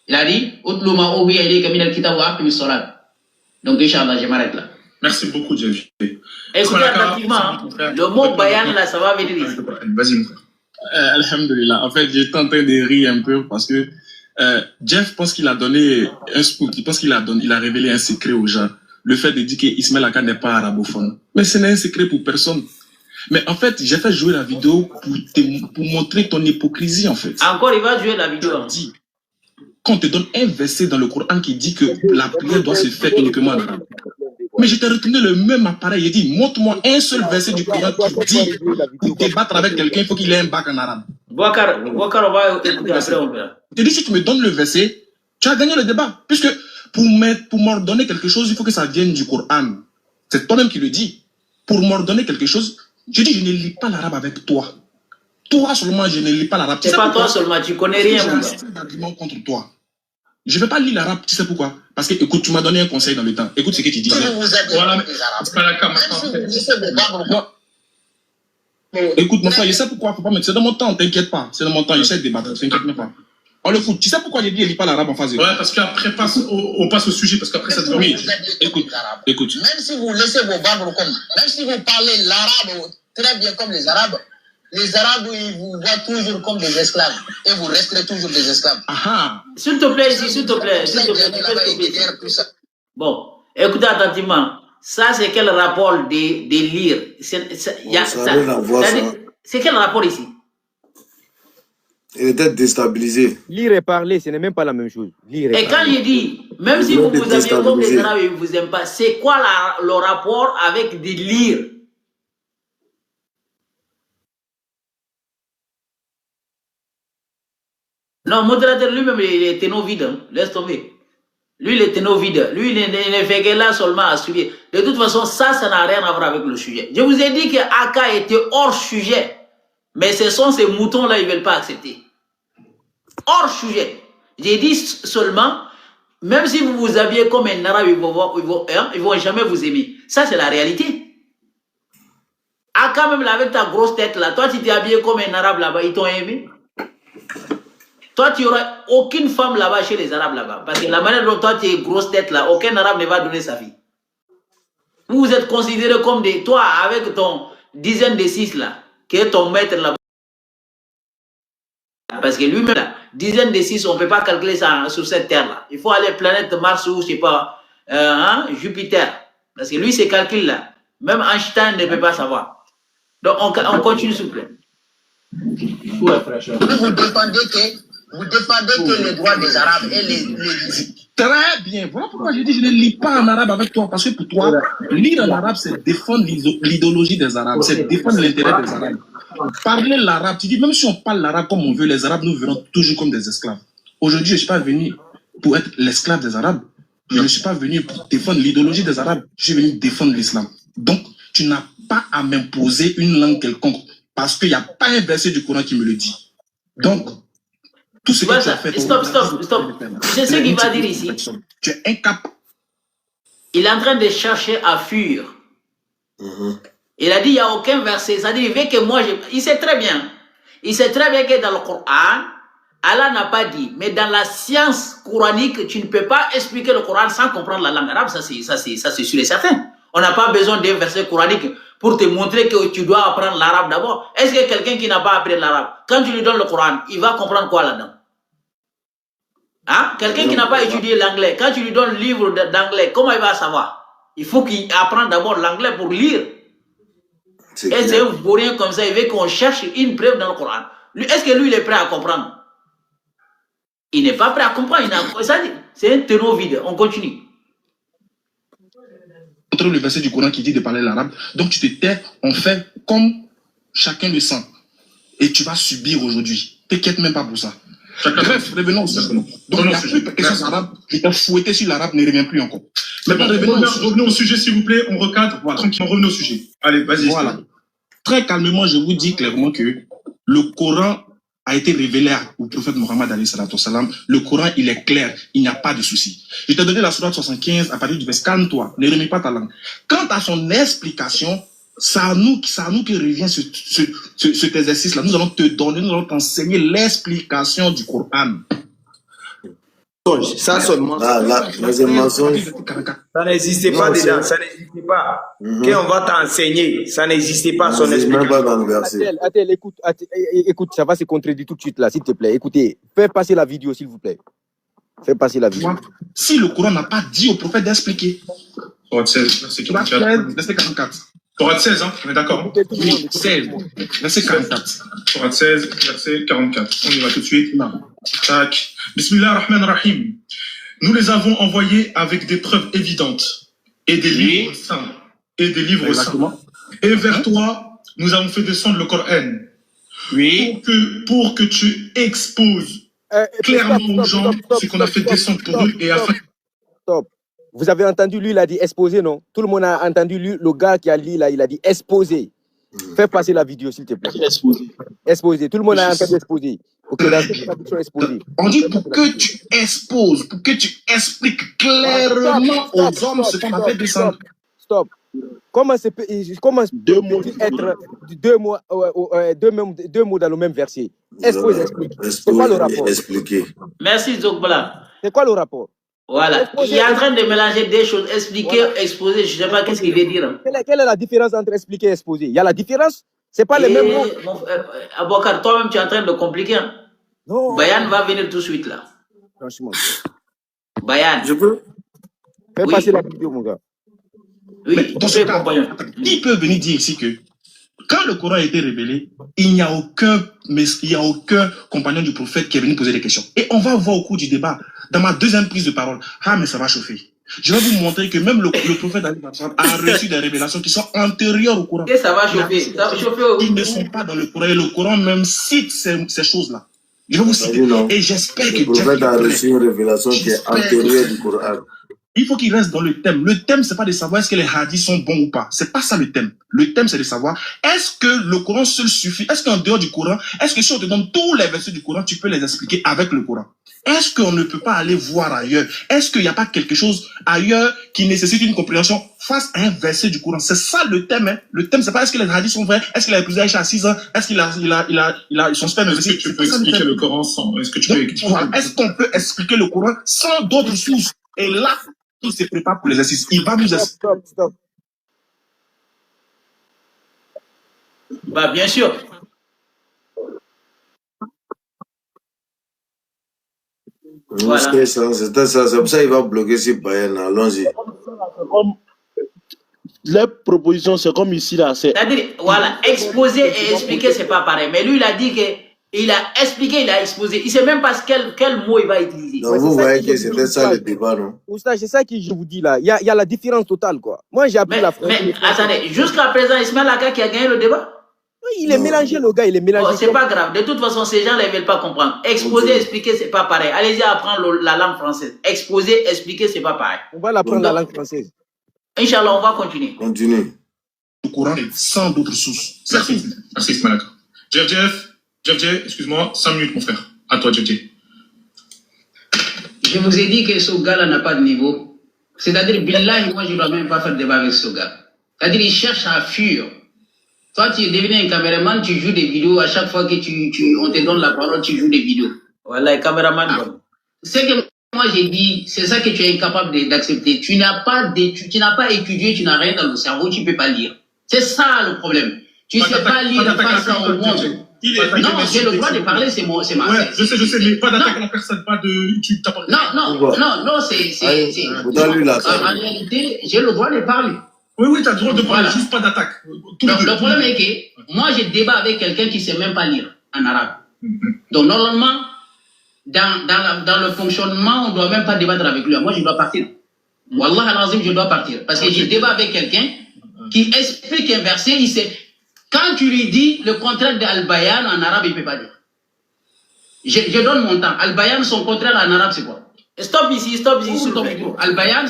Il a dit, Utlu ma uhiya ilayka min al-kitab wa aqimi s-salat. Donc, Inch'Allah, je m'arrête là. Merci beaucoup, Jeff. Écoutez attentivement, le mot bayan là, ça va venir ici. Vas-y, mon frère. Alhamdulillah. En fait, j'étais en train de rire un peu parce que Jeff pense qu'il a donné un scoop, il pense qu'il a révélé un secret aux gens. Le fait de dire qu'Ismaël Aka n'est pas arabophone. Mais ce n'est un secret pour personne. Mais en fait, j'ai fait jouer la vidéo pour montrer ton hypocrisie, en fait. Encore, il va jouer la vidéo. Quand on te donne un verset dans le Coran qui dit que la prière doit se faire uniquement en arabe. Mais je t'ai retourné le même appareil et dit, montre-moi un seul verset du Coran qui dit, pour débattre avec quelqu'un, il faut qu'il ait un bac en arabe. Bouakar, on va écouter après, on verra. Je te dis, si tu me donnes le verset, tu as gagné le débat. Puisque pour m'ordonner quelque chose, il faut que ça vienne du Coran. C'est toi-même qui le dis. Pour m'ordonner quelque chose, je dis, je ne lis pas l'arabe avec toi. Toi seulement, je ne lis pas l'arabe. C'est pas toi seulement, tu connais rien. J'ai un argument contre toi. Je ne vais pas lire l'arabe, tu sais pourquoi? Parce que, écoute, tu m'as donné un conseil dans le temps. Écoute ce que tu dis. Voilà, c'est pas la caméra. Écoute, mon frère, je sais pourquoi. C'est dans mon temps, t'inquiète pas. C'est dans mon temps, je sais débattre, t'inquiète même pas. On le fout. Tu sais pourquoi j'ai dit, il lit pas l'arabe en face de toi? Ouais, parce qu'après, on passe au sujet, parce qu'après, ça devient... Oui, écoute. Même si vous laissez vos barbes comme, même si vous parlez l'arabe très bien comme les Arabes, ils vous voient toujours comme des esclaves. Et vous resterez toujours des esclaves. S'il te plaît, ici, s'il te plaît. Bon, écoutez attentivement. ça c'est quel rapport de lire? C'est quel rapport ici? Il était déstabilisé. Lire et parler, ce n'est même pas la même chose. Lire et quand je dis, même si vous vous aviez comme les Arabes et vous aiment pas, c'est quoi le rapport avec de lire? Non, modérateur lui-même, il est téno vide. Hein. Laisse tomber. Lui, il est téno vide. Lui, il ne fait que là seulement à suivre. De toute façon, ça n'a rien à voir avec le sujet. Je vous ai dit que Aka était hors sujet. Mais ce sont ces moutons-là, ils ne veulent pas accepter. Hors sujet. J'ai dit seulement, même si vous vous habillez comme un arabe, ils vont jamais vous aimer. Ça, c'est la réalité. Aka, même là, avec ta grosse tête là, toi, tu t'es habillé comme un arabe là-bas, ils t'ont aimé. Toi, tu n'auras aucune femme là-bas chez les Arabes là-bas. Parce que la manière dont toi, tu es grosse tête là, aucun Arabe ne va donner sa fille. Vous êtes considéré comme des... Toi, avec ton dizaine de 6 là, qui est ton maître là-bas. Parce que lui-même là, dizaine de 6, on ne peut pas calculer ça sur cette terre là. Il faut aller planète Mars ou je ne sais pas, Jupiter. Parce que lui, ces calculs là, même Einstein ne peut pas savoir. Donc, on continue s'il vous plaît. Ouais, vous défendez que les droits des Arabes et les... Très bien. Voilà pourquoi je dis je ne lis pas en arabe avec toi. Parce que pour toi, lire en arabe, c'est défendre l'idéologie des Arabes. C'est défendre l'intérêt des Arabes. Parler l'arabe, tu dis, même si on parle l'arabe comme on veut, les Arabes nous verront toujours comme des esclaves. Aujourd'hui, je ne suis pas venu pour être l'esclave des Arabes. Je ne suis pas venu pour défendre l'idéologie des Arabes. Je suis venu défendre l'islam. Donc, tu n'as pas à m'imposer une langue quelconque. Parce qu'il n'y a pas un verset du Coran qui me le dit. Donc, tout ce que tu as fait... Stop. Je sais ce qu'il va dire ici. Tu es incapable. Il est en train de chercher à fuir. Il a dit, il n'y a aucun verset. C'est-à-dire, il veut que moi, il sait très bien. Il sait très bien que dans le Coran, Allah n'a pas dit. Mais dans la science coranique, tu ne peux pas expliquer le Coran sans comprendre la langue arabe. Ça, c'est sûr et certain. On n'a pas besoin d'un verset coranique pour te montrer que tu dois apprendre l'arabe d'abord. Est-ce que quelqu'un qui n'a pas appris l'arabe, quand tu lui donnes le Coran, il va comprendre quoi là-dedans? Hein? Quelqu'un qui n'a pas étudié l'anglais, quand tu lui donnes le livre d'anglais, comment il va savoir? Il faut qu'il apprenne d'abord l'anglais pour lire. Et c'est pour rien comme ça, il veut qu'on cherche une preuve dans le Coran. Est-ce que lui, il est prêt à comprendre? Il n'est pas prêt à comprendre. C'est un terreau vide. On continue. Le verset du Coran qui dit de parler l'arabe. Donc tu te tais, on fait comme chacun le sent. Et tu vas subir aujourd'hui. T'inquiète même pas pour ça. Bref, revenons au sujet. Donc il n'y a plus de questions arabes. Je t'ai fouetté sur l'arabe, ne reviens plus encore. Mais bon, revenons au sujet s'il vous plaît. On recadre. Voilà. Tranquillement, revenons au sujet. Allez, vas-y. Voilà. Très calmement, je vous dis clairement que le Coran a été révélé au prophète Mohammed alayhi salatu salam. Le Coran, il est clair, il n'y a pas de souci. Je t'ai donné la sourate 75 à partir du verset. Calme-toi, ne remets pas ta langue. Quant à son explication, c'est à nous que revient cet exercice-là. Nous allons te donner, nous allons t'enseigner l'explication du Coran. Ça seulement. Ça n'existait pas dedans, ça n'existait pas. Quand on va t'enseigner, ça n'existait pas son explication. Écoute, ça va se contredire tout de suite là, s'il te plaît. Écoutez, fais passer la vidéo, s'il vous plaît. Fais passer la vidéo. Si le Coran n'a pas dit au prophète d'expliquer. Sourate 16, verset 44. Sourate 16, hein, on est d'accord? Oui, 16, verset 44. Sourate 16, verset 44. On y va tout de suite. Tac. Bismillah ar-Rahman ar-Rahim. Nous les avons envoyés avec des preuves évidentes et des livres saints. Et des livres saints. Et vers toi, nous avons fait descendre le Coran. Oui. Pour que tu exposes clairement aux gens ce qu'on a fait descendre pour eux et afin... Stop. Vous avez entendu, lui, il a dit exposer, non? Tout le monde a entendu, lui, le gars qui a lu, là, il a dit exposer. Fais passer la vidéo, s'il te plaît. Exposer. Tout le monde a entendu exposer. Ok, dans cette traduction, exposer. On dit pour que tu exposes, pour que tu expliques clairement aux hommes ce qu'on a fait descendre. Stop. Comment peut-il être deux mots dans le même verset? Expose, explique. C'est quoi le rapport? Merci, Zokbala. C'est quoi le rapport? Voilà, il est en train de mélanger des choses, expliquer, exposer, je ne sais pas qu'est-ce qu'il veut dire. Quelle est la différence entre expliquer et exposer? Il y a la différence? Ce n'est pas les mêmes mots. Abouakar, toi-même, tu es en train de compliquer. Hein? Non. Bayan va venir tout de suite là. Franchement. Bayan. Je peux? Fais passer la vidéo, mon gars. Mais dans ce cas, qui peut venir dire ici que quand le Coran a été révélé, il n'y a aucun compagnon du prophète qui est venu poser des questions. Et on va voir au cours du débat, dans ma deuxième prise de parole, mais ça va chauffer. Je vais vous montrer que même le prophète a reçu des révélations qui sont antérieures au Coran. Et ça va chauffer. Ça va chauffer. Ils ne sont pas dans le Coran. Et le Coran même cite ces choses-là. Je vais vous citer. Et j'espère que le prophète a reçu une révélation qui est antérieure du Coran. Il faut qu'il reste dans le thème. Le thème, c'est pas de savoir est-ce que les hadiths sont bons ou pas. C'est pas ça le thème. Le thème, c'est de savoir est-ce que le Coran seul suffit. Est-ce qu'en dehors du Coran, est-ce que si on te donne tous les versets du Coran, tu peux les expliquer avec le Coran? Est-ce qu'on ne peut pas aller voir ailleurs? Est-ce qu'il n'y a pas quelque chose ailleurs qui nécessite une compréhension face à un verset du Coran? C'est ça le thème. Hein. Le thème, c'est pas est-ce que les hadiths sont vrais? Est-ce qu'il a épousé Aïcha à 6 ans? Est-ce qu'il a son sperme? Est-ce que tu peux expliquer le Coran sans? Est-ce que tu peux expliquer? Est-ce qu'on peut expliquer le Coran sans d'autres sources? Et là, il se prépare pour l'exercice. Il va nous expliquer. Stop. Bah, bien sûr. Voilà. C'est comme ça, il va bloquer ce Bayern. Allons-y. Les propositions, c'est comme ici, là. C'est-à-dire, voilà, exposer et expliquer, c'est pas pareil. Mais lui, il a dit qu'il a expliqué, il a exposé. Il ne sait même pas quel mot il va utiliser. Donc, vous voyez que c'était ça le débat, non? Oustaz, c'est ça que je vous dis là. Il y a la différence totale, quoi. Moi, j'ai appris la France. Mais attendez, jusqu'à présent, Ismaël Aka qui a gagné le débat? Il est mélangé, le gars, il est mélangé. Oh, c'est pas grave. De toute façon, ces gens-là, ils ne veulent pas comprendre. Exposer, expliquer, c'est pas pareil. Allez-y apprendre la langue française. Exposer, expliquer, c'est pas pareil. On va l'apprendre la langue française. Inch'Allah, on va continuer. Continue. Le Coran sans d'autres sources. Merci Ismaël Aka. Jeff, excuse-moi, 5 minutes, mon frère. À toi, Jeff. Je vous ai dit que ce gars-là n'a pas de niveau. C'est-à-dire, billahi, moi, je ne dois même pas faire de débat avec ce gars. C'est-à-dire, il cherche à fuir. Toi, tu es devenu un caméraman, tu joues des vidéos. À chaque fois que on te donne la parole, tu joues des vidéos. Voilà, caméraman. C'est que moi, j'ai dit, c'est ça que tu es incapable d'accepter. Tu n'as pas étudié, tu n'as rien dans le cerveau, tu ne peux pas lire. C'est ça le problème. Tu ne sais pas lire face au monde. Non, j'ai le droit de parler, c'est ma. Ouais, je sais, mais pas d'attaque à la personne, pas de. Non, c'est. En réalité, j'ai le droit de parler. Oui, tu as le droit de parler, juste pas d'attaque. Le problème est que moi, je débat avec quelqu'un qui ne sait même pas lire en arabe. Donc, normalement, dans le fonctionnement, on ne doit même pas débattre avec lui. Moi, je dois partir. Wallah al-Azim, je dois partir. Parce que je débat avec quelqu'un qui explique un verset, il sait. Quand tu lui dis le contraire d'Al-Bayan en arabe, il ne peut pas dire. Je donne mon temps. Al-Bayan, son contraire en arabe, c'est quoi? Stop ici. Al-Bayan.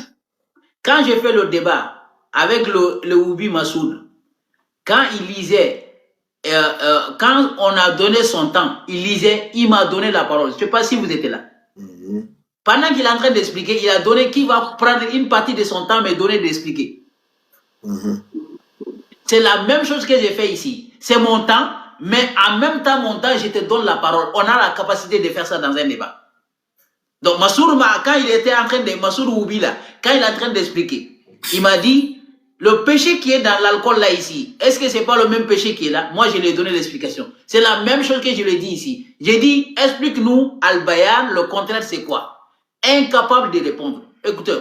Quand j'ai fait le débat avec le Oubi Massoud, quand il lisait, quand on a donné son temps, il lisait, il m'a donné la parole. Je ne sais pas si vous étiez là. Pendant qu'il est en train d'expliquer, il a donné qui va prendre une partie de son temps, mais donner d'expliquer. C'est la même chose que j'ai fait ici. C'est mon temps, mais en même temps, mon temps, je te donne la parole. On a la capacité de faire ça dans un débat. Donc, Massoud, quand il était en train de... Massoud Oubi, là, quand il est en train d'expliquer, il m'a dit, le péché qui est dans l'alcool, là, ici, est-ce que ce n'est pas le même péché qui est là? Moi, je lui ai donné l'explication. C'est la même chose que je lui ai dit ici. J'ai dit, explique-nous, Al-Bayan, le contraire, c'est quoi? Incapable de répondre. Écoutez,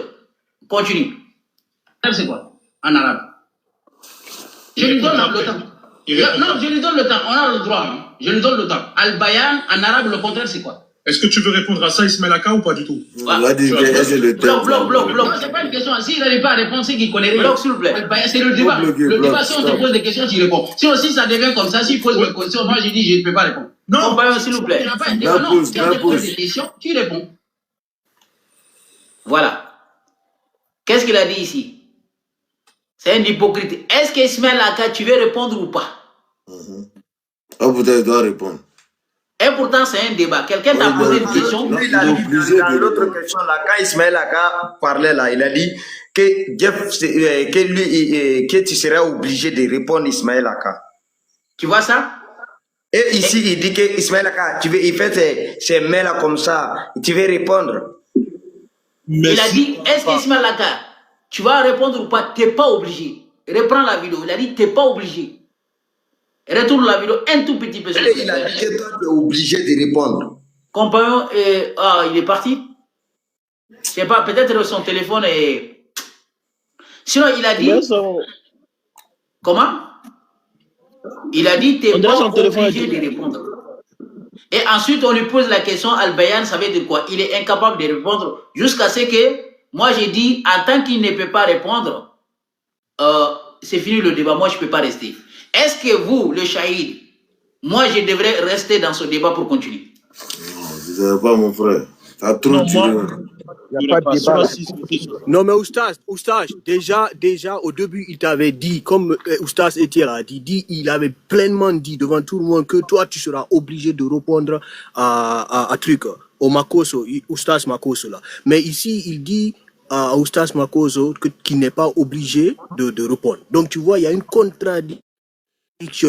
continue. C'est quoi? En arabe. Je lui donne le temps. Non, je lui donne le temps. On a le droit. Hein. Je lui donne le temps. Al-Bayan, en arabe, le contraire, c'est quoi? Est-ce que tu veux répondre à ça, Ismaël Aka, ou pas du tout? Bloc. Non, c'est pas une question. S'il n'arrive pas à répondre, c'est qu'il connaît rien. Bloc, s'il vous plaît. C'est le débat. Le débat, si on te pose des questions, tu réponds. Si aussi ça devient comme ça, s'il pose des questions, moi je dis, je ne peux pas répondre. Non, s'il vous plaît. Non, si on te pose des questions, tu réponds. Voilà. Qu'est-ce qu'il a dit ici? C'est un hypocrite. Est-ce qu'Ismaël Aka, tu veux répondre ou pas? Peut-être doit répondre. Et pourtant, c'est un débat. Quelqu'un t'a posé une question. Dans l'autre question, là, quand Ismaël Aka parlait, là, il a dit que tu seras obligé de répondre Ismaël Aka. Tu vois ça? Et ici, il dit que Ismaël Aka, il fait ses mains là comme ça, tu veux répondre. Il a dit, est-ce qu'Ismaël Aka, tu vas répondre ou pas? Tu n'es pas obligé. Reprends la vidéo. Il a dit, tu n'es pas obligé. Retourne la vidéo un tout petit peu. Il a dit que toi, tu es obligé de répondre. Compagnon, il est parti. Je sais pas, peut-être son téléphone est... Sinon, il a dit... Comment? Il a dit, tu n'es pas obligé de répondre. Et ensuite, on lui pose la question, Al-Bayan, ça veut dire quoi? Il est incapable de répondre jusqu'à ce que, moi j'ai dit, en tant qu'il ne peut pas répondre, c'est fini le débat, moi je ne peux pas rester. Est-ce que vous, le Shahid, moi je devrais rester dans ce débat pour continuer? Non, vous n'avez pas mon frère. T'as trop tiré. Il n'y a pas de débat. Non, mais Oustaz, déjà, au début, il t'avait dit, comme Oustaz Etienne a dit, il avait pleinement dit devant tout le monde que toi, tu seras obligé de répondre à truc, au Makoso, Oustaz Makoso là. Mais ici, il dit à Oustaz Makoso qu'il n'est pas obligé de répondre. Donc, tu vois, il y a une contradiction.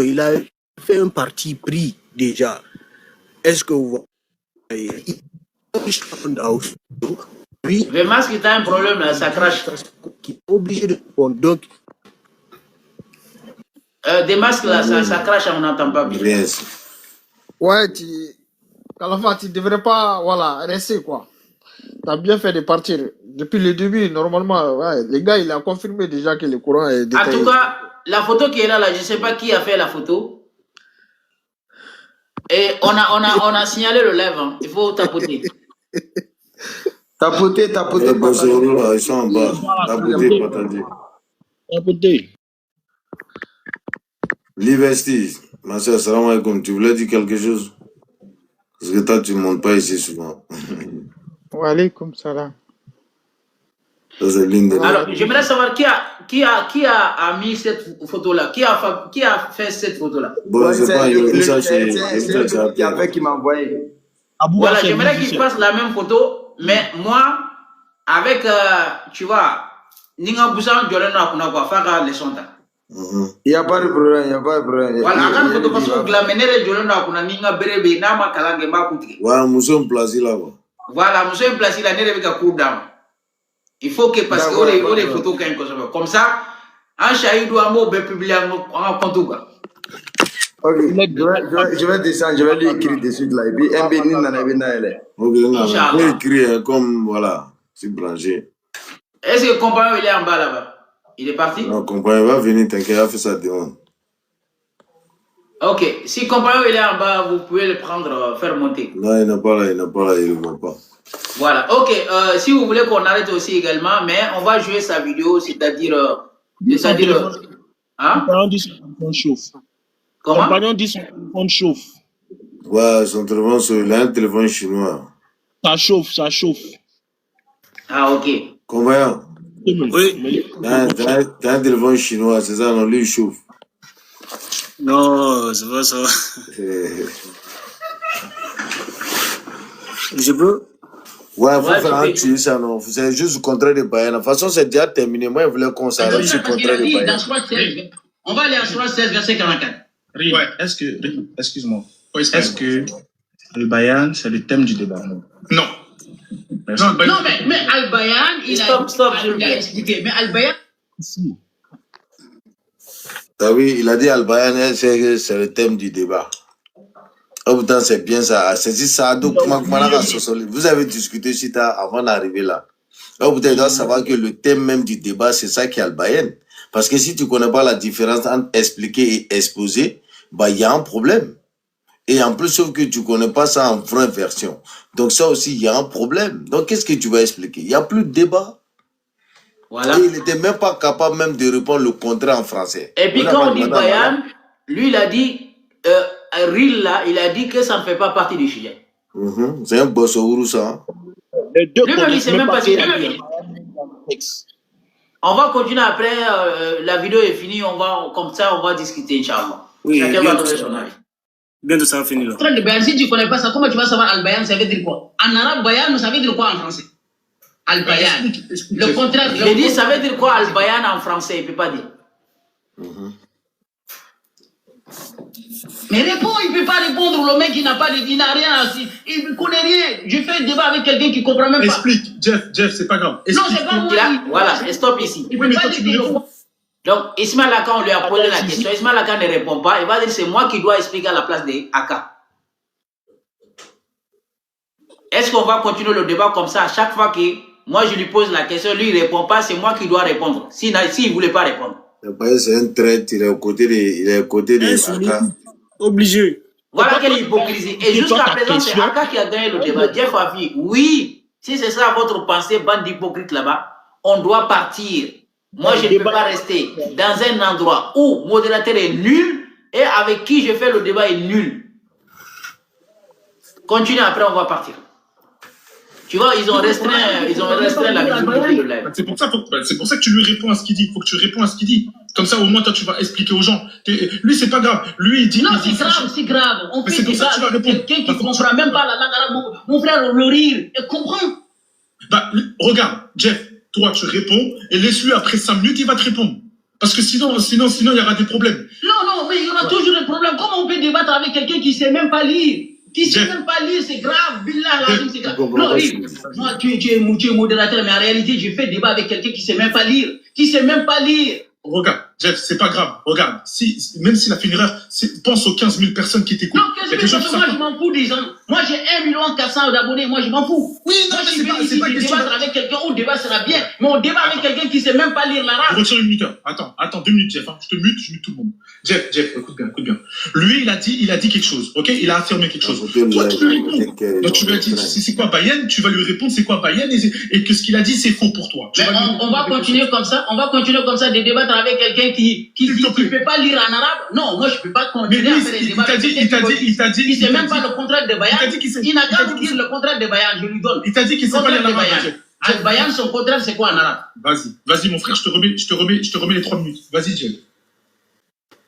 Il a fait un parti pris déjà. Est-ce que vous voyez? Oui. Vraiment, si tu as un problème là, ça crache. Qui est obligé de répondre. Donc, des masques là, ça crache, on n'entend pas bien. Ouais, Khalifa, tu devrais pas, voilà, rester quoi. Tu as bien fait de partir. Depuis le début, normalement, ouais, les gars, il a confirmé déjà que le courant est détaillé. En tout cas, la photo qui est là, je ne sais pas qui a fait la photo. Et on a signalé le live, hein. Il faut tapoter. Tapoter, ils sont en bas. Tapoter. Liberty, ma soeur, salam alaikum. Tu voulais dire quelque chose? Parce que toi, tu ne montes pas ici souvent. Wa alaikum salam. Alors, j'aimerais savoir qui a mis cette photo-là. Qui a fait cette photo-là? Bon, c'est pas c'est qui m'a envoyé. Voilà, j'aimerais qu'il fasse la même photo, mais moi, avec, tu vois, Ninga Bousan, Jolena Kunakwa, Faka, les sonda. Il n'y a pas de problème, Voilà, quand photo parce que la menère Jolena Kuna Ninga Berebe, Nama Kalange Makuti. Voilà, monsieur Mplasi là-bas. Voilà, monsieur Mplasi là, n'est pas court d'âme. Il faut que, parce qu'on est photos comme ça, un Shahid ou un mot, ben publié en compte. Ok, je vais descendre, je vais lui écrire dessus là, et puis un bénin dans la bénin. Ok, on peut écrire comme, voilà, c'est branché. Est-ce que le compagnon il est en bas là-bas? Il est parti? Non, le compagnon va venir, t'inquiète, il a fait sa demande. Ok, si le compagnon il est en bas, vous pouvez le prendre, faire monter. Non, il n'est pas là, il ne voit pas. Voilà, ok, si vous voulez qu'on arrête aussi également, mais on va jouer sa vidéo, c'est-à-dire... Hein? Compagnon dit son téléphone chauffe. Comment? Compagnon dit son téléphone chauffe. Ouais, son téléphone, il a un téléphone chinois. Ça chauffe. Ah, ok. Compagnon? Oui. T'as un téléphone chinois, c'est ça, non, lui il chauffe. Non, c'est pas ça. Je peux? Ouais, il faut faire un tuer ça, non. C'est juste le contraire de Bayern. De toute façon, c'est déjà terminé. Moi, je voulais qu'on s'arrête sur le contraire de Bayern. On va aller à Surah 16, verset 44. Ouais. Excuse-moi. Est-ce que le Bayern, c'est le thème du débat? Non. Merci. Non, mais Al-Bayan, il a expliqué. Mais Al-Bayan... Ah oui, il a dit Al-Bayan, c'est le thème du débat. Oh putain, c'est bien ça. C'est ça. Donc, vous avez discuté Chita avant d'arriver là. Oh putain, il doit savoir que le thème même du débat, c'est ça qui est Al-Bayan. Parce que si tu ne connais pas la différence entre expliquer et exposer, bah, il y a un problème. Et en plus, sauf que tu ne connais pas ça en vraie version. Donc ça aussi, il y a un problème. Donc qu'est-ce que tu vas expliquer? Il n'y a plus de débat. Voilà. Et il n'était même pas capable même de répondre le contraire en français. Et puis quand on dit Bayan, lui il a dit, Ril là, il a dit que ça ne fait pas partie du sujet. C'est un bossourou ça. Lui-même, il ne sait même pas ce qu'il a dit. On va continuer après, la vidéo est finie, comme ça on va discuter, Inch'Allah. Oui, chacun va donner son avis. Bientôt ça va finir là. Si tu ne connais pas ça, comment tu vas savoir Al-Bayan, ça veut dire quoi? En arabe, Bayan, ça veut dire quoi en français? Al-Bayan. Le contraire. Je dis, ça veut dire quoi Al-Bayan en français? Il ne peut pas dire. Mais réponds, il ne peut pas répondre. Le mec, il n'a pas de il n'a rien. Il ne connaît rien. Je fais un débat avec quelqu'un qui ne comprend même pas. Explique, Jeff, c'est pas grave. Non, c'est pas moi. Voilà, stop ici. Il peut pas dire. Donc, Ismaël Akan, on lui a posé la question. Ismaël Akan ne répond pas. Il va dire c'est moi qui dois expliquer à la place de Aka. Est-ce qu'on va continuer le débat comme ça à chaque fois que Moi, je lui pose la question, lui, il ne répond pas, c'est moi qui dois répondre. S'il ne voulait pas répondre. C'est un traître, il est aux côtés de Aka. Obligé. Voilà quelle hypocrisie. Et jusqu'à présent, c'est Aka qui a gagné le débat. Jeff a dit, oui, si c'est ça votre pensée, bande d'hypocrites là-bas, on doit partir. Moi, je ne peux pas rester dans un endroit où le modérateur est nul et avec qui je fais le débat est nul. Continue, après on va partir. Tu vois, ils ont restreint la visibilité de live. C'est pour ça que tu lui réponds à ce qu'il dit. Il faut que tu réponds à ce qu'il dit. Comme ça, au moins, toi, tu vas expliquer aux gens. Lui, c'est pas grave. Lui, il dit... Non, c'est grave, c'est grave. On fait des débat avec quelqu'un qui ne comprend même pas la langue arabe. Mon frère, le rire, et comprend. Bah, regarde, Jeff, toi, tu réponds, et laisse-lui, après 5 minutes, il va te répondre. Parce que sinon, il y aura des problèmes. Non, mais il y aura toujours des problèmes. Comment on peut débattre avec quelqu'un qui ne sait même pas lire? Qui ne sait même pas lire, c'est grave. Billah, c'est grave. Non, moi, tu es modérateur, mais en réalité, je fais débat avec quelqu'un qui ne sait même pas lire. Qui ne sait même pas lire. Regarde, Jeff, c'est pas grave. Regarde, même s'il a fait une erreur, pense aux 15 000 personnes qui t'écoutent. Non, 15 000 personnes, moi, je m'en fous des gens. Moi, j'ai 1 400 000 d'abonnés, moi, je m'en fous. Oui, non, moi, je suis venu ici débattre avec quelqu'un où le débat sera bien. Mais on débat avec quelqu'un qui ne sait même pas lire l'arabe. Je retire une minute. Attends, 2 minutes, Jeff. Hein. Je mute tout le monde. Jeff, écoute bien. Lui, il a dit quelque chose, ok? Il a affirmé quelque chose. Toi, tu lui réponds. Donc, tu lui as dit, c'est quoi Bayen? Tu vas lui répondre, c'est quoi Bayen? Et que ce qu'il a dit, c'est faux pour toi. On va continuer comme ça. On va continuer comme ça de débattre avec quelqu'un qui ne peut pas lire en arabe. Non, moi, je ne peux pas continuer à faire des débats avec quelqu'un qui ne sait même pas le contraire de Bayan. Il n'a qu'à vous dire le contraire de Bayan, je lui donne. Il t'a dit qu'il ne sait pas lire en arabe. Al-Bayan, son contraire, c'est quoi en arabe? Vas-y, mon frère, je te remets les 3 minutes. Vas-y, Jeff.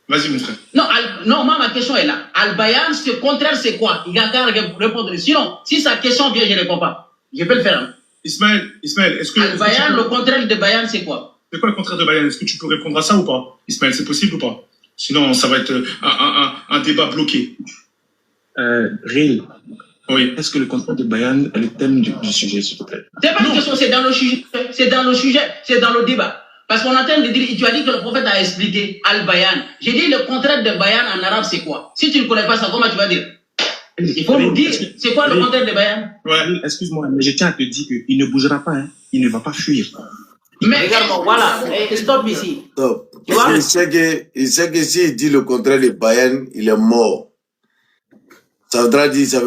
Vas-y, mon frère. Non, moi, ma question est là. Al-Bayan, ce contraire, c'est quoi? Il a qu'à répondre. Sinon, si sa question vient, je ne réponds pas. Je peux le faire. Hein. Ismaël, est-ce que... Al-Bayan, le contraire de Bayan, c'est quoi? C'est quoi le contraire de Bayan? Est-ce que tu peux répondre à ça ou pas? Ismaël, c'est possible ou pas? Sinon, ça va être un débat bloqué. Réel. Oui. Est-ce que le contraire de Bayan est le thème du sujet, s'il te plaît? C'est pas une question, c'est dans le sujet, c'est dans le débat. Parce qu'on est en train de dire, tu as dit que le prophète a expliqué Al-Bayan. J'ai dit le contraire de Bayan en arabe, c'est quoi? Si tu ne connais pas ça, comment tu vas dire? Il faut nous dire, c'est quoi le contraire de Bayan? Ouais. Excuse-moi, mais je tiens à te dire qu'il ne bougera pas, hein. Il ne va pas fuir. Mais regarde, voilà, stop ici. Stop. Tu vois? Il sait que s'il dit le contraire de Bayan, il est mort. Ça veut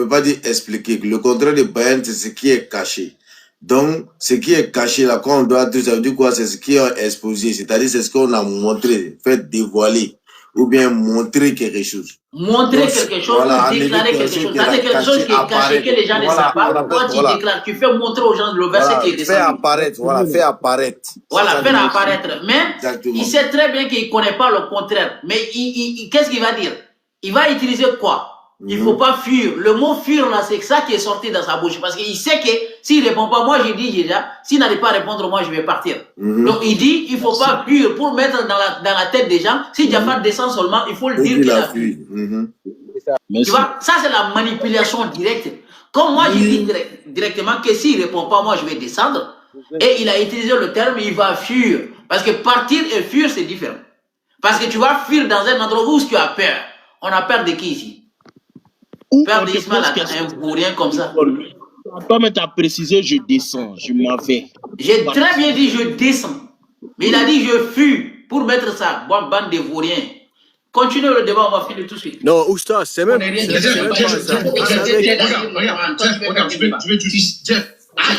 pas dire expliquer. Le contraire de Bayan, c'est ce qui est caché. Donc, ce qui est caché là, quand on doit dire, ça veut dire quoi? C'est ce qui est exposé. C'est-à-dire, c'est ce qu'on a montré, fait dévoiler, ou bien montrer quelque chose. Montrer quelque chose, voilà, ou déclarer quelque chose. Ça, c'est quelque chose qui est caché, que les gens ne savent pas. Toi, tu déclares, tu fais montrer aux gens le verset qui est descendu. Faire apparaître, faire apparaître. Voilà, faire apparaître. Mais, il sait très bien qu'il ne connaît pas le contraire. Mais, qu'est-ce qu'il va dire? Il va utiliser quoi? Il ne faut pas fuir. Le mot fuir, là, c'est ça qui est sorti dans sa bouche. Parce qu'il sait que s'il ne répond pas, moi, j'ai dit déjà, s'il n'arrive pas à répondre, moi, je vais partir. Donc, il dit, il ne faut pas fuir pour mettre dans la tête des gens. Si Jafar descend seulement, il faut le dire qu'il a fui. Tu vois, ça, c'est la manipulation directe. Comme moi, je dis directement que s'il ne répond pas, moi, je vais descendre. Et il a utilisé le terme, il va fuir. Parce que partir et fuir, c'est différent. Parce que tu vas fuir dans un endroit où tu as peur. On a peur de qui ici? Père d'Ismaël a un bourrien comme ça. Toi, mais tu as précisé, je descends, je m'en vais. J'ai très bien dit, je descends. Mais il a dit, je fuis pour mettre ça. Bonne bande de vauriens. Continue le débat, on va finir tout de suite. Non, Oustas, c'est même. Regarde, je vais juste. Jeff.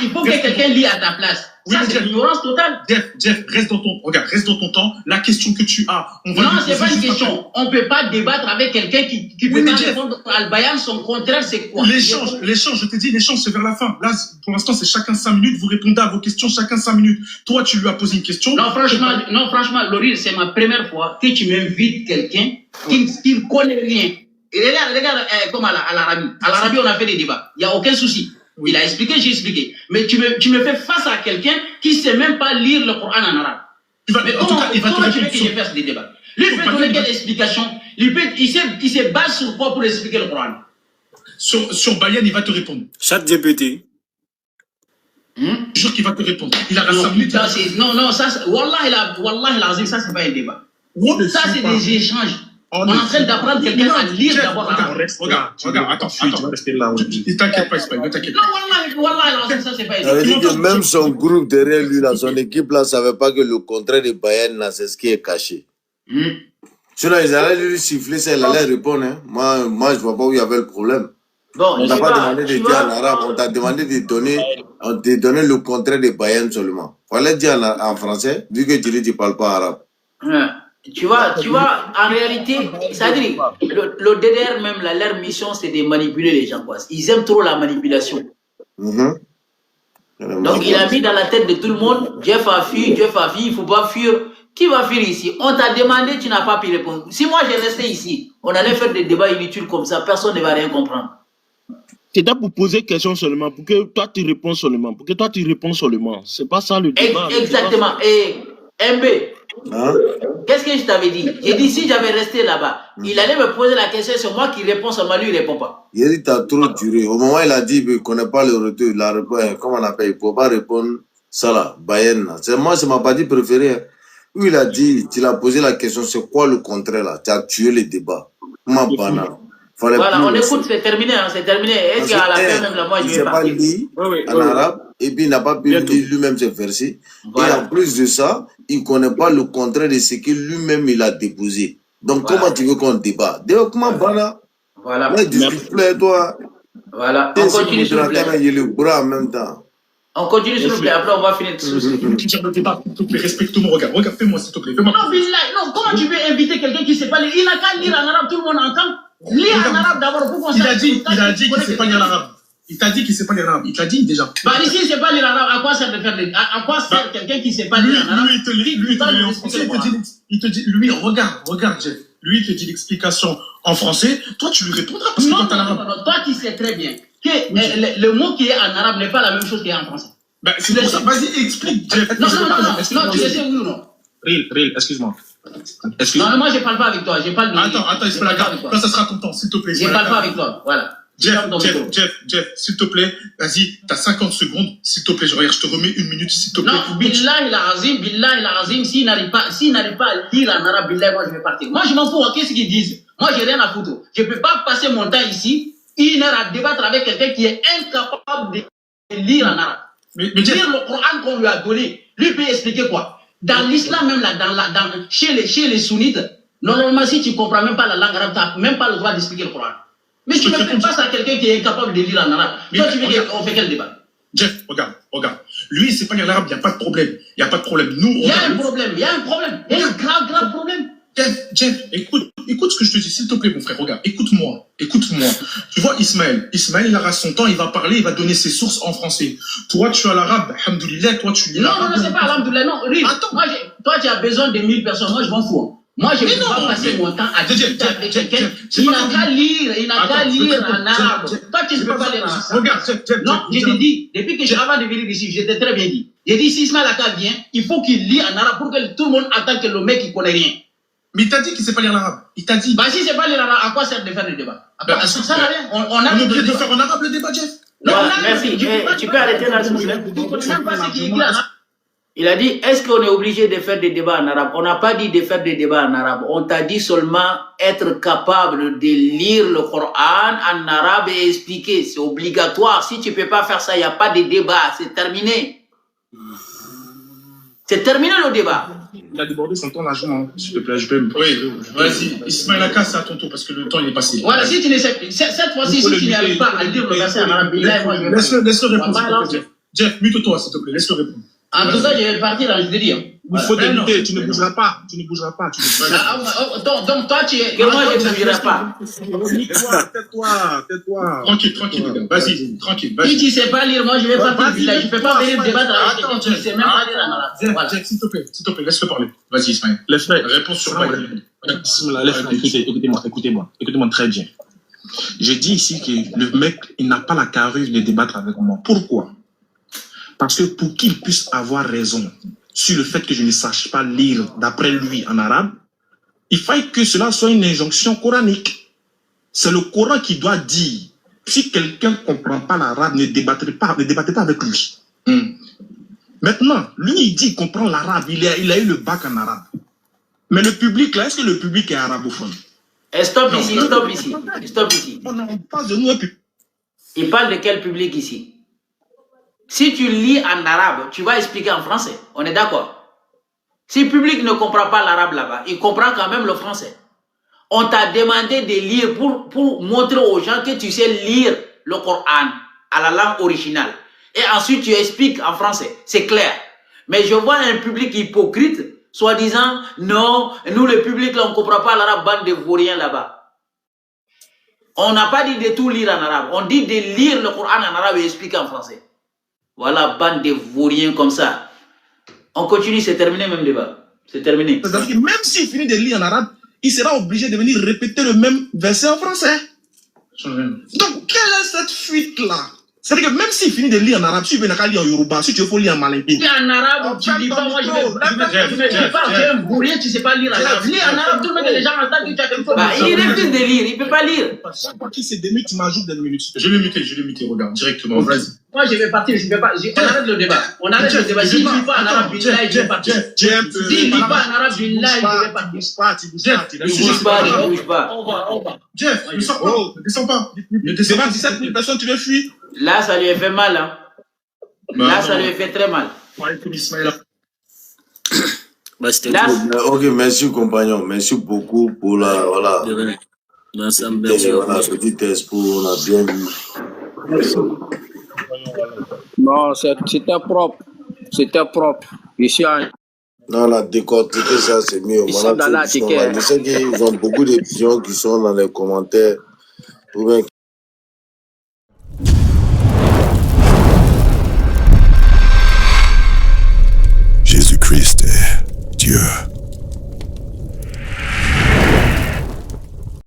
Il faut que quelqu'un lit à ta place. Ça, c'est l'ignorance totale. Jeff, reste dans ton temps. La question que tu as, non, c'est pas une question. On ne peut pas débattre avec quelqu'un qui peut pas répondre à Al-Bayan. Son contraire, c'est quoi? L'échange, je te dis, l'échange, c'est vers la fin. Là, pour l'instant, c'est chacun 5 minutes. Vous répondez à vos questions, chacun 5 minutes. Toi, tu lui as posé une question. Non, franchement, Laurie, c'est ma première fois que tu m'invites quelqu'un qui ne connaît rien. Et regarde, comme à l'Arabie. À l'Arabie, on a fait des débats. Il n'y a aucun souci. Oui. Il a expliqué, j'ai expliqué. Mais tu me fais face à quelqu'un qui ne sait même pas lire le Coran en arabe. Mais comment tu veux que je fasse des débats? Lui, il peut donner quelle explication? Il se base sur quoi pour expliquer le Coran? Sur Bayan, il va te répondre. Chat GPT. Je jure qu'il va te répondre. Il a 5 minutes. Non, ça, Wallah, ça, c'est pas un débat. Ça, c'est des échanges. On est en train d'apprendre quelqu'un à lire d'abord. Regarde, attends. Il t'inquiète pas, Ismaël, ne t'inquiète pas. Non, wallah, ça c'est pas Ça veut dire que même son groupe derrière lui, là, son équipe là, ne savait pas que le contraire de Bayern, là, c'est ce qui est caché. Sinon, ils allaient lui siffler, ça, il allait répondre. Hein. Moi, je ne vois pas où il y avait le problème. Bon, on t'a pas demandé de dire en arabe, on t'a demandé de donner le contraire de Bayern seulement. Il fallait dire en français, vu que tu ne parles pas arabe. Tu vois, en réalité, c'est-à-dire, le DDR même, là, leur mission, c'est de manipuler les gens. Quoi. Ils aiment trop la manipulation. Donc, il a mis dans la tête de tout le monde, Jeff a fui, il ne faut pas fuir. Qui va fuir ici? On t'a demandé, tu n'as pas pu répondre. Si moi, j'ai resté ici, on allait faire des débats inutiles comme ça, personne ne va rien comprendre. C'est pour poser question seulement, pour que toi, tu réponds seulement. C'est pas ça le débat. Exactement. Et MB, qu'est-ce que je t'avais dit? J'ai dit, si j'avais resté là-bas, il allait me poser la question, c'est moi qui réponds seulement, lui, il ne répond pas. Il a dit, t'as trop duré. Au moment où il a dit, il ne connaît pas le retour, comment on appelle, il ne peut pas répondre ça là, Bayern. C'est moi, c'est ma partie préférée. Où il a dit, tu l'as posé la question, c'est quoi le contraire là? Tu as tué le débat. Comment banal? Voilà, on écoute, c'est terminé. Est-ce qu'à la fin même, là, moi, je vais partir? Il n'a pas lu en arabe, et puis il n'a pas pu lire lui-même ses versets. Voilà. Et en plus de ça, il ne connaît pas le contraire de ce que lui-même il a déposé. Donc, comment tu veux qu'on débat? D'ailleurs, comment banal? Voilà. Mais discute toi. Voilà, on continue sur le plaît. Il le bras en même temps. On continue s'il vous plaît, après on va finir tout ça. Respecte-moi, regarde, fais-moi s'il te plaît. Non, comment tu veux inviter quelqu'un qui ne sait pas lire? Il n'a qu'à lire en arabe, tout le monde entend. Lire en arabe d'abord, pour qu'on sache. Il a dit qu'il ne sait pas lire l'arabe. Il t'a dit qu'il ne sait pas lire l'arabe. Il t'a dit déjà. Bah, ici, il ne sait pas lire en arabe. À quoi sert de faire à quoi sert quelqu'un qui ne sait pas lire en arabe? Lui, il te dit, lui, regarde, Jeff. Lui, il te dit l'explication en français. Toi, tu lui répondras parce que toi, t'as l'arabe. Non, toi, tu sais très bien que le mot qui est en arabe n'est pas la même chose qu'il y a en français. Ben, c'est pour ça. Vas-y, explique, Jeff. Non, tu le sais oui ou non? Real, excuse-moi. Non, moi, je ne parle pas avec toi. Attends, il se la garde. Là, ça sera ton temps, s'il te plaît. Je ne parle pas avec toi, voilà. Jeff, s'il te plaît, vas-y, t'as 50 secondes, s'il te plaît, je te remets 1 minute, s'il te plaît. Non, Billah il azim, s'il n'arrive pas à lire en arabe, Billah, moi, je vais partir. Moi, je m'en fous, qu'est-ce qu'ils disent? Moi, j'ai rien à foutre. Je ne peux pas passer mon temps ici, 1 heure à débattre avec quelqu'un qui est incapable de lire en arabe. Mais lire le Coran qu'on lui a donné, lui peut expliquer quoi? Dans l'islam même, là, chez les sunnites, normalement, si tu ne comprends même pas la langue arabe, tu n'as même pas le droit d'expliquer le Coran. Mais tu ne fais pas ça à quelqu'un qui est incapable de lire en arabe. Toi, tu veux dire qu'on fait quel débat? Jeff, regarde. Lui, il ne sait pas lire l'arabe, il n'y a pas de problème. Nous, il y a un problème. Il y a un grave problème. Jeff, écoute ce que je te dis, s'il te plaît, mon frère, regarde, écoute-moi. Tu vois, Ismaël, il aura son temps, il va parler, il va donner ses sources en français. Toi, tu as l'arabe, alhamdoulilah, toi, tu lis l'arabe. Non, c'est pas alhamdoulilah, non, attends, toi, tu as besoin de 1000 personnes, moi, je m'en fous. Moi, je ne peux pas passer mon temps à discuter avec quelqu'un qui n'a qu'à lire en arabe. Toi, tu ne peux pas lire en arabe. Regarde, non, je te dis, depuis que avant de venir ici, je t'ai très bien dit. J'ai dit, si Ismaël Aka vient, il faut qu'il lit en arabe pour que tout le monde entende que le mec, il ne connaît rien. Mais il t'a dit qu'il ne sait pas lire l'arabe. Il t'a dit. Bah, si c'est pas lire l'arabe, à quoi sert de faire le débat? Ça sert à rien. On a oublié de faire en arabe le débat, Jeff. Non, merci. Tu peux arrêter là, s'il vous plaît. Il a dit, est-ce qu'on est obligé de faire des débats en arabe? On n'a pas dit de faire des débats en arabe. On t'a dit seulement être capable de lire le Coran en arabe et expliquer. C'est obligatoire. Si tu ne peux pas faire ça, il n'y a pas de débat. C'est terminé. C'est terminé le débat. Il a débordé son temps l'argent, s'il te plaît. Oui, vas-y. Ismaël Aka, c'est à ton tour parce que le temps il est passé. Voilà, si tu ne sais, cette fois-ci, si tu n'arrives pas à lire le verset en arabe, laisse-le répondre. Jeff, mute-toi, s'il te plaît. Laisse-le répondre. En tout cas, je vais partir là, je te dis. Il faut t'éviter, tu ne bougeras pas. Donc toi, tu es. Que moi, je ne bougerai pas. Tais-toi. Tranquille. Vas-y, tranquille. Si tu ne sais pas lire, moi, je vais partir. Je ne peux pas venir débattre avec quelqu'un qui ne sait même pas lire en arabe. Jeff, s'il te plaît, laisse-le parler. Vas-y, Ismaël. Réponse sur moi. Écoutez-moi très bien. Je dis ici que le mec, il n'a pas la carrure de débattre avec moi. Pourquoi? Parce que pour qu'il puisse avoir raison sur le fait que je ne sache pas lire d'après lui en arabe, il faille que cela soit une injonction coranique. C'est le Coran qui doit dire, si quelqu'un ne comprend pas l'arabe, ne débattez pas avec lui. Maintenant, lui, il dit qu'il comprend l'arabe, il a eu le bac en arabe. Mais le public, là, est-ce que le public est arabophone? Stop ici, stop ici, stop ici. On parle de nous un public. Il parle de quel public ici? Si tu lis en arabe, tu vas expliquer en français. On est d'accord? Si le public ne comprend pas l'arabe là-bas, il comprend quand même le français. On t'a demandé de lire pour montrer aux gens que tu sais lire le Coran à la langue originale. Et ensuite, tu expliques en français. C'est clair. Mais je vois un public hypocrite, soi-disant, non, nous, le public, là, on ne comprend pas l'arabe, bande de vauriens là-bas. On n'a pas dit de tout lire en arabe. On dit de lire le Coran en arabe et expliquer en français. Voilà, bande de vauriens comme ça. On continue, c'est terminé même débat. C'est terminé. Même s'il finit de lire en arabe, il sera obligé de venir répéter le même verset en français. Donc, quelle est cette fuite-là? C'est-à-dire que même s'il finit de lire en arabe, si tu veux lire en yoruba, si tu veux lire en malinké. Si en arabe, tu dis pas, moi je vais pas, tu es un bourrier, tu sais pas lire en arabe. Lis en arabe, tout le monde, les gens entendent que tu as quelque chose. Il refuse de lire, il peut pas lire. Chaque fois qu'il se démute, tu m'ajoutes des minutes. Je vais muter, regarde, directement. Vas-y. Moi je vais partir, je vais pas. On arrête le débat. On arrête le débat. Si tu lis pas en arabe, billahi, je vais partir. Si tu lis pas en arabe, billahi, je vais partir. Ne bouge pas. On va. Jeff, ne descends pas. Ne descends pas. 17 000 personnes, tu veux fuir? Là, ça lui a fait mal. Hein. Là, ça lui a fait très mal. Ok, merci compagnon. Merci beaucoup pour la voilà, petit expo, on a bien vu. Non, c'était propre. C'était propre. Ici, non, la décortiquer, ça c'est mieux. Je sais qu'ils ont beaucoup d'étudiants qui sont dans les commentaires. Jésus-Christ est Dieu.